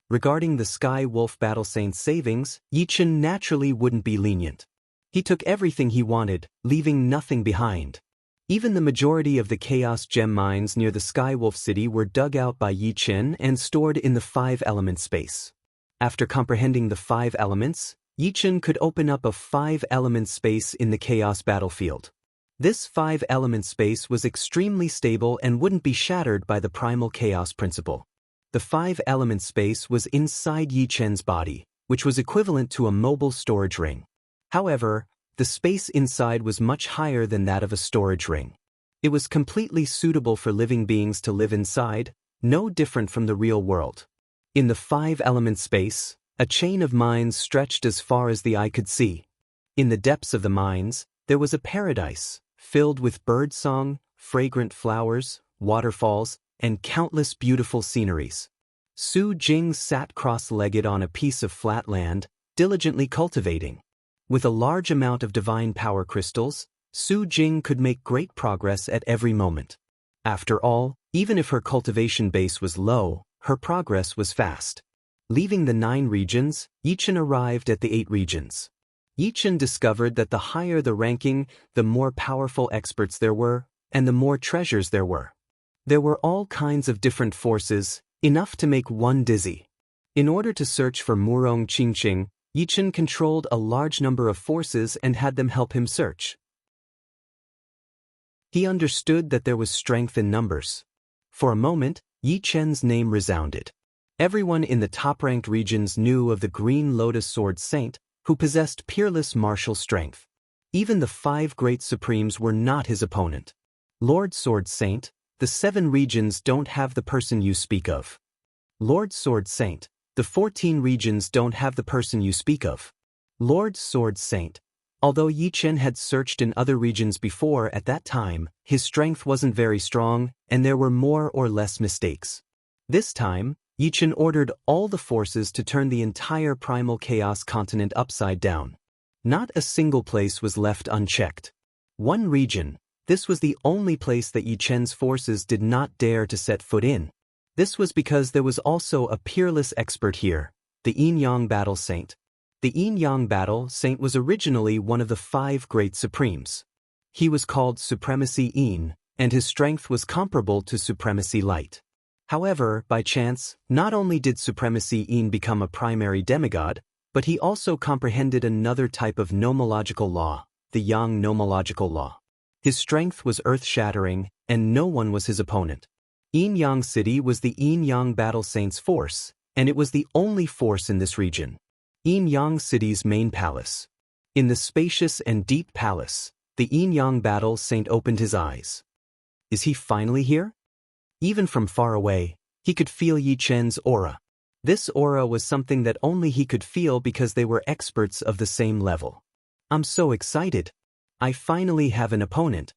Regarding the Sky Wolf Battle Saint's savings, Yi-Chen naturally wouldn't be lenient. He took everything he wanted, leaving nothing behind. Even the majority of the Chaos Gem mines near the Sky Wolf City were dug out by Yi-Chen and stored in the 5-element space. After comprehending the 5 elements, Yi-Chen could open up a 5-element space in the Chaos battlefield. This 5-element space was extremely stable and wouldn't be shattered by the primal chaos principle. The 5-element space was inside Yi-Chen's body, which was equivalent to a mobile storage ring. However, the space inside was much higher than that of a storage ring. It was completely suitable for living beings to live inside, no different from the real world. In the 5-element space, a chain of mines stretched as far as the eye could see. In the depths of the mines, there was a paradise, filled with birdsong, fragrant flowers, waterfalls, and countless beautiful sceneries. Su Jing sat cross-legged on a piece of flat land, diligently cultivating. With a large amount of divine power crystals, Su Jing could make great progress at every moment. After all, even if her cultivation base was low, her progress was fast. Leaving the 9 regions, Yi-Chen arrived at the 8 regions. Yi-Chen discovered that the higher the ranking, the more powerful experts there were, and the more treasures there were. There were all kinds of different forces, enough to make one dizzy. In order to search for Murong Qingqing, Yi-Chen controlled a large number of forces and had them help him search. He understood that there was strength in numbers. For a moment, Yi-Chen's name resounded. Everyone in the top-ranked regions knew of the Green Lotus Sword Saint, who possessed peerless martial strength. Even the 5 great supremes were not his opponent. Lord Sword Saint, the 7 regions don't have the person you speak of. Lord Sword Saint, the 14 regions don't have the person you speak of. Lord Sword Saint, although Yi-Chen had searched in other regions before at that time, his strength wasn't very strong, and there were more or less mistakes. This time, Yi-Chen ordered all the forces to turn the entire primal chaos continent upside down. Not a single place was left unchecked. One region, this was the only place that Yi-Chen's forces did not dare to set foot in. This was because there was also a peerless expert here, the Yin-Yang Battle Saint. The Yin-Yang Battle Saint was originally one of the 5 great supremes. He was called Supremacy Yin, and his strength was comparable to Supremacy Light. However, by chance, not only did Supremacy Yin become a primary demigod, but he also comprehended another type of nomological law, the Yang nomological law. His strength was earth-shattering, and no one was his opponent. Yin-Yang City was the Yin-Yang Battle Saint's force, and it was the only force in this region. Yin-Yang City's main palace. In the spacious and deep palace, the Yin-Yang battle saint opened his eyes. Is he finally here? Even from far away, he could feel Yi Chen's aura. This aura was something that only he could feel because they were experts of the same level. I'm so excited. I finally have an opponent.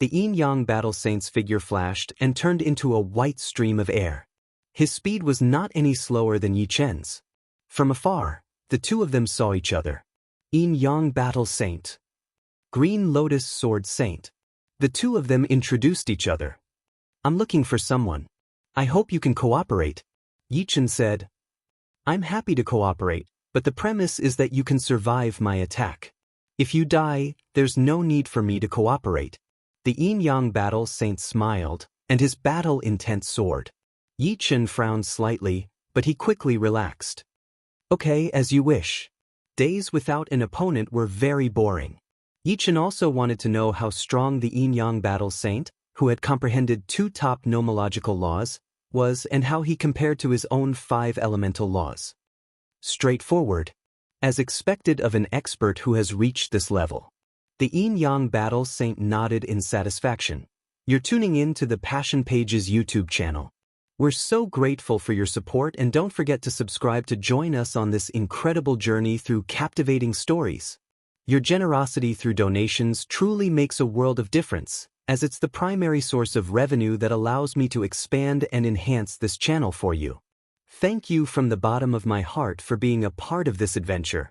The Yin-Yang battle saint's figure flashed and turned into a white stream of air. His speed was not any slower than Yi Chen's. From afar, the two of them saw each other. Yin-Yang battle saint. Green Lotus sword saint. The two of them introduced each other. I'm looking for someone. I hope you can cooperate. Yi Chen said. I'm happy to cooperate, but the premise is that you can survive my attack. If you die, there's no need for me to cooperate. The Yin-Yang battle saint smiled, and his battle intent soared. Yi Chen frowned slightly, but he quickly relaxed. Okay, as you wish. Days without an opponent were very boring. Yi Chen also wanted to know how strong the Yin-Yang battle saint, who had comprehended 2 top nomological laws, was and how he compared to his own 5 elemental laws. Straightforward. As expected of an expert who has reached this level. The Yin-Yang battle saint nodded in satisfaction. You're tuning in to the Passion Pages YouTube channel. We're so grateful for your support, and don't forget to subscribe to join us on this incredible journey through captivating stories. Your generosity through donations truly makes a world of difference, as it's the primary source of revenue that allows me to expand and enhance this channel for you. Thank you from the bottom of my heart for being a part of this adventure.